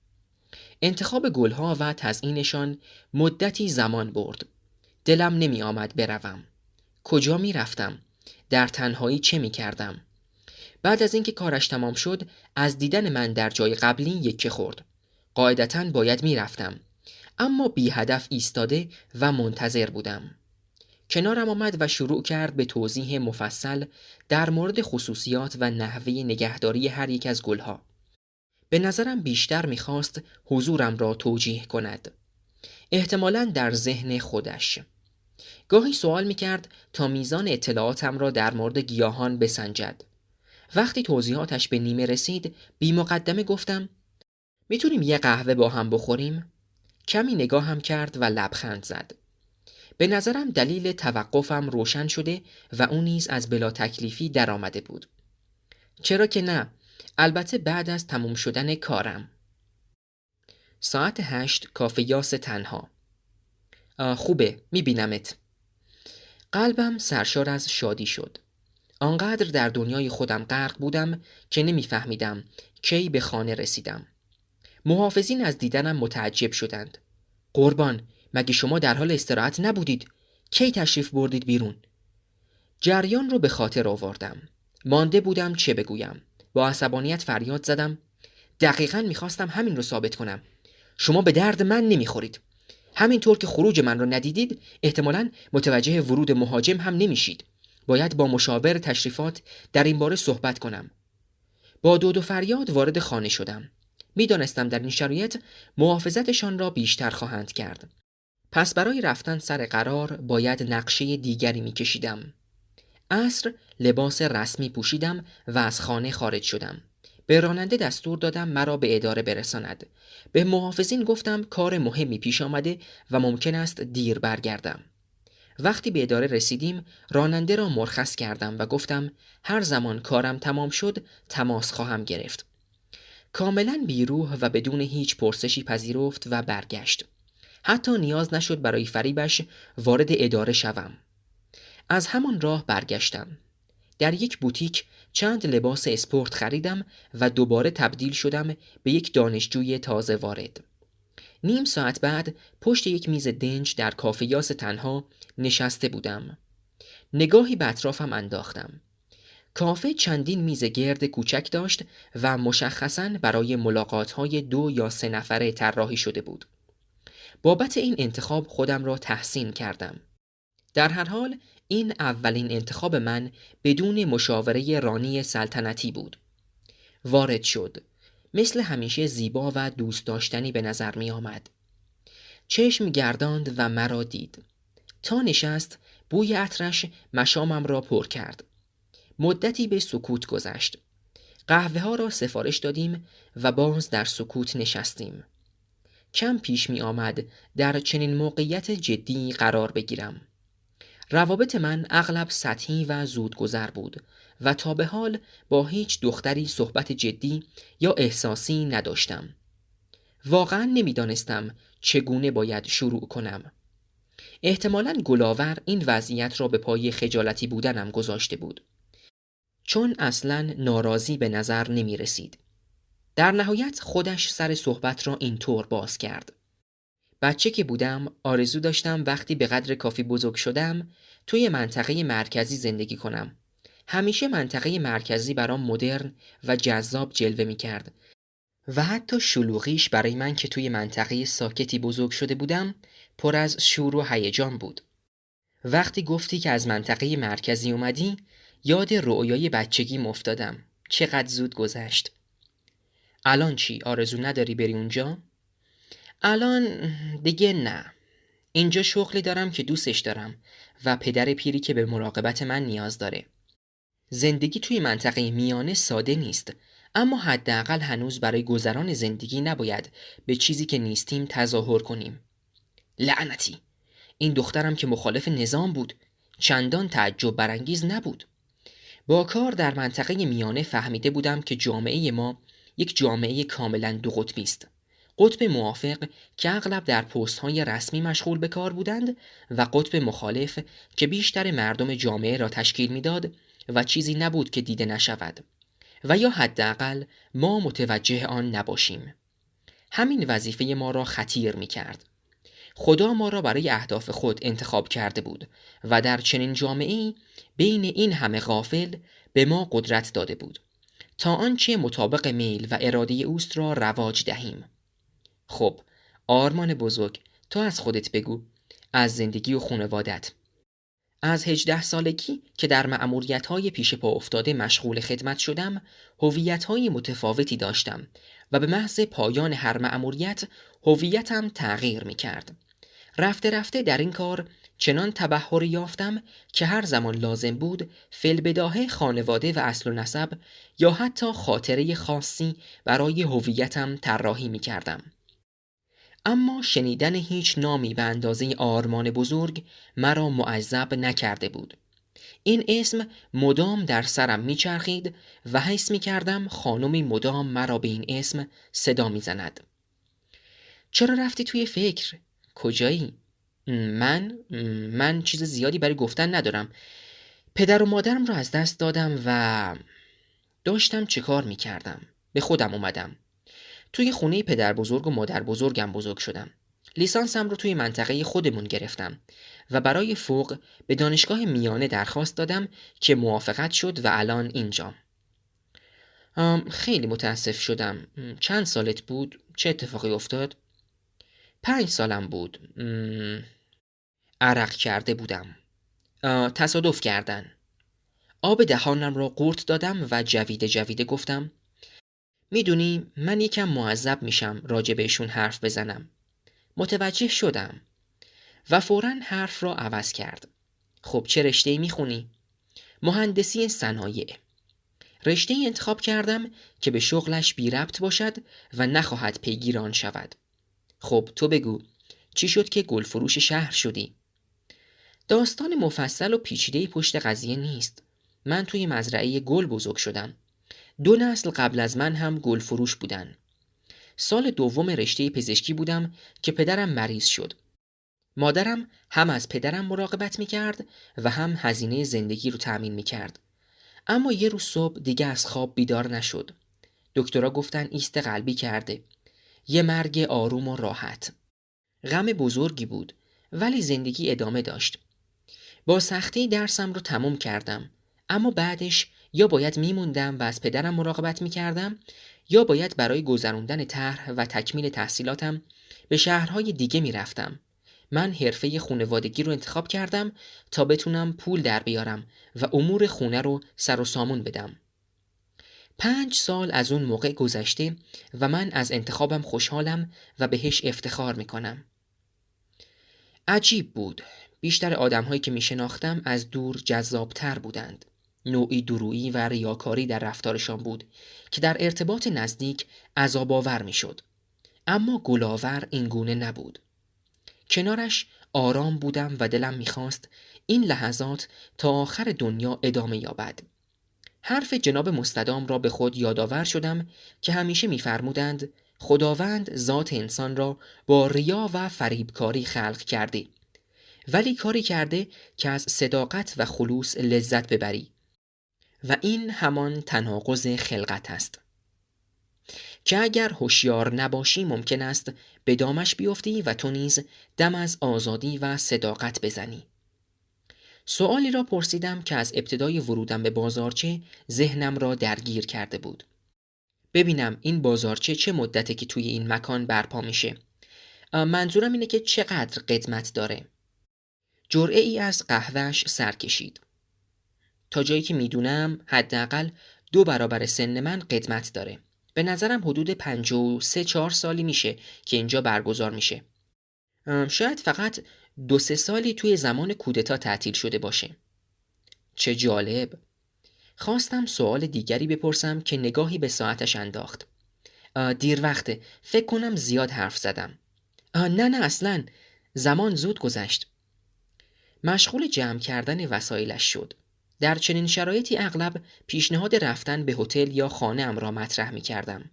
انتخاب گلها و تزیینشان مدتی زمان برد. دلم نمی آمد بروم. کجا می رفتم؟ در تنهایی چه می کردم؟ بعد از اینکه کارش تمام شد از دیدن من در جای قبلی یکه خورد. قاعدتاً باید می رفتم. اما بی هدف ایستاده و منتظر بودم. کنارم آمد و شروع کرد به توضیح مفصل در مورد خصوصیات و نحوه نگهداری هر یک از گلها. به نظرم بیشتر می‌خواست حضورم را توجیه کند. احتمالاً در ذهن خودش. گاهی سوال می‌کرد تا میزان اطلاعاتم را در مورد گیاهان بسنجد. وقتی توضیحاتش به نیمه رسید، بی مقدمه گفتم میتونیم یه قهوه با هم بخوریم؟ کمی نگاهم کرد و لبخند زد. به نظرم دلیل توقفم روشن شده و اون نیز از بلا تکلیفی در آمده بود. چرا که نه؟ البته بعد از تموم شدن کارم. ساعت 8 کافه یاس تنها. خوبه، میبینمت. قلبم سرشار از شادی شد. آنقدر در دنیای خودم غرق بودم که نمیفهمیدم کی به خانه رسیدم. محافظین از دیدنم متعجب شدند. قربان، مگه شما در حال استراحت نبودید؟ کی تشریف بردید بیرون؟ جریان رو به خاطر آوردم. مانده بودم چه بگویم. با عصبانیت فریاد زدم دقیقاً میخواستم همین رو ثابت کنم. شما به درد من نمیخورید. همینطور که خروج من رو ندیدید احتمالاً متوجه ورود مهاجم هم نمیشید. باید با مشاور تشریفات در این باره صحبت کنم. با دود و فریاد وارد خانه شدم. میدانستم در این شرایط محافظتشان را بیشتر خواهند کرد. پس برای رفتن سر قرار باید نقشه دیگری میکشیدم. عصر لباس رسمی پوشیدم و از خانه خارج شدم. به راننده دستور دادم مرا به اداره برساند. به محافظین گفتم کار مهمی پیش آمده و ممکن است دیر برگردم. وقتی به اداره رسیدیم راننده را مرخص کردم و گفتم هر زمان کارم تمام شد تماس خواهم گرفت. کاملا بیروح و بدون هیچ پرسشی پذیرفت و برگشت. حتی نیاز نشد برای فریبش وارد اداره شوم. از همان راه برگشتم. در یک بوتیک چند لباس اسپورت خریدم و دوباره تبدیل شدم به یک دانشجوی تازه وارد. نیم ساعت بعد پشت یک میز دنج در کافه یاس تنها نشسته بودم. نگاهی به اطرافم انداختم. کافه چندین میز گرد کوچک داشت و مشخصاً برای ملاقات‌های 2 یا 3 نفره طراحی شده بود. بابت این انتخاب خودم را تحسین کردم. در هر حال این اولین انتخاب من بدون مشاوره رانی سلطنتی بود. وارد شد. مثل همیشه زیبا و دوست داشتنی به نظر می آمد. چشم گرداند و مرا دید. تا نشست بوی عطرش مشامم را پر کرد. مدتی به سکوت گذشت. قهوه ها را سفارش دادیم و باز در سکوت نشستیم. کم پیش می آمد در چنین موقعیت جدی قرار بگیرم. روابط من اغلب سطحی و زودگذر بود و تا به حال با هیچ دختری صحبت جدی یا احساسی نداشتم. واقعا نمیدانستم چگونه باید شروع کنم. احتمالاً گلاور این وضعیت را به پای خجالتی بودنم گذاشته بود، چون اصلاً ناراضی به نظر نمی رسید. در نهایت خودش سر صحبت را اینطور باز کرد. بچه که بودم آرزو داشتم وقتی به قدر کافی بزرگ شدم توی منطقه مرکزی زندگی کنم. همیشه منطقه مرکزی برام مدرن و جذاب جلوه می کرد و حتی شلوغیش برای من که توی منطقه ساکتی بزرگ شده بودم پر از شور و هیجان بود. وقتی گفتی که از منطقه مرکزی اومدی یاد رؤیای بچگی افتادم. چقدر زود گذشت. الان چی؟ آرزو نداری بری اونجا؟ الان دیگه نه. اینجا شغلی دارم که دوستش دارم و پدر پیری که به مراقبت من نیاز داره. زندگی توی منطقه میانه ساده نیست، اما حداقل هنوز برای گذران زندگی نباید به چیزی که نیستیم تظاهر کنیم. لعنتی! این دخترم که مخالف نظام بود چندان تعجب برانگیز نبود. با کار در منطقه میانه فهمیده بودم که جامعه ما یک جامعه کاملا دو قطبی است. قطب موافق که اغلب در پست‌های رسمی مشغول به کار بودند و قطب مخالف که بیشتر مردم جامعه را تشکیل میداد و چیزی نبود که دیده نشود و یا حداقل ما متوجه آن نباشیم. همین وظیفه ما را خطیر می‌کرد. خدا ما را برای اهداف خود انتخاب کرده بود و در چنین جامعه‌ای بین این همه غافل به ما قدرت داده بود تا آنچه مطابق میل و اراده اوست را رواج دهیم. خب آرمان بزرگ، تو از خودت بگو، از زندگی و خانوادت. از 18 سالگی که در مأموریت‌های پیش پا افتاده مشغول خدمت شدم، هویت‌های متفاوتی داشتم و به محض پایان هر مأموریت هویتم تغییر می‌کرد. رفته رفته در این کار چنان تبحر یافتم که هر زمان لازم بود فی‌البداهه خانواده و اصل و نسب یا حتی خاطره خاصی برای هویتم طراحی می‌کردم. اما شنیدن هیچ نامی به اندازه آرمان بزرگ مرا معذب نکرده بود. این اسم مدام در سرم میچرخید و حس میکردم خانمی مدام مرا به این اسم صدا میزند. چرا رفتی توی فکر؟ کجایی؟ من چیز زیادی برای گفتن ندارم. پدر و مادرم را از دست دادم و داشتم چه کار میکردم؟ به خودم اومدم. توی خونه پدر بزرگ و مادر بزرگم بزرگ شدم. لیسانسم رو توی منطقه خودمون گرفتم و برای فوق به دانشگاه میانه درخواست دادم که موافقت شد و الان اینجام. خیلی متاسف شدم. چند سالت بود؟ چه اتفاقی افتاد؟ 5 سالم بود. عرق کرده بودم. تصادف کردن. آب دهانم را قورت دادم و جویده گفتم میدونی من یکم معذب میشم راجع بهشون حرف بزنم. متوجه شدم و فوراً حرف را عوض کرد. خب چه رشته‌ای میخونی؟ مهندسی صنایع. رشته‌ای انتخاب کردم که به شغلش بی ربط باشد و نخواهد پیگیر آن شود. خب تو بگو چی شد که گل فروش شهر شدی؟ داستان مفصل و پیچیده‌ای پشت قضیه نیست. من توی مزرعه گل بزرگ شدم. 2 نسل قبل از من هم گل فروش بودن. سال دوم رشته پزشکی بودم که پدرم مریض شد. مادرم هم از پدرم مراقبت میکرد و هم هزینه زندگی رو تأمین میکرد. اما یه روز صبح دیگه از خواب بیدار نشد. دکترها گفتن ایست قلبی کرده. یه مرگ آروم و راحت. غم بزرگی بود ولی زندگی ادامه داشت. با سختی درسم رو تموم کردم، اما بعدش یا باید میموندم و از پدرم مراقبت میکردم یا باید برای گذروندن طرح و تکمیل تحصیلاتم به شهرهای دیگه می رفتم. من حرفه خانوادگی رو انتخاب کردم تا بتونم پول در بیارم و امور خونه رو سر و سامون بدم. 5 سال از اون موقع گذشته و من از انتخابم خوشحالم و بهش افتخار میکنم. عجیب بود. بیشتر آدم‌هایی که میشناختم از دور جذابتر بودند. نوعی درویی و ریاکاری در رفتارشان بود که در ارتباط نزدیک عذاب‌آور میشد. اما گلاور این گونه نبود. کنارش آرام بودم و دلم میخواست این لحظات تا آخر دنیا ادامه یابد. حرف جناب مستدام را به خود یادآور شدم که همیشه می‌فرمودند خداوند ذات انسان را با ریا و فریبکاری خلق کرده، ولی کاری کرده که از صداقت و خلوص لذت ببری و این همان تناقض خلقت است که اگر هوشیار نباشی ممکن است به دامش بیفتی و تو نیز دم از آزادی و صداقت بزنی. سؤالی را پرسیدم که از ابتدای ورودم به بازارچه ذهنم را درگیر کرده بود. ببینم این بازارچه چه مدته که توی این مکان برپا میشه. منظورم اینه که چقدر قدمت داره. جرعه ای از قهوهش سر کشید. تا جایی که میدونم حداقل 2 برابر سن من قدمت داره. به نظرم حدود 53-4 سالی میشه که اینجا برگزار میشه. شاید فقط 2-3 سالی توی زمان کودتا تعطیل شده باشه. چه جالب. خواستم سوال دیگری بپرسم که نگاهی به ساعتش انداخت. دیر وقته. فکر کنم زیاد حرف زدم. نه اصلاً. زمان زود گذشت. مشغول جمع کردن وسایلش شد. در چنین شرایطی اغلب پیشنهاد رفتن به هتل یا خانه ام را مطرح می کردم.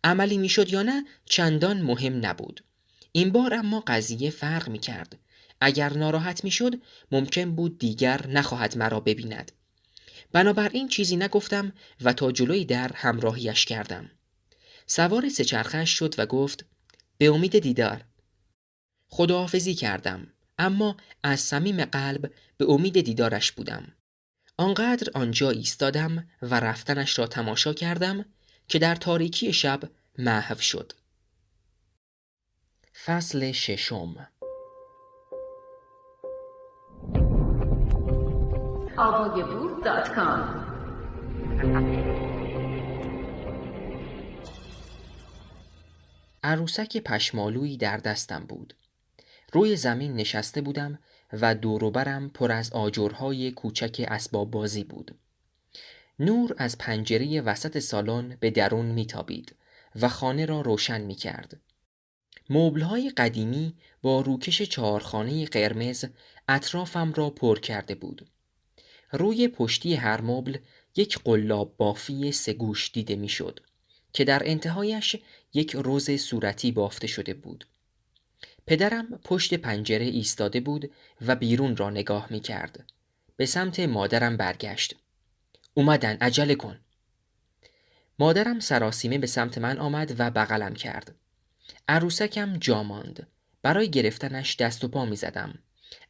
عملی می شد یا نه چندان مهم نبود. این بار اما قضیه فرق می کرد. اگر ناراحت می شد ممکن بود دیگر نخواهد مرا ببیند. بنابراین چیزی نگفتم و تا جلوی در همراهیش کردم. سوار 3 چرخش شد و گفت به امید دیدار. خداحافظی کردم، اما از صمیم قلب به امید دیدارش بودم. آنقدر آنجا ایستادم و رفتنش را تماشا کردم که در تاریکی شب محو شد. فصل 6.
Abagaboo.com
عروسک پشمالویی در دستم بود. روی زمین نشسته بودم و دور و برم پر از آجرهای کوچک اسباب بازی بود. نور از پنجره وسط سالن به درون میتابید و خانه را روشن میکرد. مبل‌های قدیمی با روکش 4 خانه قرمز اطرافم را پر کرده بود. روی پشتی هر مبل یک قلاب بافی 3 گوش دیده میشد که در انتهایش یک رز صورتی بافته شده بود. پدرم پشت پنجره ایستاده بود و بیرون را نگاه می کرد. به سمت مادرم برگشت. اومدن، عجله کن. مادرم سراسیمه به سمت من آمد و بغلم کرد. عروسکم جا ماند. برای گرفتنش دست و پا می زدم.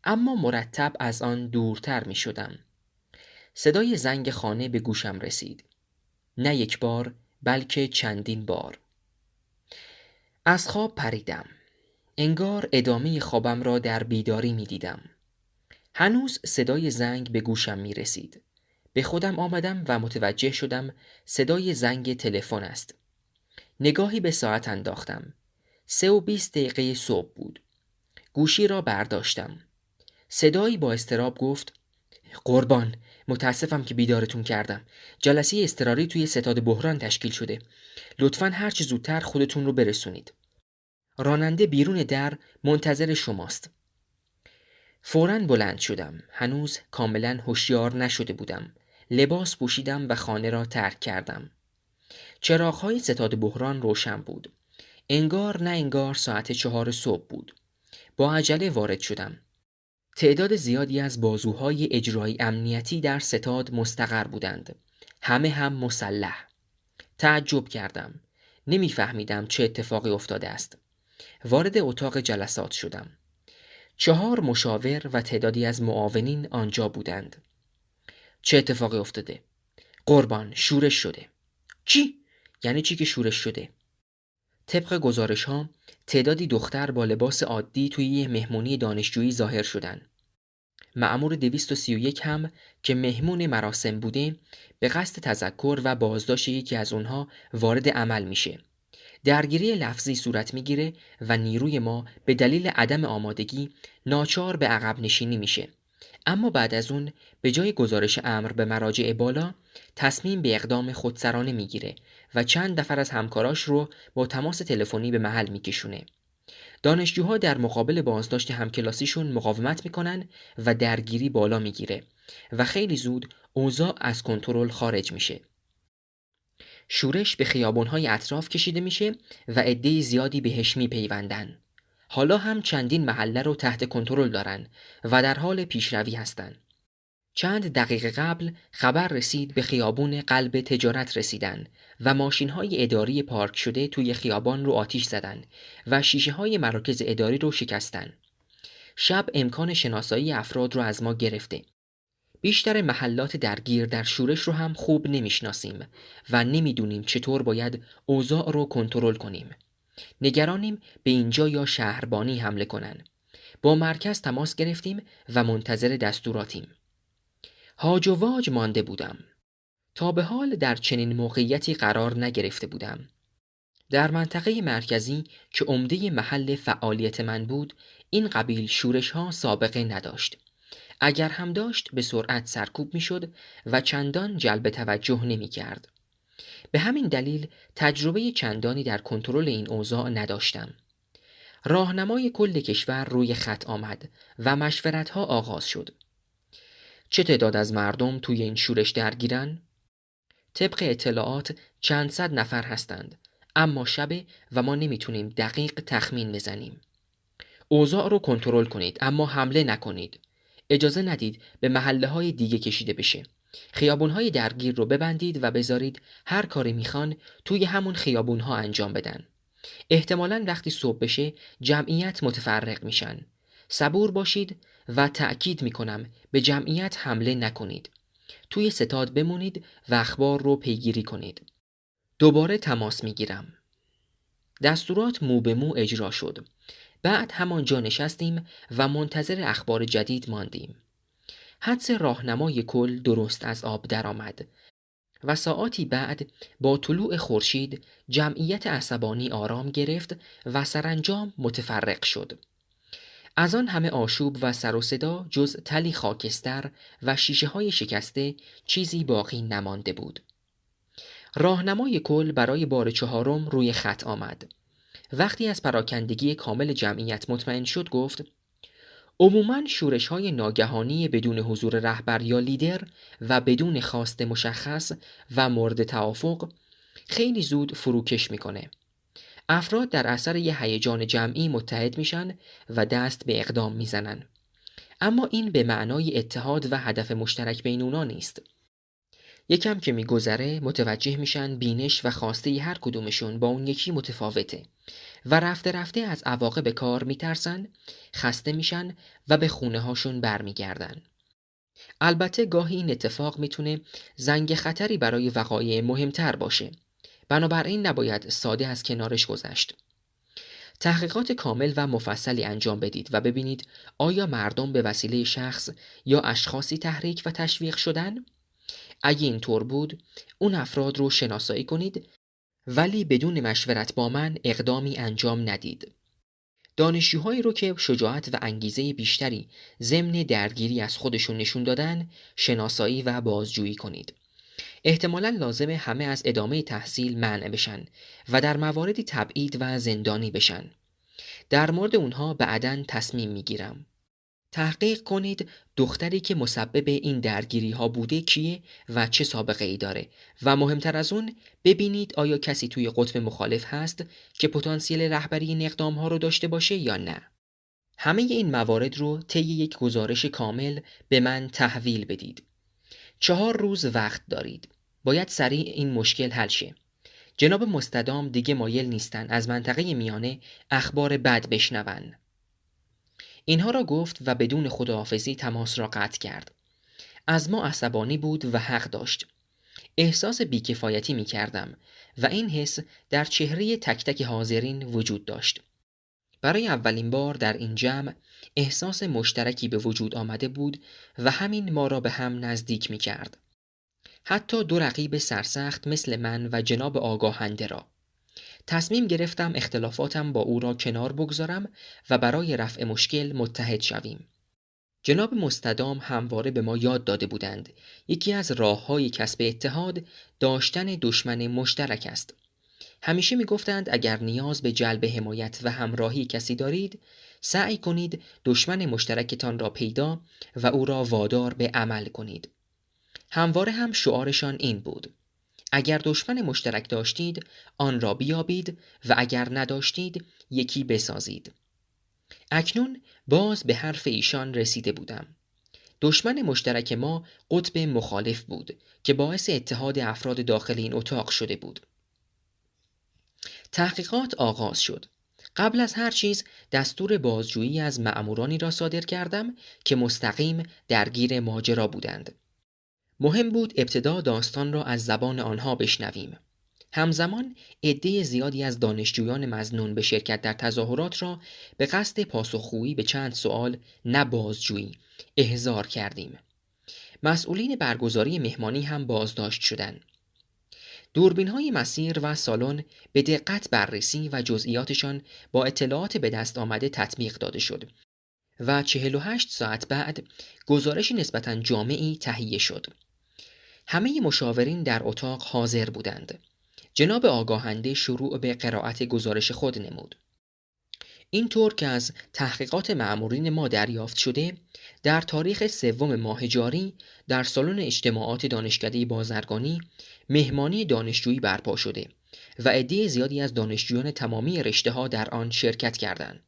اما مرتب از آن دورتر می شدم. صدای زنگ خانه به گوشم رسید. نه 1 بار بلکه چندین بار. از خواب پریدم. انگار ادامه خوابم را در بیداری می دیدم. هنوز صدای زنگ به گوشم می رسید. به خودم آمدم و متوجه شدم صدای زنگ تلفن است. نگاهی به ساعت انداختم. 3:20 صبح بود. گوشی را برداشتم. صدایی با اضطراب گفت قربان، متاسفم که بیدارتون کردم. جلسه اضطراری توی ستاد بحران تشکیل شده. لطفاً هر چه زودتر خودتون رو برسونید. راننده بیرون در منتظر شماست. فوراً بلند شدم. هنوز کاملاً هوشیار نشده بودم. لباس پوشیدم و خانه را ترک کردم. چراغ‌های ستاد بحران روشن بود. انگار نه انگار ساعت 4 صبح بود. با عجله وارد شدم. تعداد زیادی از بازوهای اجرایی امنیتی در ستاد مستقر بودند. همه هم مسلح. تعجب کردم. نمی‌فهمیدم چه اتفاقی افتاده است. وارد اتاق جلسات شدم. 4 مشاور و تعدادی از معاونین آنجا بودند. چه اتفاقی افتاده؟ قربان، شورش شده. چی؟ یعنی چی که شورش شده؟ طبق گزارش ها تعدادی دختر با لباس عادی توی یه مهمونی دانشجویی ظاهر شدن. مأمور 231 هم که مهمون مراسم بوده به قصد تذکر و بازداشت یکی از اونها وارد عمل میشه. درگیری لفظی صورت میگیره و نیروی ما به دلیل عدم آمادگی ناچار به عقب نشینی میشه. اما بعد از اون به جای گزارش امر به مراجع بالا تصمیم به اقدام خودسرانه میگیره و چند نفر از همکاراش رو با تماس تلفنی به محل میکشونه. دانشجوها در مقابل بازداشت همکلاسیشون مقاومت میکنن و درگیری بالا میگیره و خیلی زود اوضاع از کنترل خارج میشه. شورش به خیابان‌های اطراف کشیده میشه و عده زیادی بهش میپیوندن. حالا هم چندین محله رو تحت کنترل دارن و در حال پیشروی هستن. چند دقیقه قبل خبر رسید به خیابون قلب تجارت رسیدن و ماشین‌های اداری پارک شده توی خیابان رو آتیش زدن و شیشه‌های مراکز اداری رو شکستن. شب امکان شناسایی افراد رو از ما گرفته. بیشتر محلات درگیر در شورش رو هم خوب نمیشناسیم و نمیدونیم چطور باید اوضاع رو کنترل کنیم. نگرانیم به اینجا یا شهربانی حمله کنن. با مرکز تماس گرفتیم و منتظر دستوراتیم. هاج و واج مانده بودم. تا به حال در چنین موقعیتی قرار نگرفته بودم. در منطقه مرکزی که عمده محل فعالیت من بود، این قبیل شورش ها سابقه نداشت. اگر هم داشت به سرعت سرکوب می شد و چندان جلب توجه نمی کرد. به همین دلیل تجربه چندانی در کنترل این اوضاع نداشتم. راهنمای کل کشور روی خط آمد و مشورت ها آغاز شد. چه تعداد از مردم توی این شورش درگیرن؟ طبق اطلاعات چند صد نفر هستند، اما شبه و ما نمیتونیم دقیق تخمین بزنیم. اوضاع رو کنترل کنید اما حمله نکنید. اجازه ندید به محله‌های دیگه کشیده بشه. خیابون‌های درگیر رو ببندید و بذارید هر کاری میخوان توی همون خیابون‌ها انجام بدن. احتمالاً وقتی صبح بشه جمعیت متفرق میشن. صبور باشید و تأکید میکنم به جمعیت حمله نکنید. توی ستاد بمونید و اخبار رو پیگیری کنید. دوباره تماس میگیرم. دستورات مو به مو اجرا شد. بعد همانجا نشستیم و منتظر اخبار جدید ماندیم. حدس راهنمای کل درست از آب درآمد و ساعاتی بعد با طلوع خورشید جمعیت عصبانی آرام گرفت و سرانجام متفرق شد. از آن همه آشوب و سر و صدا جز تلی خاکستر و شیشه‌های شکسته چیزی باقی نمانده بود. راهنمای کل برای بار چهارم روی خط آمد. وقتی از پراکندگی کامل جمعیت مطمئن شد گفت: عموماً شورش‌های ناگهانی بدون حضور رهبر یا لیدر و بدون خواست مشخص و مورد توافق خیلی زود فروکش میکنه. افراد در اثر یه هیجان جمعی متحد میشن و دست به اقدام میزنن. اما این به معنای اتحاد و هدف مشترک بین اونا نیست. یکم که میگذره متوجه میشن بینش و خواسته هر کدومشون با اون یکی متفاوته و رفته رفته از عواقب کار میترسن، خسته میشن و به خونه هاشون برمیگردن. البته گاهی این اتفاق میتونه زنگ خطری برای وقایع مهمتر باشه. بنابراین نباید ساده از کنارش گذشت. تحقیقات کامل و مفصلی انجام بدید و ببینید آیا مردم به وسیله شخص یا اشخاصی تحریک و تشویق شدن؟ اگه اینطور بود، اون افراد رو شناسایی کنید ولی بدون مشورت با من اقدامی انجام ندید. دانشجوهایی رو که شجاعت و انگیزه بیشتری ضمن درگیری از خودشون نشون دادن شناسایی و بازجویی کنید. احتمالاً لازمه همه از ادامه تحصیل منع بشن و در مواردی تبعید و زندانی بشن. در مورد اونها بعداً تصمیم میگیرم. تحقیق کنید دختری که مسبب این درگیری ها بوده کیه و چه سابقه ای داره و مهمتر از اون ببینید آیا کسی توی قطب مخالف هست که پتانسیل رهبری این اقدام ها رو داشته باشه یا نه. همه این موارد رو طی یک گزارش کامل به من تحویل بدید. 4 روز وقت دارید. باید سریع این مشکل حل شه. جناب مستدام دیگه مایل نیستن از منطقه میانه اخبار بد بشنون. اینها را گفت و بدون خداحافظی تماس را قطع کرد. از ما عصبانی بود و حق داشت. احساس بیکفایتی می کردم و این حس در چهره تک تک حاضرین وجود داشت. برای اولین بار در این جمع احساس مشترکی به وجود آمده بود و همین ما را به هم نزدیک می کرد. حتی دو رقیب سرسخت مثل من و جناب آگاهنده را. تصمیم گرفتم اختلافاتم با او را کنار بگذارم و برای رفع مشکل متحد شویم. جناب مستدام همواره به ما یاد داده بودند یکی از راه‌های کسب اتحاد داشتن دشمن مشترک است. همیشه می گفتند اگر نیاز به جلب حمایت و همراهی کسی دارید، سعی کنید دشمن مشترکتان را پیدا و او را وادار به عمل کنید. همواره هم شعارشان این بود: اگر دشمن مشترک داشتید، آن را بیابید و اگر نداشتید، یکی بسازید. اکنون باز به حرف ایشان رسیده بودم. دشمن مشترک ما قطب مخالف بود که باعث اتحاد افراد داخل این اتاق شده بود. تحقیقات آغاز شد. قبل از هر چیز دستور بازجویی از مأمورانی را صادر کردم که مستقیم درگیر ماجرا بودند. مهم بود ابتدا داستان را از زبان آنها بشنویم. همزمان عده زیادی از دانشجویان مظنون به شرکت در تظاهرات را به قصد پاسخگویی به چند سوال نه بازجویی احضار کردیم. مسئولین برگزاری مهمانی هم بازداشت شدند. دوربین‌های مسیر و سالن به دقت بررسی و جزئیاتشان با اطلاعات به دست آمده تطبیق داده شد و 48 ساعت بعد گزارش نسبتاً جامعی تهیه شد. همه مشاورین در اتاق حاضر بودند. جناب آگاهنده شروع به قرائت گزارش خود نمود. اینطور که از تحقیقات مأمورین ما دریافت شده، در تاریخ 3 ماه جاری در سالن اجتماعات دانشکده بازرگانی مهمانی دانشجویی برپا شده و عده زیادی از دانشجویان تمامی رشته‌ها در آن شرکت کردند.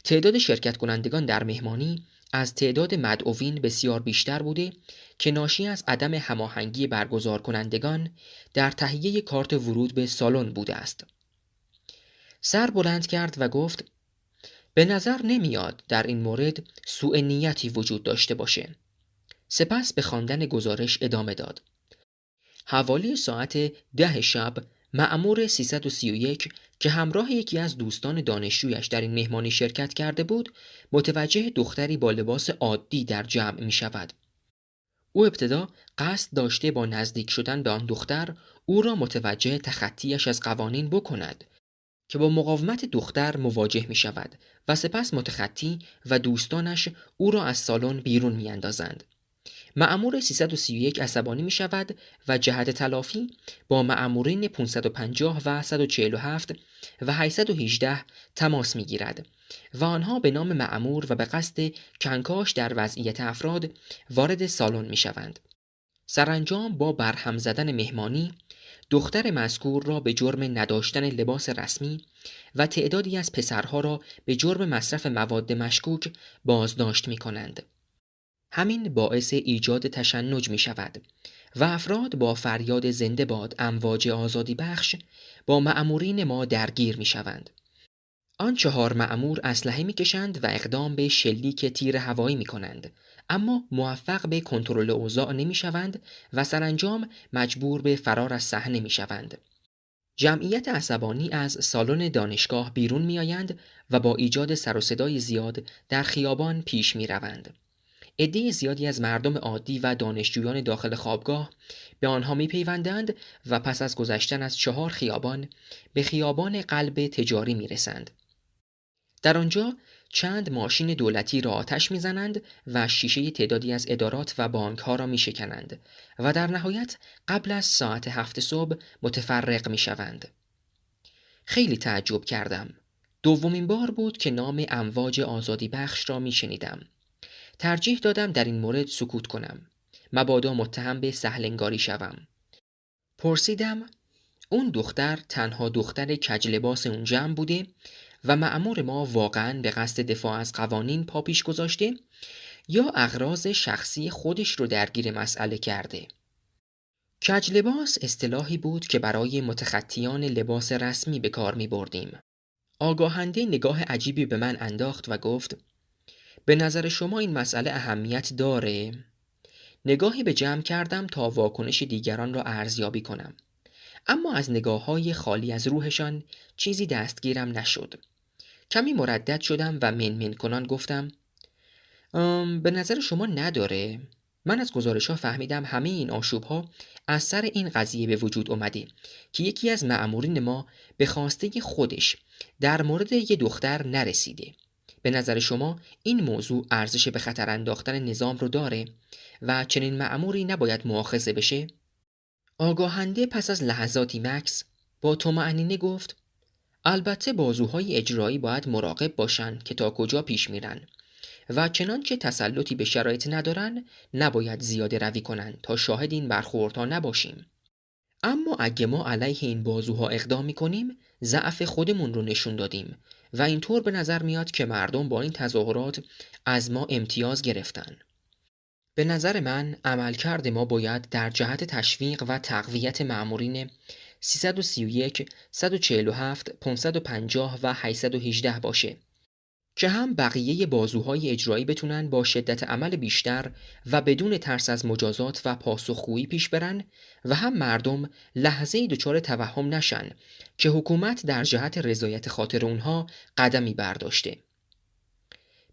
تعداد شرکت کنندگان در مهمانی از تعداد مدعوین بسیار بیشتر بوده که ناشی از عدم هماهنگی برگزار کنندگان در تهیه کارت ورود به سالن بوده است. سر بلند کرد و گفت: به نظر نمیاد در این مورد سوء نیتی وجود داشته باشه. سپس به خواندن گزارش ادامه داد. حوالی ساعت 10 شب مأمور 331 که همراه یکی از دوستان دانشجویش در این مهمانی شرکت کرده بود، متوجه دختری با لباس عادی در جمع می شود. او ابتدا قصد داشته با نزدیک شدن به آن دختر او را متوجه تخطیش از قوانین بکند که با مقاومت دختر مواجه می شود و سپس متخطی و دوستانش او را از سالن بیرون می اندازند. مأمور 331 عصبانی می شود و جهت تلافی با مأمورین 550 و 147 و 818 تماس می گیرد و آنها به نام مأمور و به قصد کنکاش در وضعیت افراد وارد سالن می شوند. سرانجام با برهم زدن مهمانی دختر مذکور را به جرم نداشتن لباس رسمی و تعدادی از پسرها را به جرم مصرف مواد مشکوک بازداشت می کنند. همین باعث ایجاد تشنج می شود و افراد با فریاد زنده باد امواج آزادی بخش با مأمورین ما درگیر می شوند. آن 4 مأمور اسلحه می کشند و اقدام به شلیک تیر هوایی می کنند، اما موفق به کنترل اوضاع نمی شوند و سرانجام مجبور به فرار از صحنه می شوند. جمعیت عصبانی از سالن دانشگاه بیرون می آیند و با ایجاد سر و صدای زیاد در خیابان پیش می روند. عده زیادی از مردم عادی و دانشجویان داخل خوابگاه به آنها می پیوندند و پس از گذشتن از 4 خیابان به خیابان قلب تجاری می رسند. در آنجا چند ماشین دولتی را آتش می‌زنند و شیشه تعدادی از ادارات و بانک‌ها را می‌شکنند و در نهایت قبل از ساعت 7 صبح متفرق می‌شوند. خیلی تعجب کردم. دومین بار بود که نام امواج آزادی بخش را می‌شنیدم. ترجیح دادم در این مورد سکوت کنم، مبادا متهم به سهل‌انگاری شوم. پرسیدم: اون دختر تنها دختر کج لباس اون جمع بوده و مأمور ما واقعاً به قصد دفاع از قوانین پا پیش گذاشته یا اغراض شخصی خودش رو درگیر مسئله کرده؟ کج لباس اصطلاحی بود که برای متخطیان لباس رسمی به کار می بردیم. آگاهنده نگاه عجیبی به من انداخت و گفت: به نظر شما این مسئله اهمیت داره؟ نگاهی به جمع کردم تا واکنش دیگران را ارزیابی کنم. اما از نگاه‌های خالی از روحشان چیزی دستگیرم نشد. کمی مردد شدم و منمن کنان گفتم به نظر شما نداره؟ من از گزارش‌ها فهمیدم همه این آشوب‌ها از سر این قضیه به وجود اومده که یکی از مأمورین ما به خواسته خودش در مورد یه دختر نرسیده. به نظر شما این موضوع ارزش به خطر انداختن نظام رو داره و چنین مأموری نباید مؤاخذه بشه؟ آگاهنده پس از لحظاتی مکث با طمأنینه گفت البته بازوهای اجرایی باید مراقب باشن که تا کجا پیش میرن و چنانچه تسلطی به شرایط ندارن نباید زیاده روی کنن تا شاهد این برخوردها نباشیم. اما اگه ما علیه این بازوها اقدام میکنیم ضعف خودمون رو نشون دادیم و اینطور به نظر میاد که مردم با این تظاهرات از ما امتیاز گرفتن. به نظر من عملکرد ما باید در جهت تشویق و تقویت مأمورین 331، 147، 550 و 818 باشه که هم بقیه بازوهای اجرایی بتونن با شدت عمل بیشتر و بدون ترس از مجازات و پاسخگویی پیش برن و هم مردم لحظه‌ای دچار توهم نشن که حکومت در جهت رضایت خاطر اونها قدمی برداشته.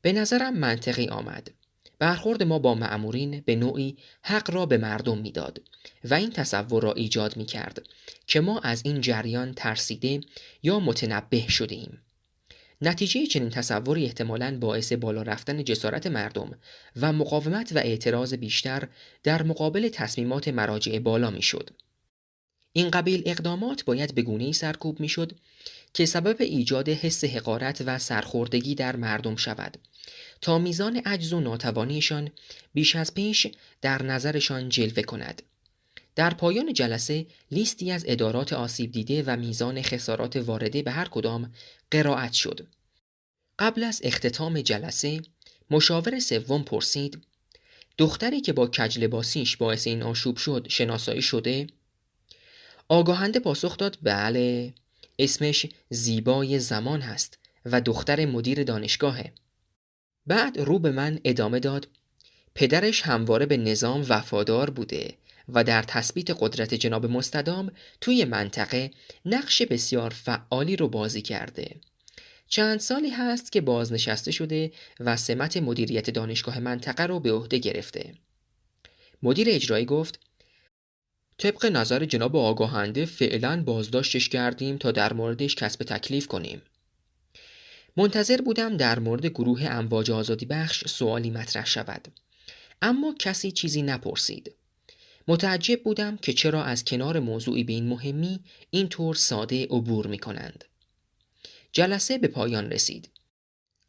به نظرم منطقی آمد. برخورد ما با مأمورین به نوعی حق را به مردم میداد و این تصور را ایجاد میکرد که ما از این جریان ترسیده یا متنبه شده ایم. نتیجه چنین تصوری احتمالاً باعث بالا رفتن جسارت مردم و مقاومت و اعتراض بیشتر در مقابل تصمیمات مراجع بالا میشد. این قبیل اقدامات باید به گونه‌ای سرکوب میشد که سبب ایجاد حس حقارت و سرخوردگی در مردم شود تا میزان عجز و ناتوانیشان بیش از پیش در نظرشان جلوه کند. در پایان جلسه لیستی از ادارات آسیب دیده و میزان خسارات وارده به هر کدام قرائت شد. قبل از اختتام جلسه مشاور سوم پرسید دختری که با کج لباسیش باعث این آشوب شد شناسایی شده؟ آگاهنده پاسخ داد بله، اسمش زیبای زمان هست و دختر مدیر دانشگاهه. بعد رو به من ادامه داد پدرش همواره به نظام وفادار بوده و در تثبیت قدرت جناب مستدام توی منطقه نقش بسیار فعالی رو بازی کرده. چند سالی هست که بازنشسته شده و سمت مدیریت دانشگاه منطقه رو به عهده گرفته. مدیر اجرایی گفت طبق نظر جناب آگاهنده فعلا بازداشتش کردیم تا در موردش کسب تکلیف کنیم. منتظر بودم در مورد گروه امواج آزادی بخش سوالی مطرح شود، اما کسی چیزی نپرسید. متعجب بودم که چرا از کنار موضوعی به این مهمی اینطور ساده عبور می کنند. جلسه به پایان رسید.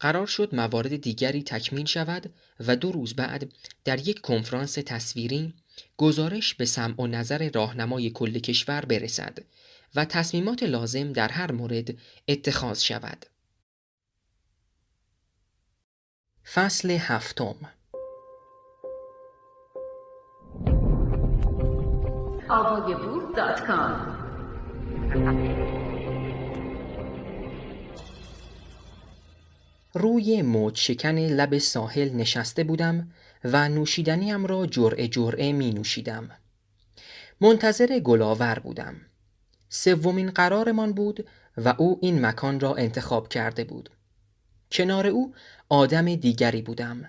قرار شد موارد دیگری تکمیل شود و 2 روز بعد در یک کنفرانس تصویری گزارش به سمع و نظر راهنمای کل کشور برسد و تصمیمات لازم در هر مورد اتخاذ شود. فصل 7
آوایبور.com
روی موج شکن لب ساحل نشسته بودم و نوشیدنیم را جرعه جرعه می نوشیدم. منتظر گلاور بودم. 3مین قرارمان بود و او این مکان را انتخاب کرده بود. کنار او آدم دیگری بودم.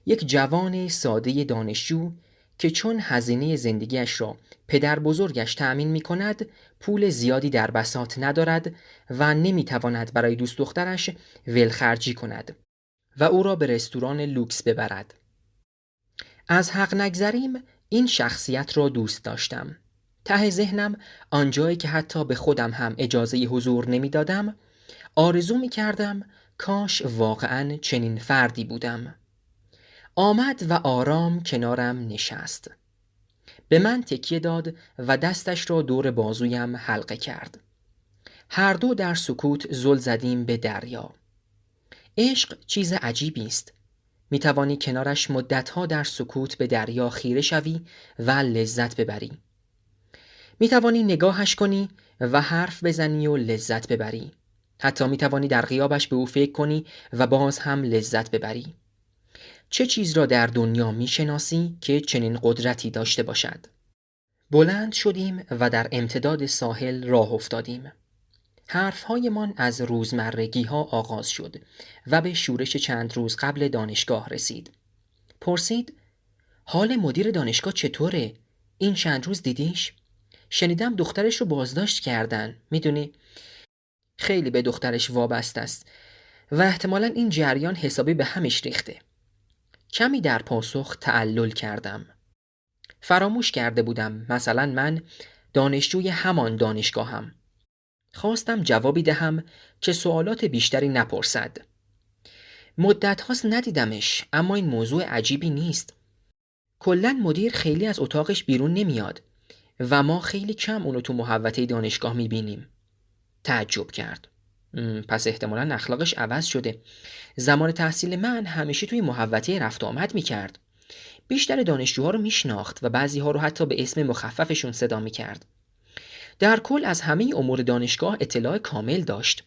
یک جوان ساده دانشجو که چون هزینه زندگیش را پدر بزرگش تأمین می کند پول زیادی در بساط ندارد و نمی تواند برای دوست دخترش ولخرجی کند و او را به رستوران لوکس ببرد. از حق نگذریم این شخصیت را دوست داشتم. ته ذهنم آنجایی که حتی به خودم هم اجازه حضور نمی دادم آرزو می کردم کاش واقعاً چنین فردی بودم. آمد و آرام کنارم نشست. به من تکیه داد و دستش را دور بازویم حلقه کرد. هر دو در سکوت زل زدیم به دریا. عشق چیز عجیبی است. می توانی کنارش مدتها در سکوت به دریا خیره شوی و لذت ببری. می توانی نگاهش کنی و حرف بزنی و لذت ببری. حتی می توانی در غیابش به او فکر کنی و باز هم لذت ببری. چه چیز را در دنیا میشناسی که چنین قدرتی داشته باشد؟ بلند شدیم و در امتداد ساحل راه افتادیم. حرفهایمان از روزمرگی ها آغاز شد و به شورش چند روز قبل دانشگاه رسید. پرسید: حال مدیر دانشگاه چطوره؟ این چند روز دیدیش؟ شنیدم دخترش رو بازداشت کردن. میدونی خیلی به دخترش وابسته است و احتمالاً این جریان حسابی به همش ریخته. کمی در پاسخ تعلل کردم. فراموش کرده بودم مثلا من دانشجوی همان دانشگاهم. خواستم جوابی دهم که سوالات بیشتری نپرسد. مدت هاست ندیدمش، اما این موضوع عجیبی نیست. کلاً مدیر خیلی از اتاقش بیرون نمیاد و ما خیلی کم اونو تو محوطه دانشگاه میبینیم. تعجب کرد. پس احتمالاً اخلاقش عوض شده. زمان تحصیل من همیشه توی محوطه رفت و آمد میکرد. بیشتر دانشجوها رو میشناخت و بعضی ها رو حتی به اسم مخففشون صدا میکرد. در کل از همه امور دانشگاه اطلاع کامل داشت.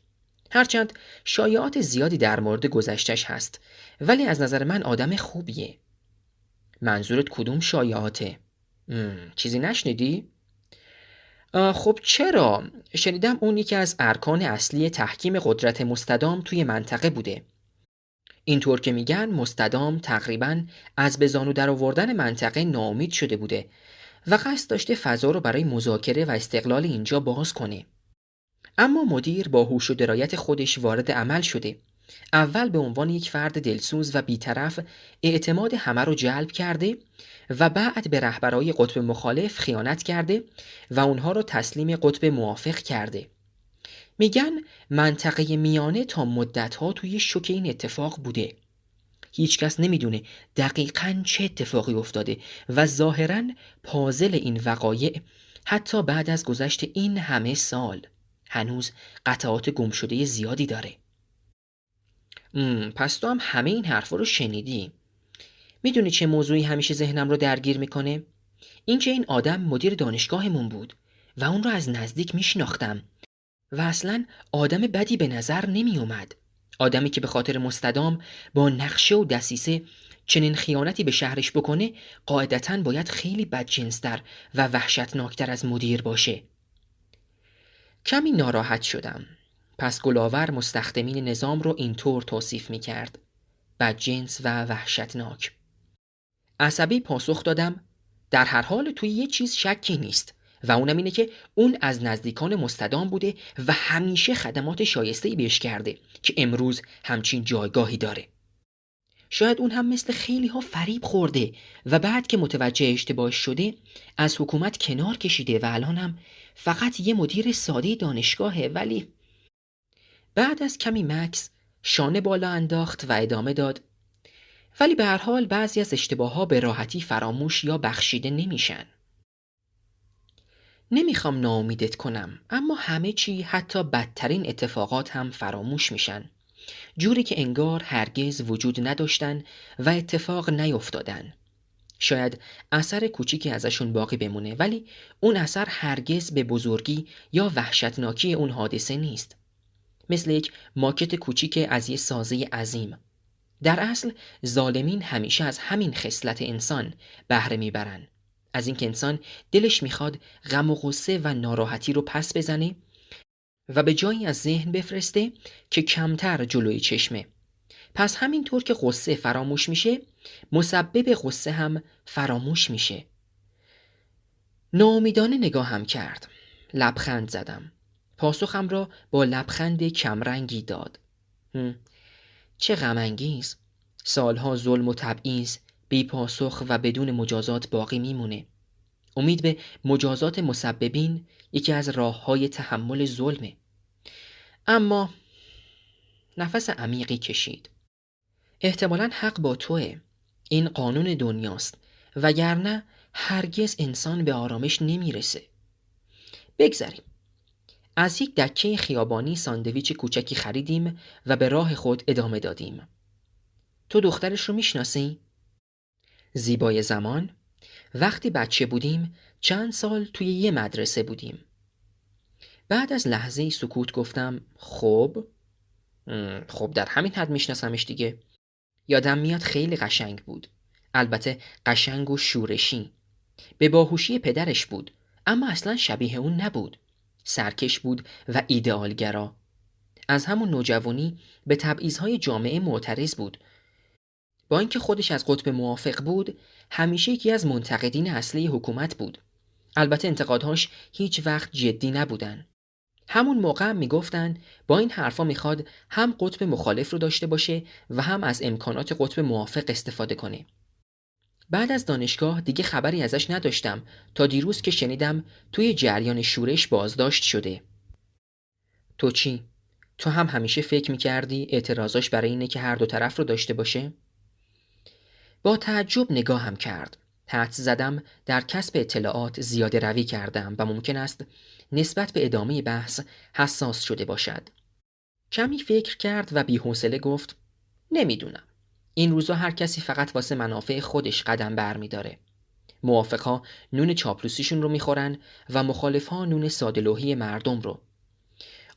هرچند شایعات زیادی در مورد گذشتش هست، ولی از نظر من آدم خوبیه. منظورت کدوم شایعاته؟ چیزی نشنیدی؟ خب چرا؟ شنیدم اون یکی از ارکان اصلی تحکیم قدرت مستدام توی منطقه بوده. اینطور که میگن مستدام تقریباً از به زانو در آوردن منطقه ناامید شده بوده و قصد داشته فضا رو برای مذاکره و استقلال اینجا باز کنه. اما مدیر با هوش و درایت خودش وارد عمل شده. اول به عنوان یک فرد دلسوز و بی‌طرف اعتماد همه رو جلب کرده و بعد به رهبرای قطب مخالف خیانت کرده و اونها رو تسلیم قطب موافق کرده. میگن منطقه میانه تا مدت‌ها توی شوک این اتفاق بوده. هیچکس نمیدونه دقیقاً چه اتفاقی افتاده و ظاهراً پازل این وقایع حتی بعد از گذشت این همه سال هنوز قطعات گمشده زیادی داره. پس تو هم همه این حرفا رو شنیدی. میدونی چه موضوعی همیشه ذهنم رو درگیر میکنه؟ اینکه این آدم مدیر دانشگاهمون بود و اون رو از نزدیک میشناختم و اصلاً آدم بدی به نظر نمی اومد. آدمی که به خاطر مستدام با نقشه و دسیسه چنین خیانتی به شهرش بکنه قاعدتاً باید خیلی بدجنس‌تر و وحشتناکتر از مدیر باشه. کمی ناراحت شدم. پس گلاور مستخدمین نظام رو اینطور توصیف می کرد: بدجنس و وحشتناک. عصبی پاسخ دادم: در هر حال توی یه چیز شکی نیست و اونم اینه که اون از نزدیکان مستدام بوده و همیشه خدمات شایسته‌ای بهش کرده که امروز همچین جایگاهی داره. شاید اون هم مثل خیلی ها فریب خورده و بعد که متوجه اشتباهش شده از حکومت کنار کشیده و الان هم فقط یه مدیر ساده دانشگاهه. ولی بعد از کمی مکث شانه بالا انداخت و ادامه داد: ولی به هر حال بعضی از اشتباه‌ها به راحتی فراموش یا بخشیده نمیشن. نمیخوام ناامیدت کنم، اما همه چی حتی بدترین اتفاقات هم فراموش میشن، جوری که انگار هرگز وجود نداشتن و اتفاق نیفتادن. شاید اثر کوچیکی ازشون باقی بمونه، ولی اون اثر هرگز به بزرگی یا وحشتناکی اون حادثه نیست. مثل یک ماکت کوچیک از یه سازه عظیم. در اصل ظالمین همیشه از همین خصلت انسان بهره میبرن، از اینکه انسان دلش میخواد غم و غصه و ناراحتی رو پس بزنه و به جایی از ذهن بفرسته که کمتر جلوی چشمه. پس همینطور که غصه فراموش میشه، مسبب غصه هم فراموش میشه. ناامیدانه نگاهم کرد. لبخند زدم. پاسخم را با لبخند کمرنگی داد. چه غم انگیز. سالها ظلم و تبعیض بی پاسخ و بدون مجازات باقی میمونه. امید به مجازات مسببین یکی از راههای تحمل ظلمه. اما نفس عمیقی کشید. احتمالاً حق با توه. این قانون دنیاست، وگرنه هرگز انسان به آرامش نمیرسه. بگذریم. از یک دکه خیابانی ساندویچ کوچکی خریدیم و به راه خود ادامه دادیم. تو دخترش رو میشناسی؟ زیبای زمان. وقتی بچه بودیم چند سال توی یه مدرسه بودیم. بعد از لحظه سکوت گفتم: خب در همین حد میشناسمش دیگه. یادم میاد خیلی قشنگ بود. البته قشنگ و شورشی. به باهوشی پدرش بود، اما اصلا شبیه اون نبود. سرکش بود و ایدئالگرا. از همون نوجوانی به تبعیض‌های جامعه معترض بود. با اینکه خودش از قطب موافق بود، همیشه یکی از منتقدین اصلی حکومت بود. البته انتقادهاش هیچ وقت جدی نبودن. همون موقع هم میگفتن با این حرفا میخواد هم قطب مخالف رو داشته باشه و هم از امکانات قطب موافق استفاده کنه. بعد از دانشگاه دیگه خبری ازش نداشتم تا دیروز که شنیدم توی جریان شورش بازداشت شده. تو چی؟ تو هم همیشه فکر میکردی اعتراضاش برای اینه که هر دو طرف رو داشته باشه؟ با تعجب نگاهم کرد. حدس زدم در کسب اطلاعات زیاده روی کردم و ممکن است نسبت به ادامه بحث حساس شده باشد. کمی فکر کرد و بی‌حوصله گفت نمیدونم. این روزا هر کسی فقط واسه منافع خودش قدم برمی‌داره. موافقها نون چاپلوسیشون رو میخورن و مخالفها نون ساده‌لوحی مردم رو.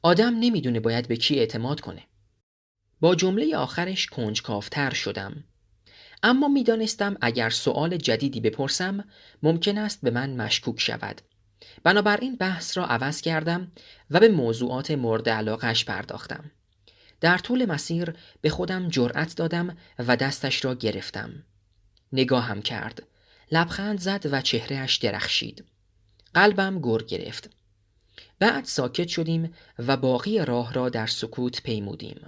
آدم نمیدونه باید به کی اعتماد کنه. با جمله آخرش کنجکاوتر شدم. اما میدانستم اگر سؤال جدیدی بپرسم ممکن است به من مشکوک شود. بنابراین بحث را عوض کردم و به موضوعات مورد علاقه‌اش پرداختم. در طول مسیر به خودم جرأت دادم و دستش را گرفتم. نگاهم کرد. لبخند زد و چهرهش درخشید. قلبم گر گرفت. بعد ساکت شدیم و باقی راه را در سکوت پیمودیم.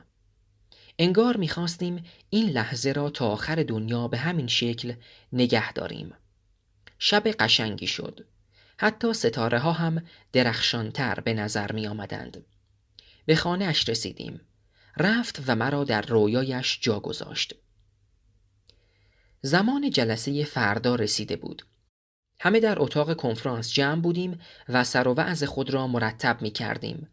انگار می‌خواستیم این لحظه را تا آخر دنیا به همین شکل نگه داریم. شب قشنگی شد. حتی ستاره ها هم درخشانتر به نظر می آمدند. به خانه اش رسیدیم. رفت و مرا در رویایش جا گذاشت. زمان جلسه فردا رسیده بود. همه در اتاق کنفرانس جمع بودیم و سر و وضع خود را مرتب می کردیم.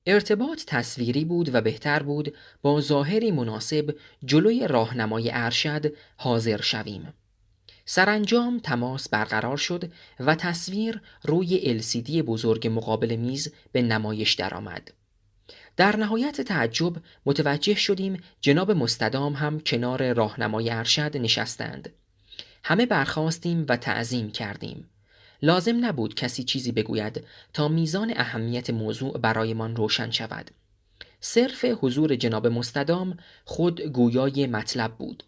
ارتباط تصویری بود و بهتر بود با ظاهری مناسب جلوی راهنمای ارشد حاضر شویم. سرانجام تماس برقرار شد و تصویر روی LCD بزرگ مقابل میز به نمایش درآمد. در نهایت تعجب متوجه شدیم جناب مستدام هم کنار راهنمای ارشد نشستند. همه برخاستیم و تعظیم کردیم. لازم نبود کسی چیزی بگوید تا میزان اهمیت موضوع برایمان روشن شود. صرف حضور جناب مستدام خود گویای مطلب بود.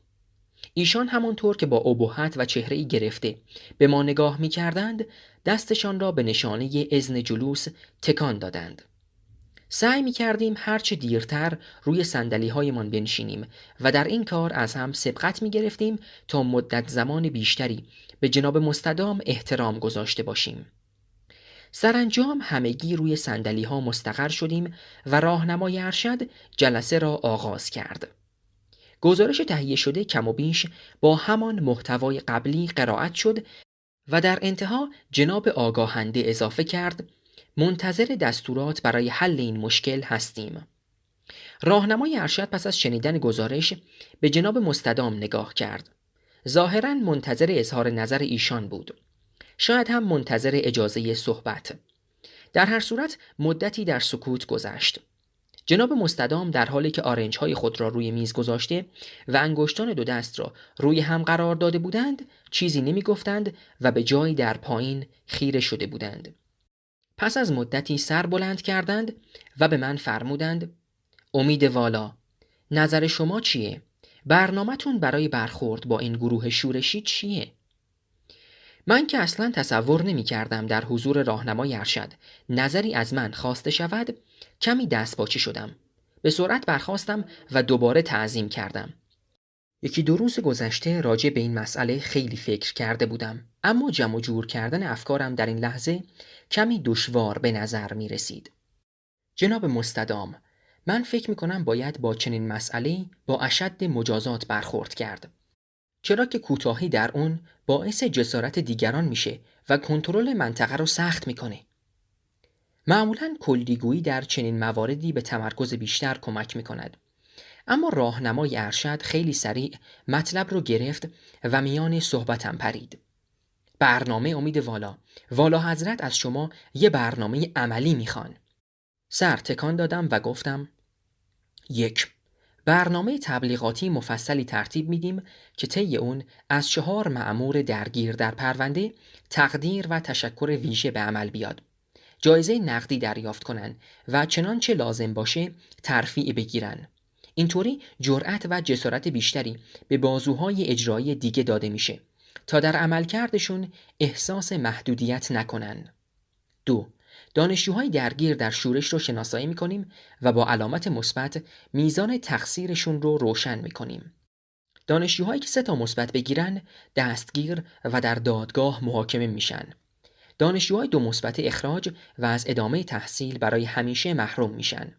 ایشان همانطور که با ابهت و چهره‌ای گرفته به ما نگاه می کردند دستشان را به نشانه اذن جلوس تکان دادند. سعی می کردیم هرچه دیرتر روی صندلی هایمان بنشینیم و در این کار از هم سبقت می گرفتیم تا مدت زمان بیشتری به جناب مستدام احترام گذاشته باشیم. سرانجام همگی روی صندلی ها مستقر شدیم و راهنمای ارشد جلسه را آغاز کرد. گزارش تهیه شده کم و بیش با همان محتوای قبلی قرائت شد و در انتها جناب آگاهنده اضافه کرد منتظر دستورات برای حل این مشکل هستیم. راهنمای ارشد پس از شنیدن گزارش به جناب مستدام نگاه کرد. ظاهراً منتظر اظهار نظر ایشان بود. شاید هم منتظر اجازه صحبت. در هر صورت مدتی در سکوت گذشت. جناب مستدام در حالی که آرنج‌های خود را روی میز گذاشته و انگشتان دو دست را روی هم قرار داده بودند، چیزی نمی گفتند و به جایی در پایین خیره شده بودند. پس از مدتی سر بلند کردند و به من فرمودند: امید والا، نظر شما چیه؟ برنامه‌تون برای برخورد با این گروه شورشی چیه؟ من که اصلاً تصور نمی کردم در حضور راهنمای ارشد نظری از من خواسته شود، کمی دستپاچه شدم. به سرعت برخاستم و دوباره تعظیم کردم. یکی دو روز گذشته راجع به این مسئله خیلی فکر کرده بودم، اما جمع و جور کردن افکارم در این لحظه کمی دشوار به نظر می رسید. جناب مستدام، من فکر می کنم باید با چنین مسئله با اشد مجازات برخورد کرد. چرا که کوتاهی در اون باعث جسارت دیگران میشه و کنترل منطقه رو سخت میکنه. معمولاً کلیگویی در چنین مواردی به تمرکز بیشتر کمک میکند. اما راهنمای ارشد خیلی سریع مطلب رو گرفت و میان صحبتم پرید. برنامه امید والا حضرت از شما یه برنامه عملی میخوان. سر تکان دادم و گفتم: 1. برنامه تبلیغاتی مفصلی ترتیب میدیم که طی اون از 4 مأمور درگیر در پرونده تقدیر و تشکر ویژه به عمل بیاد. جایزه نقدی دریافت کنن و چنانچه لازم باشه ترفیع بگیرن. اینطوری جرأت و جسارت بیشتری به بازوهای اجرایی دیگه داده میشه تا در عملکردشون احساس محدودیت نکنن. 2. دانشجوهای درگیر در شورش رو شناسایی میکنیم و با علامت مثبت میزان تقصیرشون رو روشن میکنیم. دانشجوهایی که 3 مثبت بگیرن دستگیر و در دادگاه محاکمه میشن. دانشجوهای 2 مثبت اخراج و از ادامه تحصیل برای همیشه محروم میشن.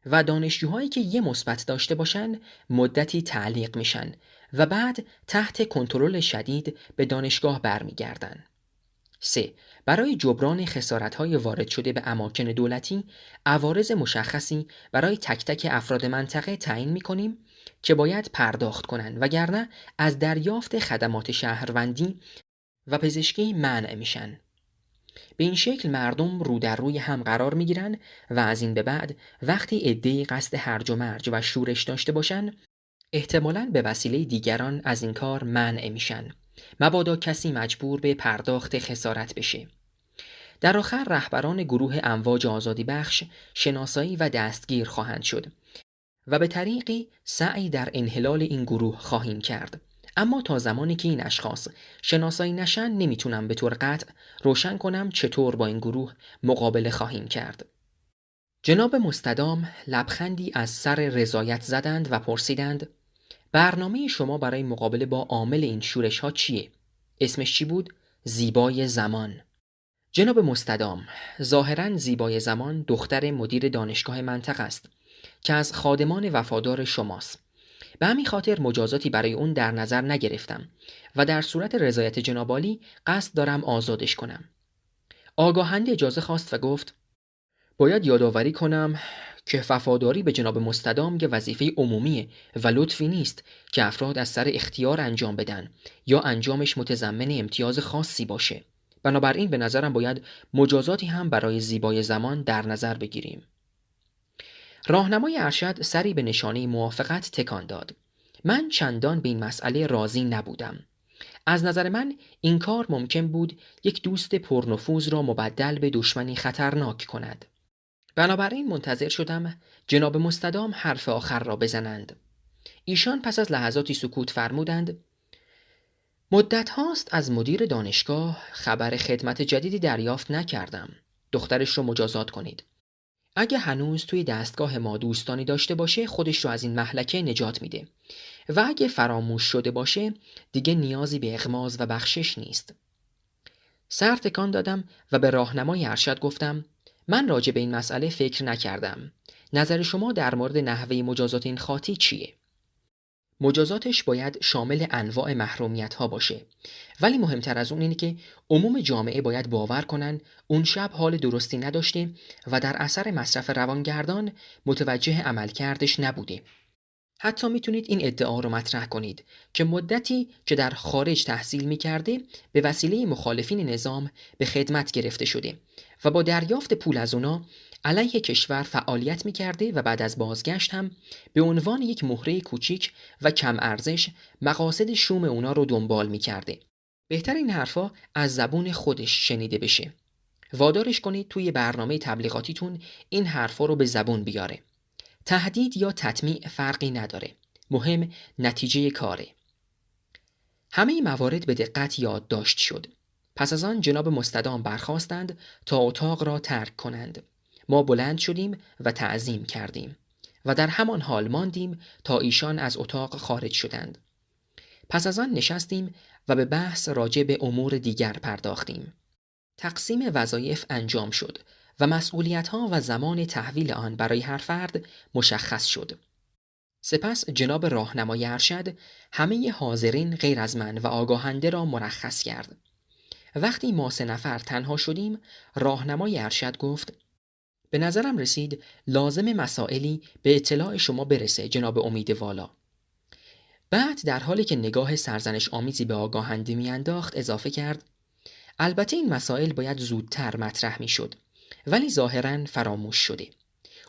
و دانشجوهایی که 1 مثبت داشته باشن مدتی تعلیق میشن و بعد تحت کنترل شدید به دانشگاه برمیگردن. 3. برای جبران خسارت‌های وارد شده به اماکن دولتی عوارض مشخصی برای تک تک افراد منطقه تعیین می‌کنیم که باید پرداخت کنند وگرنه از دریافت خدمات شهروندی و پزشکی منع میشن. به این شکل مردم رو در روی هم قرار میگیرن و از این به بعد وقتی عده‌ای قصد هرج و مرج و شورش داشته باشن احتمالاً به وسیله دیگران از این کار منع میشن مبادا کسی مجبور به پرداخت خسارت بشه. در آخر رهبران گروه امواج آزادی بخش شناسایی و دستگیر خواهند شد و به طریقی سعی در انحلال این گروه خواهیم کرد. اما تا زمانی که این اشخاص شناسایی نشن نمیتونم به طور قطع روشن کنم چطور با این گروه مقابله خواهیم کرد. جناب مستدام لبخندی از سر رضایت زدند و پرسیدند برنامه شما برای مقابله با عامل این شورش ها چیه؟ اسمش چی بود؟ زیبای زمان. جناب مستدام، ظاهراً زیبای زمان دختر مدیر دانشگاه منطقه است که از خادمان وفادار شماست. به همین خاطر مجازاتی برای اون در نظر نگرفتم و در صورت رضایت جناب عالی قصد دارم آزادش کنم. آگاهنده اجازه خواست و گفت باید یادآوری کنم که وفاداری به جناب مستدام یه وظیفه عمومیه و لطفی نیست که افراد از سر اختیار انجام بدن یا انجامش متضمن امتیاز خاصی باشه. بنابراین به نظرم باید مجازاتی هم برای زیبای زمان در نظر بگیریم. راهنمای ارشد سری به نشانه موافقت تکان داد. من چندان به این مسئله راضی نبودم. از نظر من این کار ممکن بود یک دوست پرنفوذ را مبدل به دشمنی خطرناک کند. بنابراین منتظر شدم جناب مستدام حرف آخر را بزنند. ایشان پس از لحظاتی سکوت فرمودند مدت هاست از مدیر دانشگاه خبر خدمت جدیدی دریافت نکردم. دخترش رو مجازات کنید. اگه هنوز توی دستگاه ما دوستانی داشته باشه خودش رو از این مهلکه نجات میده و اگه فراموش شده باشه دیگه نیازی به اغماض و بخشش نیست. سر تکان دادم و به راهنمای ارشد گفتم من راجع به این مسئله فکر نکردم. نظر شما در مورد نحوه مجازات این خاطی چیه؟ مجازاتش باید شامل انواع محرومیت ها باشه. ولی مهمتر از اون اینه که عموم جامعه باید باور کنن اون شب حال درستی نداشته و در اثر مصرف روانگردان متوجه عملکردش نبوده. حتی میتونید این ادعا رو مطرح کنید که مدتی که در خارج تحصیل میکرده به وسیله مخالفین نظام به خدمت گرفته شده و با دریافت پول از اونا علیه کشور فعالیت میکرده و بعد از بازگشت هم به عنوان یک مهره کوچیک و کم ارزش مقاصد شوم اونا رو دنبال میکرده. بهتر این حرفا از زبون خودش شنیده بشه. وادارش کنید توی برنامه تبلیغاتیتون این حرفا رو به زبون بیاره. تهدید یا تطمیع فرقی نداره. مهم نتیجه کاره. همه موارد به دقت یادداشت شد. پس از آن جناب مستدام برخاستند تا اتاق را ترک کنند. ما بلند شدیم و تعظیم کردیم و در همان حال ماندیم تا ایشان از اتاق خارج شدند. پس از آن نشستیم و به بحث راجع به امور دیگر پرداختیم. تقسیم وظایف انجام شد و مسئولیت‌ها و زمان تحویل آن برای هر فرد مشخص شد. سپس جناب راهنمای ارشد همه حاضرین غیر از من و آگاهنده را مرخص کرد. وقتی ما 3 نفر تنها شدیم، راهنمای ارشد گفت: به نظرم رسید لازم مسائلی به اطلاع شما برسه جناب امیدوالا. بعد در حالی که نگاه سرزنش آمیزی به آگاهنده میانداخت اضافه کرد: البته این مسائل باید زودتر مطرح میشد، ولی ظاهراً فراموش شده.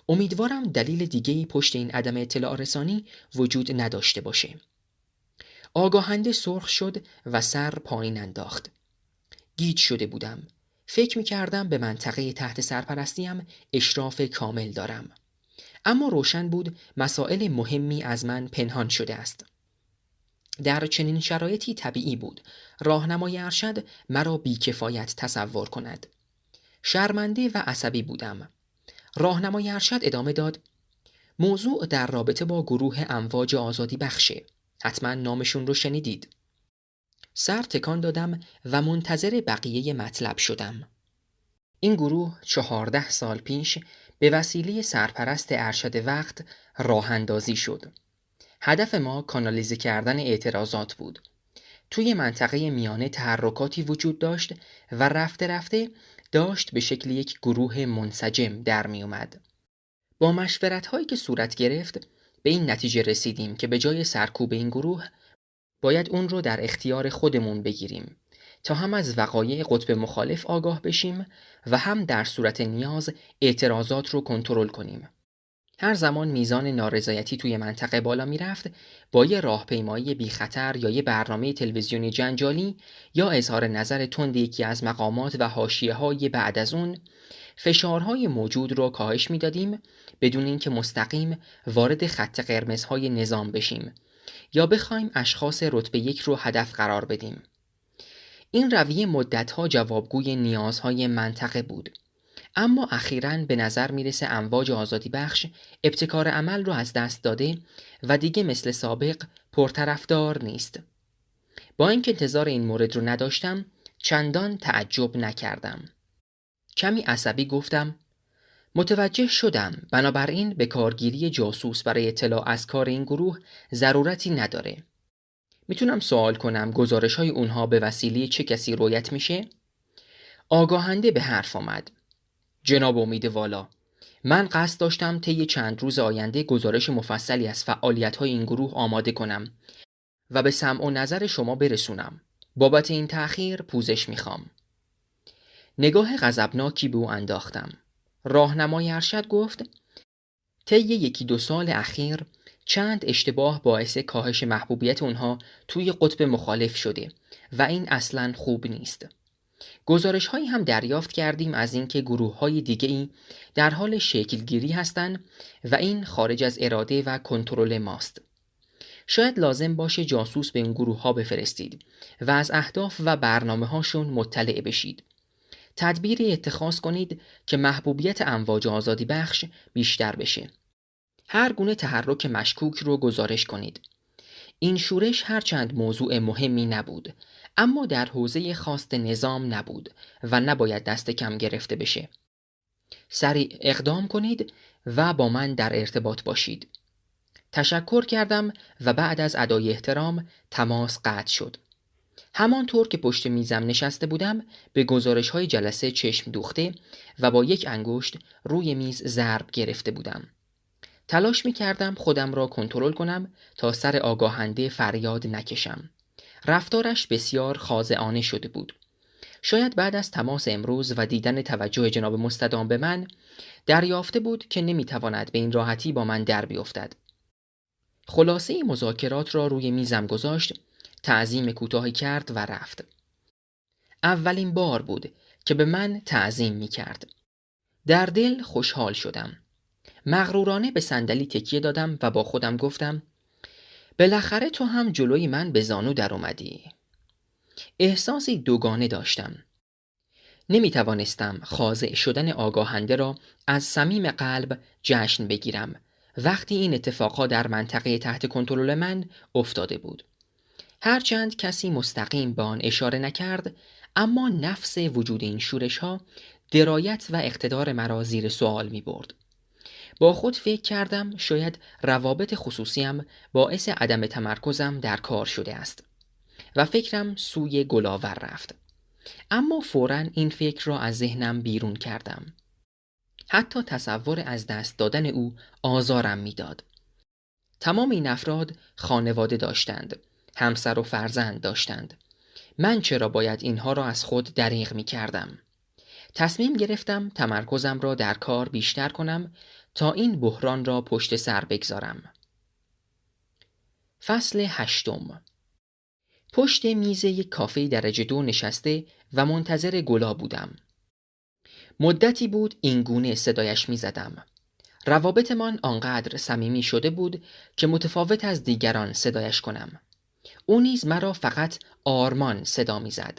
امیدوارم دلیل دیگه‌ای پشت این عدم اطلاع رسانی وجود نداشته باشه. آگاهنده سرخ شد و سر پایین انداخت. گیج شده بودم. فکر می‌کردم به منطقه تحت سرپرستیم اشراف کامل دارم. اما روشن بود مسائل مهمی از من پنهان شده است. در چنین شرایطی طبیعی بود راهنمای ارشد مرا بی‌کفایت تصور کند. شرمنده و عصبی بودم. راهنمای ارشد ادامه داد: موضوع در رابطه با گروه امواج آزادی بخشه. حتما نامشون رو شنیدید. سر تکان دادم و منتظر بقیه مطلب شدم. این گروه 14 سال پیش به وسیله سرپرست ارشد وقت راه اندازی شد. هدف ما کانالیزه کردن اعتراضات بود. توی منطقه میانه تحرکاتی وجود داشت و رفته رفته داشت به شکل یک گروه منسجم در می اومد. با مشورت‌هایی که صورت گرفت به این نتیجه رسیدیم که به جای سرکوب این گروه باید اون رو در اختیار خودمون بگیریم تا هم از وقایع قطب مخالف آگاه بشیم و هم در صورت نیاز اعتراضات رو کنترل کنیم. هر زمان میزان نارضایتی توی منطقه بالا میرفت، با یه راهپیمایی بی خطر یا یه برنامه تلویزیونی جنجالی یا اظهار نظر تند یکی از مقامات و حاشیه‌های بعد از اون، فشارهای موجود رو کاهش میدادیم بدون اینکه مستقیم وارد خط قرمزهای نظام بشیم یا بخوایم اشخاص رتبه 1 رو هدف قرار بدیم. این رویه مدتها جوابگوی نیازهای منطقه بود. اما اخیراً به نظر میرسه امواج آزادی بخش ابتکار عمل رو از دست داده و دیگه مثل سابق پرطرفدار نیست. با اینکه انتظار این مورد رو نداشتم، چندان تعجب نکردم. کمی عصبی گفتم: متوجه شدم، بنابراین به کارگیری جاسوس برای اطلاع از کار این گروه ضرورتی نداره. میتونم سوال کنم گزارش‌های اونها به وسیله چه کسی رویت میشه؟ آگاهنده به حرف آمد: جناب امیدوالا، من قصد داشتم طی چند روز آینده گزارش مفصلی از فعالیت‌های این گروه آماده کنم و به سمع و نظر شما برسونم. بابت این تأخیر پوزش میخوام. نگاه غضبناکی به او انداختم. راهنمای ارشد گفت: طی 1-2 سال اخیر چند اشتباه باعث کاهش محبوبیت اونها توی قطب مخالف شده و این اصلاً خوب نیست. گزارش هایی هم دریافت کردیم از اینکه گروه های دیگه‌ای در حال شکلگیری هستند و این خارج از اراده و کنترل ماست. شاید لازم باشه جاسوس به این گروه ها بفرستید و از اهداف و برنامه هاشون مطلع بشید. تدبیری اتخاذ کنید که محبوبیت امواج آزادی بخش بیشتر بشه. هر گونه تحرک مشکوک رو گزارش کنید. این شورش هرچند موضوع مهمی نبود، اما در حوزه خاص نظام نبود و نباید دست کم گرفته بشه. سریع اقدام کنید و با من در ارتباط باشید. تشکر کردم و بعد از ادای احترام تماس قطع شد. همانطور که پشت میزم نشسته بودم به گزارش‌های جلسه چشم دوخته و با یک انگشت روی میز ضرب گرفته بودم. تلاش می‌کردم خودم را کنترل کنم تا سر آگاهنده فریاد نکشم. رفتارش بسیار خاضعانه شده بود. شاید بعد از تماس امروز و دیدن توجه جناب مستدام به من دریافته بود که نمی‌تواند به این راحتی با من در بیفتد. خلاصه مذاکرات را روی میزم گذاشت، تعظیم کوتاهی کرد و رفت. اولین بار بود که به من تعظیم می‌کرد. در دل خوشحال شدم. مغرورانه به صندلی تکیه دادم و با خودم گفتم: بالاخره تو هم جلوی من به زانو در اومدی. احساسی دوگانه داشتم. نمی توانستم خاضع شدن آگاهنده را از صمیم قلب جشن بگیرم وقتی این اتفاقها در منطقه تحت کنترل من افتاده بود. هرچند کسی مستقیم به آن اشاره نکرد، اما نفس وجود این شورش ها درایت و اقتدار مرا زیر سوال می برد. با خود فکر کردم شاید روابط خصوصیم باعث عدم تمرکزم در کار شده است و فکرم سوی گلاور رفت. اما فوراً این فکر را از ذهنم بیرون کردم. حتی تصور از دست دادن او آزارم میداد. تمام این افراد خانواده داشتند، همسر و فرزند داشتند. من چرا باید اینها را از خود دریغ می کردم؟ تصمیم گرفتم تمرکزم را در کار بیشتر کنم تا این بحران را پشت سر بگذارم. فصل 8. پشت میز یک کافه درجه 2 نشسته و منتظر گلا بودم. مدتی بود این گونه صدایش می زدم. روابطمان آنقدر صمیمی شده بود که متفاوت از دیگران صدایش کنم. او نیز مرا فقط آرمان صدا می زد.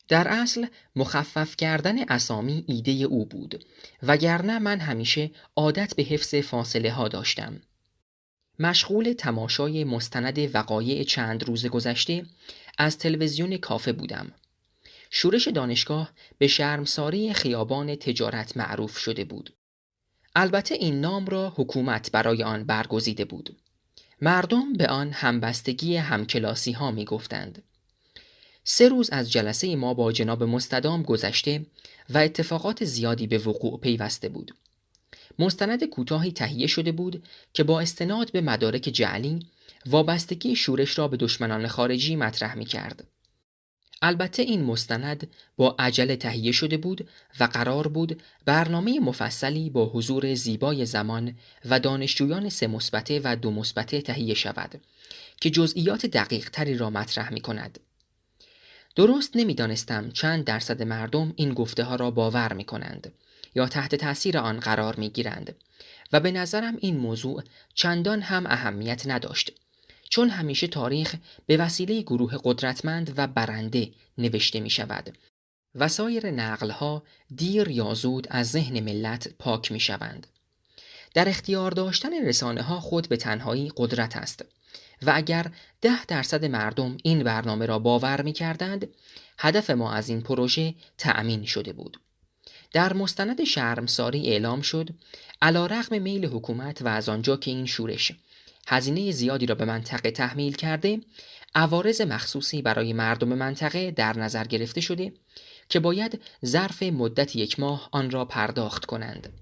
در اصل مخفف کردن اسامی ایده او بود، وگرنه من همیشه عادت به حفظ فاصله ها داشتم. مشغول تماشای مستند وقایع چند روز گذشته از تلویزیون کافه بودم. شورش دانشگاه به شرمساری خیابان تجارت معروف شده بود. البته این نام را حکومت برای آن برگزیده بود. مردم به آن همبستگی همکلاسی ها می گفتند. 3 روز از جلسه ما با جناب مستدام گذشته و اتفاقات زیادی به وقوع پیوسته بود. مستند کوتاهی تهیه شده بود که با استناد به مدارک جعلی وابستگی شورش را به دشمنان خارجی مطرح می کرد. البته این مستند با عجله تهیه شده بود و قرار بود برنامه مفصلی با حضور زیبای زمان و دانشجویان 3 مثبته و 2 مثبته تهیه شود که جزئیات دقیق تری را مطرح می کند. درست نمیدانستم چند درصد مردم این گفته ها را باور می کنند یا تحت تأثیر آن قرار می گیرند و به نظرم این موضوع چندان هم اهمیت نداشت، چون همیشه تاریخ به وسیله گروه قدرتمند و برنده نوشته می شود و سایر نقلها دیر یا زود از ذهن ملت پاک می شوند. در اختیار داشتن رسانه ها خود به تنهایی قدرت است و اگر 10% مردم این برنامه را باور می کردند، هدف ما از این پروژه تأمین شده بود. در مستند شرمساری اعلام شد علیرغم میل حکومت و از آنجا که این شورش هزینه زیادی را به منطقه تحمیل کرده، عوارض مخصوصی برای مردم منطقه در نظر گرفته شده که باید ظرف مدت 1 ماه آن را پرداخت کنند.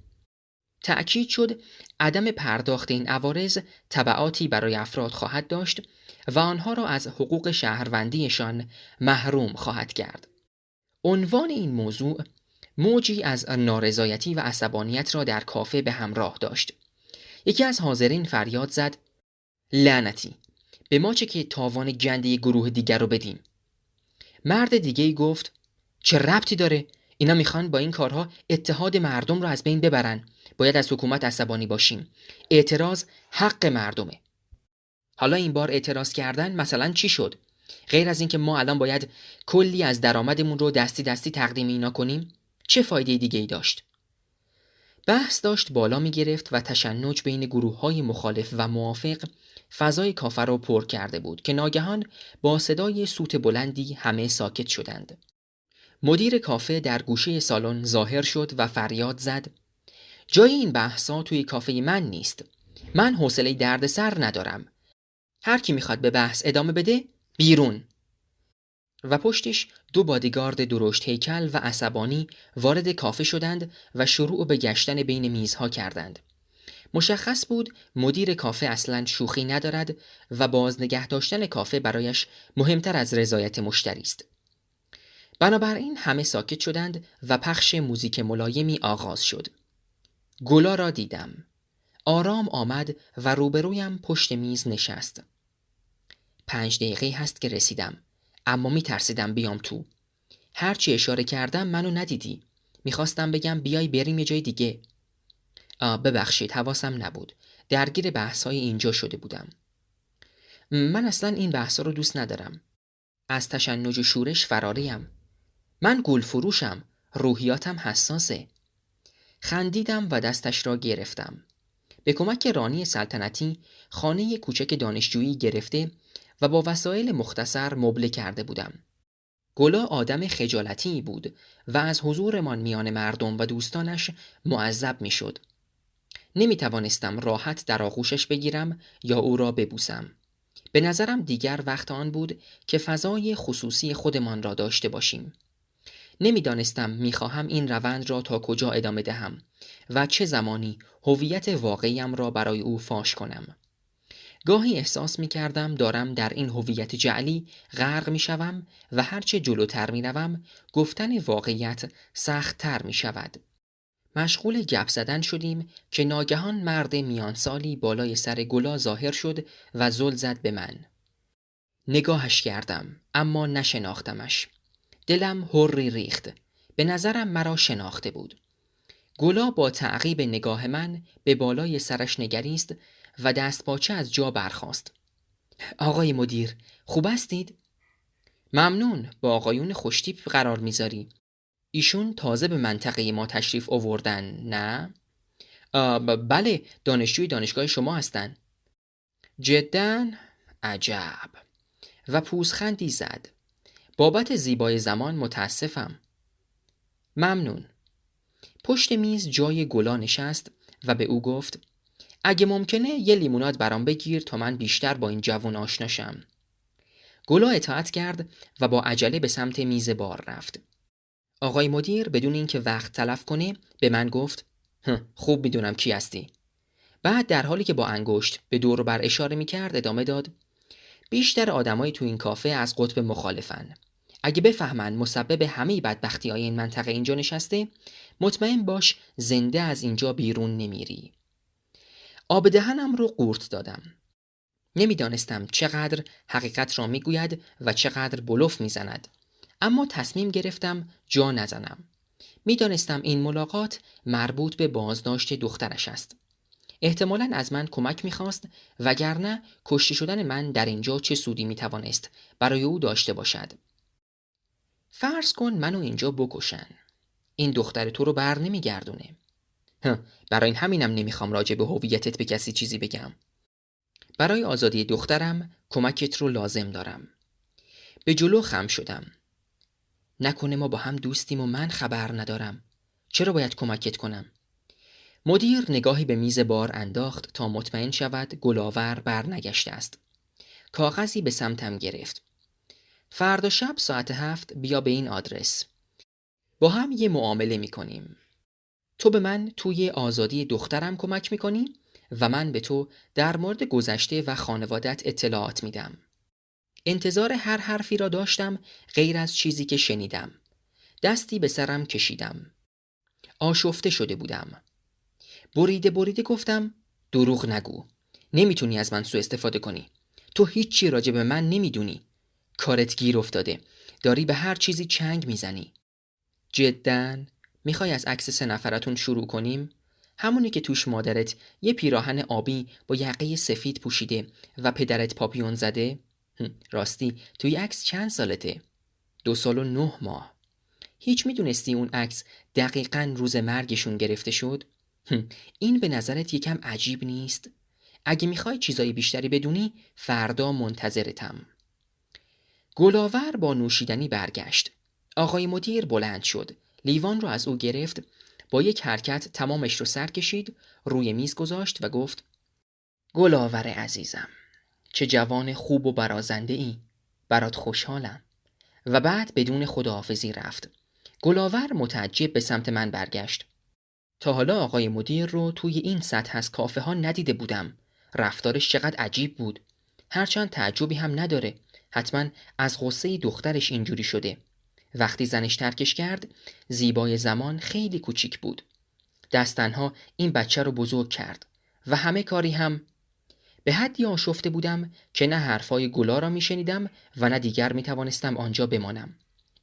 تأکید شد عدم پرداخت این عوارض تبعاتی برای افراد خواهد داشت و آنها را از حقوق شهروندیشان محروم خواهد کرد. عنوان این موضوع موجی از نارضایتی و عصبانیت را در کافه به همراه داشت. یکی از حاضرین فریاد زد: لعنتی، به ما چه که تاوان گنده گروه دیگر رو بدیم. مرد دیگه‌ای گفت: چه ربطی داره؟ اینا میخوان با این کارها اتحاد مردم رو از بین ببرن. باید از حکومت عصبانی باشیم. اعتراض حق مردمه. حالا این بار اعتراض کردن مثلا چی شد؟ غیر از این که ما الان باید کلی از درآمدمون رو دستی دستی تقدیم اینا کنیم، چه فایده دیگه‌ای داشت؟ بحث داشت بالا می گرفت و تشنج بین گروه‌های مخالف و موافق فضای کافه را پر کرده بود که ناگهان با صدای سوت بلندی همه ساکت شدند. مدیر کافه در گوشه سالن ظاهر شد و فریاد زد: جای این بحثا توی کافه من نیست. من حوصله دردسر ندارم. هر کی میخواد به بحث ادامه بده بیرون. و پشتش 2 بادیگارد درشت هیکل و عصبانی وارد کافه شدند و شروع به گشتن بین میزها کردند. مشخص بود مدیر کافه اصلاً شوخی ندارد و باز نگه داشتن کافه برایش مهمتر از رضایت مشتری است. بنابراین همه ساکت شدند و پخش موزیک ملایمی آغاز شد. گلا را دیدم. آرام آمد و روبرویم پشت میز نشست. 5 دقیقه هست که رسیدم، اما میترسیدم بیام تو. هرچی اشاره کردم منو ندیدی. میخواستم بگم بیای بریم یه جای دیگه. ببخشید، حواسم نبود. درگیر بحث‌های اینجا شده بودم. من اصلا این بحثا رو دوست ندارم. از تشنج و شورش فراریم. من گل فروشم. روحیاتم حساسه. خندیدم و دستش را گرفتم. به کمک رانی سلطنتی خانه کوچک دانشجویی گرفته و با وسایل مختصر مبله کرده بودم. گلا آدم خجالتی بود و از حضورمان میان مردم و دوستانش معذب می شد. نمی توانستم راحت در آغوشش بگیرم یا او را ببوسم. به نظرم دیگر وقت آن بود که فضای خصوصی خودمان را داشته باشیم. نمیدانستم میخواهم این روند را تا کجا ادامه دهم و چه زمانی هویت واقعیم را برای او فاش کنم. گاهی احساس میکردم دارم در این هویت جعلی غرق میشوم و هرچه جلوتر میروم گفتن واقعیت سخت‌تر میشود. مشغول گپ زدن شدیم که ناگهان مرد میان سالی بالای سر گلا ظاهر شد و زل زد به من. نگاهش کردم اما نشناختمش. دلم هری ریخت. به نظرم مرا شناخته بود. گلا با تعقیب نگاه من به بالای سرش نگریست و دست پاچه از جا برخاست. آقای مدیر، خوب هستید؟ ممنون، با آقایون خوشتیپ قرار میذاری. ایشون تازه به منطقه ما تشریف آوردن، نه؟ بله، دانشجوی دانشگاه شما هستن. جداً؟ عجب. و پوزخندی زد. بابت زیبای زمان متاسفم. ممنون. پشت میز جای گلا نشست و به او گفت اگه ممکنه یه لیموناد برام بگیر تا من بیشتر با این جوان آشنا شم. گلا اطاعت کرد و با عجله به سمت میز بار رفت. آقای مدیر بدون اینکه وقت تلف کنه به من گفت خوب میدونم کی هستی. بعد در حالی که با انگشت به دور و بر اشاره میکرد ادامه داد بیشتر آدمای تو این کافه از قطب مخالفن. اگه بفهمن مسبب همه بدبختی‌های این منطقه اینجا نشسته، مطمئن باش زنده از اینجا بیرون نمیری. آب دهنم رو قورت دادم. نمیدانستم چقدر حقیقت را میگوید و چقدر بلوف میزند. اما تصمیم گرفتم جا نزنم. میدانستم این ملاقات مربوط به بازداشت دخترش است. احتمالاً از من کمک میخواست وگرنه کشته شدن من در اینجا چه سودی میتوانست برای او داشته باشد. فرض کن منو اینجا بکشن. این دختر تو رو بر نمیگردونه. برای همینم نمیخوام راجع به هویتت به کسی چیزی بگم. برای آزادی دخترم کمکت رو لازم دارم. به جلو خم شدم. نکنه ما با هم دوستیم و من خبر ندارم. چرا باید کمکت کنم؟ مدیر نگاهی به میز بار انداخت تا مطمئن شود گلاور بر نگشته است. کاغذی به سمتم گرفت. فردا شب ساعت 7 بیا به این آدرس. با هم یه معامله میکنیم. تو به من توی آزادی دخترم کمک میکنی و من به تو در مورد گذشته و خانوادت اطلاعات میدم. انتظار هر حرفی را داشتم غیر از چیزی که شنیدم. دستی به سرم کشیدم. آشفته شده بودم. بریده گفتم دروغ نگو. نمیتونی از من سوء استفاده کنی. تو هیچی راجع به من نمیدونی. کارت گیر افتاده. داری به هر چیزی چنگ میزنی. جداً؟ میخوای از عکس 3 نفرتون شروع کنیم؟ همونی که توش مادرت یه پیراهن آبی با یقه سفید پوشیده و پدرت پاپیون زده؟ راستی توی عکس چند سالته؟ 2 سال و 9 ماه. هیچ میدونستی اون عکس دقیقاً روز مرگشون گرفته شد؟ این به نظرت یکم عجیب نیست؟ اگه میخوای چیزای بیشتری بدونی فردا منتظرتم. گلاور با نوشیدنی برگشت. آقای مدیر بلند شد. لیوان رو از او گرفت. با یک حرکت تمامش رو سر کشید. روی میز گذاشت و گفت گلاور عزیزم، چه جوان خوب و برازنده ای. برات خوشحالم. و بعد بدون خداحافظی رفت. گلاور متعجب به سمت من برگشت. تا حالا آقای مدیر رو توی این سطح از کافه ها ندیده بودم. رفتارش چقدر عجیب بود. هرچند تعجبی هم نداره. حتما از غصه دخترش اینجوری شده. وقتی زنش ترکش کرد، زیبای زمان خیلی کوچیک بود. دستنها این بچه رو بزرگ کرد و همه کاری هم. به حدی آشفته بودم که نه حرفای گلا را می شنیدم و نه دیگر می توانستم آنجا بمانم.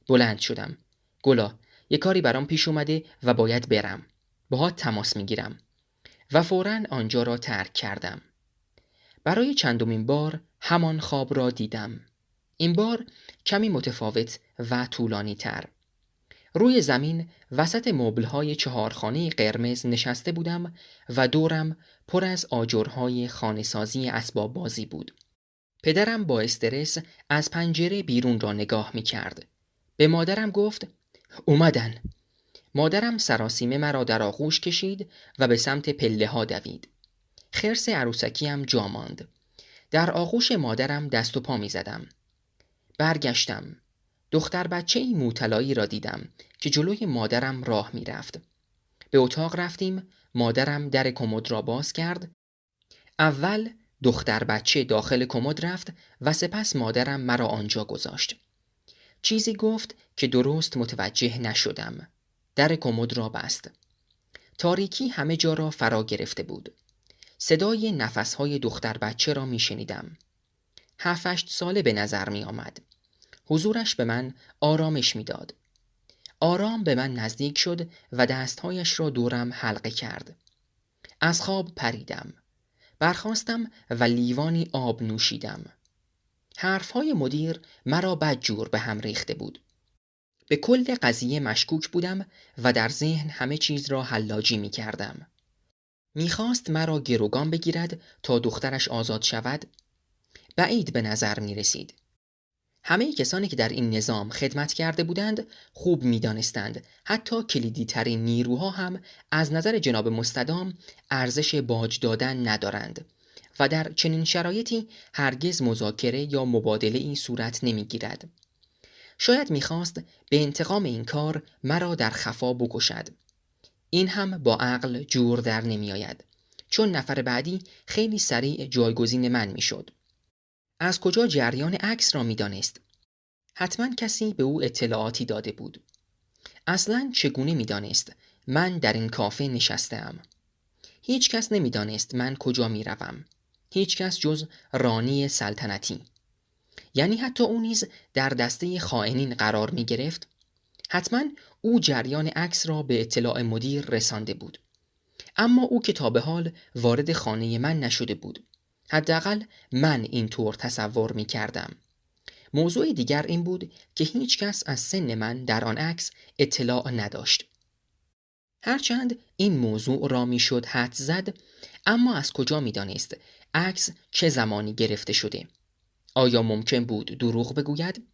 بلند شدم. گلا، یه کاری برام پیش اومده و باید برم. باهات تماس می گیرم. و فوراً آنجا را ترک کردم. برای چندمین بار همان خواب را دیدم. این بار کمی متفاوت و طولانی تر. روی زمین وسط مبل‌های 4 خانه قرمز نشسته بودم و دورم پر از آجرهای خانه‌سازی اسباب بازی بود. پدرم با استرس از پنجره بیرون را نگاه می کرد. به مادرم گفت اومدن. مادرم سراسیمه مرا در آغوش کشید و به سمت پله ها دوید. خرس عروسکیم جا ماند. در آغوش مادرم دست و پا می زدم. برگشتم. دختر بچه ای موطلایی را دیدم که جلوی مادرم راه می رفت. به اتاق رفتیم. مادرم در کمد را باز کرد. اول دختر بچه داخل کمد رفت و سپس مادرم مرا آنجا گذاشت. چیزی گفت که درست متوجه نشدم. در کمد را بست. تاریکی همه جا را فرا گرفته بود. صدای نفسهای دختر بچه را می شنیدم. 7-8 ساله به نظر می آمد. حضورش به من آرامش می داد. آرام به من نزدیک شد و دستهایش را دورم حلقه کرد. از خواب پریدم. برخاستم و لیوانی آب نوشیدم. حرفهای مدیر مرا بدجور به هم ریخته بود. به کل قضیه مشکوک بودم و در ذهن همه چیز را حلاجی می کردم. می خواست مرا گروگان بگیرد تا دخترش آزاد شود. بعید به نظر می رسید. همه کسانی که در این نظام خدمت کرده بودند خوب می دانستند حتی کلیدی ترین نیروها هم از نظر جناب مستدام ارزش باج دادن ندارند و در چنین شرایطی هرگز مذاکره یا مبادله این صورت نمی گیرد. شاید می خواست به انتقام این کار مرا در خفا بکشد. این هم با عقل جور در نمی آید چون نفر بعدی خیلی سریع جایگزین من می شد. از کجا جریان عکس را می دانست؟ حتما کسی به او اطلاعاتی داده بود. اصلاً چگونه می دانست من در این کافه نشستم؟ هیچ کس نمی دانست من کجا می روم. هیچ کس جز رانی سلطنتی. یعنی حتی او نیز در دسته خائنین قرار می گرفت. حتما او جریان عکس را به اطلاع مدیر رسانده بود. اما او که تا به حال وارد خانه من نشده بود. حداقل من این طور تصور می کردم. موضوع دیگر این بود که هیچ کس از سن من در آن عکس اطلاع نداشت. هرچند این موضوع را می شد حدس زد، اما از کجا می دانست عکس چه زمانی گرفته شده؟ آیا ممکن بود دروغ بگوید؟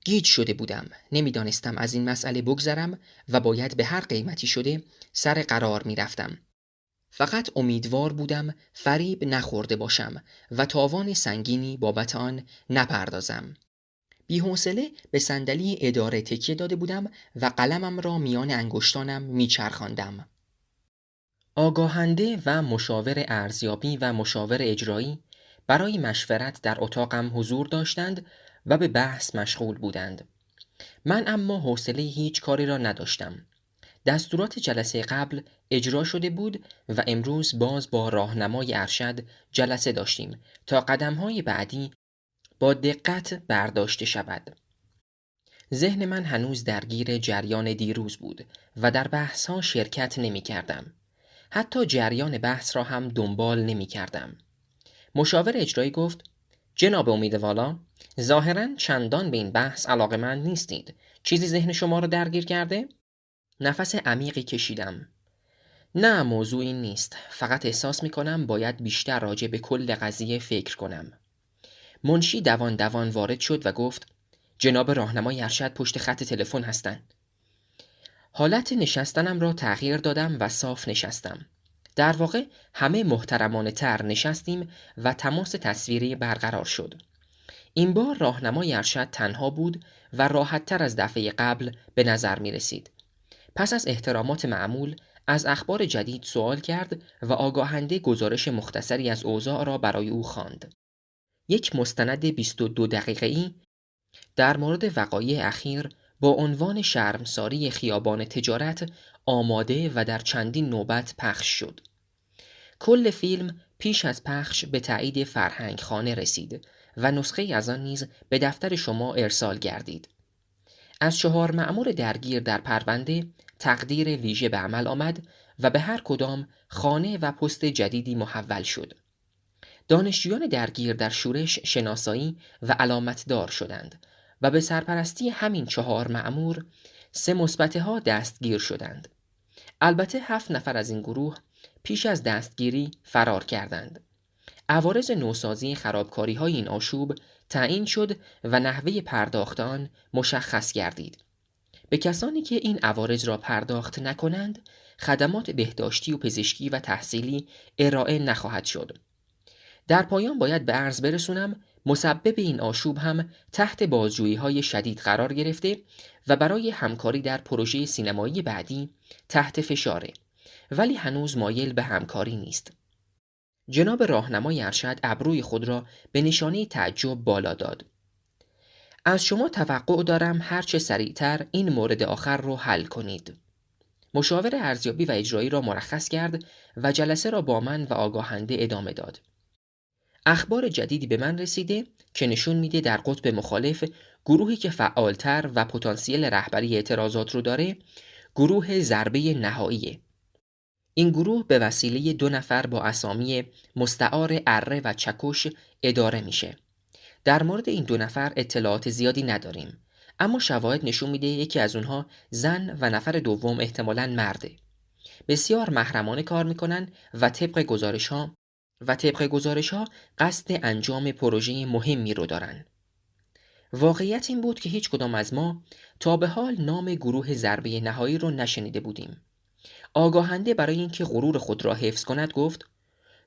گیج شده بودم. نمی دانستم از این مسئله بگذرم و باید به هر قیمتی شده سر قرار می رفتم. فقط امیدوار بودم فریب نخورده باشم و تاوان سنگینی بابت آن نپردازم. بی‌حوصله به صندلی اداره تکیه داده بودم و قلمم را میان انگشتانم میچرخاندم. آگاهنده و مشاور ارزیابی و مشاور اجرایی برای مشورت در اتاقم حضور داشتند و به بحث مشغول بودند. من اما حوصله هیچ کاری را نداشتم. دستورات جلسه قبل اجرا شده بود و امروز باز با راهنمای ارشد جلسه داشتیم تا قدم‌های بعدی با دقت برداشته شود. ذهن من هنوز درگیر جریان دیروز بود و در بحث‌ها شرکت نمی‌کردم. حتی جریان بحث را هم دنبال نمی‌کردم. مشاور اجرایی گفت: جناب امیدوالا، ظاهراً چندان به این بحث علاقه‌مند نیستید. چیزی ذهن شما را درگیر کرده؟ نفس عمیقی کشیدم. نه، موضوعی نیست. فقط احساس می‌کنم باید بیشتر راجع به کل قضیه فکر کنم. منشی دوان دوان وارد شد و گفت: جناب راهنمای ارشد پشت خط تلفن هستند. حالت نشستنم را تغییر دادم و صاف نشستم. در واقع همه محترمانه تر نشستیم و تماس تصویری برقرار شد. این بار راهنمای ارشد تنها بود و راحت تر از دفعه قبل به نظر می رسید. پس از احترامات معمول از اخبار جدید سوال کرد و آگاهنده گزارش مختصری از اوضاع را برای او خواند. یک مستند 22 دقیقه‌ای در مورد وقایع اخیر با عنوان شرمساری خیابان تجارت آماده و در چندین نوبت پخش شد. کل فیلم پیش از پخش به تایید فرهنگ خانه رسید و نسخه از آن نیز به دفتر شما ارسال گردید. از 4 مأمور درگیر در پرونده تقدیر ویژه به عمل آمد و به هر کدام خانه و پست جدیدی محول شد. دانشجویان درگیر در شورش شناسایی و علامتدار شدند و به سرپرستی همین 4 مأمور 3 مثبته‌ها دستگیر شدند. البته 7 نفر از این گروه پیش از دستگیری فرار کردند. عوارض نوسازی خرابکاری‌های این آشوب تعیین شد و نحوه پرداخت آن مشخص گردید. به کسانی که این عوارض را پرداخت نکنند، خدمات بهداشتی و پزشکی و تحصیلی ارائه نخواهد شد. در پایان باید به عرض برسونم مسبب این آشوب هم تحت بازجویی‌های شدید قرار گرفته و برای همکاری در پروژه سینمایی بعدی تحت فشاره، ولی هنوز مایل به همکاری نیست. جناب راهنمای ارشد ابروی خود را به نشانه تعجب بالا داد. از شما توقع دارم هرچه سریعتر این مورد آخر رو حل کنید. مشاور ارزیابی و اجرایی را مرخص کرد و جلسه را با من و آگاهنده ادامه داد. اخبار جدیدی به من رسیده که نشون میده در قطب مخالف گروهی که فعالتر و پتانسیل رهبری اعتراضات رو داره، گروه ضربه نهاییه. این گروه به وسیله 2 نفر با اسامی مستعار اره و چکش اداره میشه. در مورد این 2 نفر اطلاعات زیادی نداریم، اما شواهد نشون میده یکی از اونها زن و نفر دوم احتمالاً مرده. بسیار محرمانه کار میکنن و طبق گزارش ها قصد انجام پروژه مهمی رو دارن. واقعیت این بود که هیچ کدام از ما تا به حال نام گروه ضربه نهایی رو نشنیده بودیم. آگاهنده برای اینکه غرور خود را حفظ کند گفت: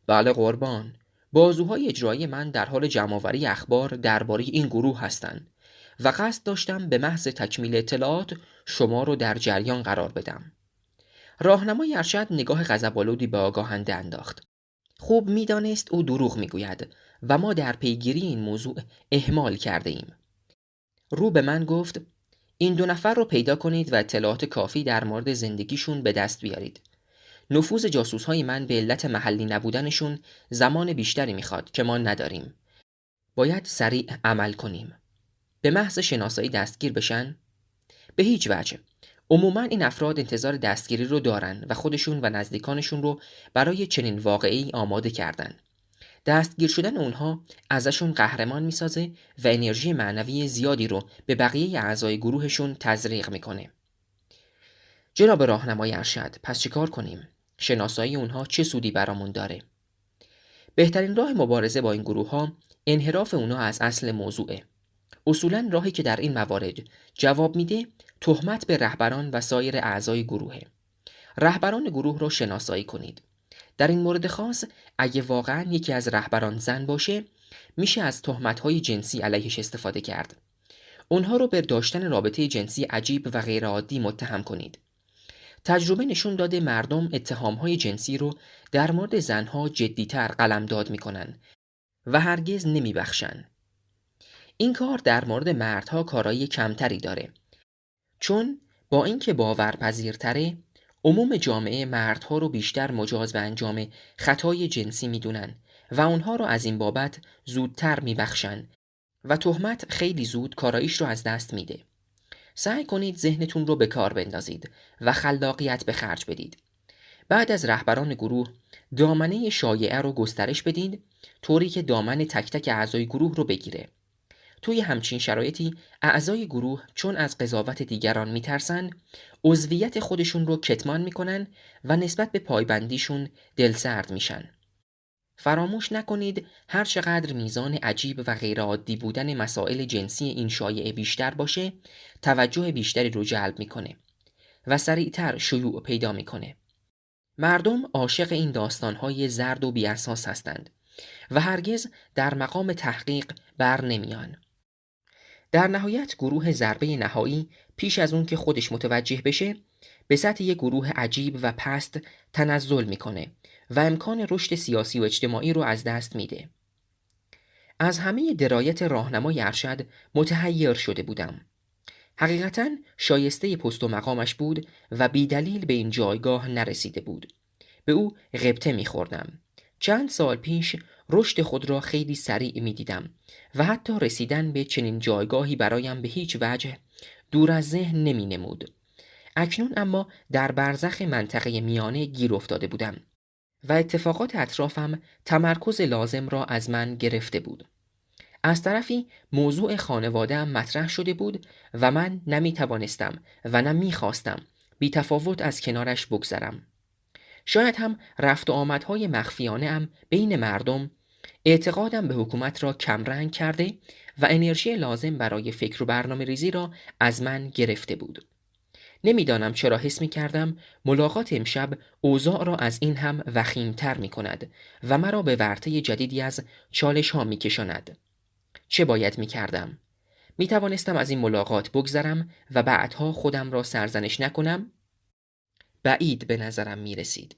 بله قربان، بازوهای اجرایی من در حال جمع‌آوری اخبار درباره این گروه هستند و قصد داشتم به محض تکمیل اطلاعات شما رو در جریان قرار بدم. راهنمای ارشد نگاه غضب‌آلودی به آگاهنده انداخت. خوب می‌دانست او دروغ می‌گوید و ما در پیگیری این موضوع اهمال کرده ایم. رو به من گفت: این 2 نفر رو پیدا کنید و اطلاعات کافی در مورد زندگیشون به دست بیارید. نفوذ جاسوس‌های من به علت محلی نبودنشون زمان بیشتری میخواد که ما نداریم. باید سریع عمل کنیم. به محض شناسایی دستگیر بشن؟ به هیچ وجه. عموماً این افراد انتظار دستگیری رو دارن و خودشون و نزدیکانشون رو برای چنین واقعه‌ای آماده کردن. دستگیر شدن اونها ازشون قهرمان میسازه و انرژی معنوی زیادی رو به بقیه اعضای گروهشون تزریق میکنه. جناب راهنمای ارشد، پس چیکار کنیم؟ شناسایی اونها چه سودی برامون داره؟ بهترین راه مبارزه با این گروه ها انحراف اونها از اصل موضوعه. اصولاً راهی که در این موارد جواب میده تهمت به رهبران و سایر اعضای گروهه. رهبران گروه رو شناسایی کنید. در این مورد خاص اگه واقعاً یکی از رهبران زن باشه، میشه از تهمت‌های جنسی علیهش استفاده کرد. اونها رو به داشتن رابطه جنسی عجیب و غیرعادی متهم کنید. تجربه نشون داده مردم اتهام‌های جنسی رو در مورد زنها جدی‌تر قلمداد میکنن و هرگز نمیبخشن. این کار در مورد مردها کارایی کمتری داره، چون با اینکه باورپذیرتره، عموم جامعه مردها رو بیشتر مجاز به انجام خطای جنسی میدونن و اونها رو از این بابت زودتر میبخشن و تهمت خیلی زود کاراییش رو از دست میده. سعی کنید ذهنتون رو به کار بندازید و خلاقیت به خرج بدید. بعد از رهبران گروه دامنه شایعه رو گسترش بدید، طوری که دامن تک تک اعضای گروه رو بگیره. توی همچین شرایطی اعضای گروه چون از قضاوت دیگران میترسن، عضویت خودشون رو کتمان میکنن و نسبت به پایبندیشون دلسرد میشن. فراموش نکنید هر چقدر میزان عجیب و غیرعادی بودن مسائل جنسی این شایعه بیشتر باشه، توجه بیشتری رو جلب میکنه و سریعتر شیوع پیدا میکنه. مردم عاشق این داستانهای زرد و بی‌اساس هستند و هرگز در مقام تحقیق بر نمیان. در نهایت گروه ضربه نهایی پیش از اون که خودش متوجه بشه به سطح یک گروه عجیب و پست تنزل میکنه و امکان رشد سیاسی و اجتماعی رو از دست میده. از همه درایت راهنمای ارشد متحیر شده بودم. حقیقتاً شایسته پست و مقامش بود و بی دلیل به این جایگاه نرسیده بود. به او غبطه میخوردم. چند سال پیش رشد خود را خیلی سریع میدیدم و حتی رسیدن به چنین جایگاهی برایم به هیچ وجه دور از ذهن نمی نمود. اکنون اما در برزخ منطقه میانه گیر افتاده بودم و اتفاقات اطرافم تمرکز لازم را از من گرفته بود. از طرفی موضوع خانواده‌ام مطرح شده بود و من نمی توانستم و نه می خواستم بی تفاوت از کنارش بگذرم. شاید هم رفت و آمدهای مخفیانه ام بین مردم اعتقادم به حکومت را کمرنگ کرده و انرژی لازم برای فکر و برنامه ریزی را از من گرفته بود. نمیدانم چرا حس می کردم ملاقات امشب اوضاع را از این هم وخیمتر می کند و مرا به ورطه جدیدی از چالش ها می کشاند. چه باید می کردم؟ می توانستم از این ملاقات بگذرم و بعدها خودم را سرزنش نکنم؟ بعید به نظرم می رسید.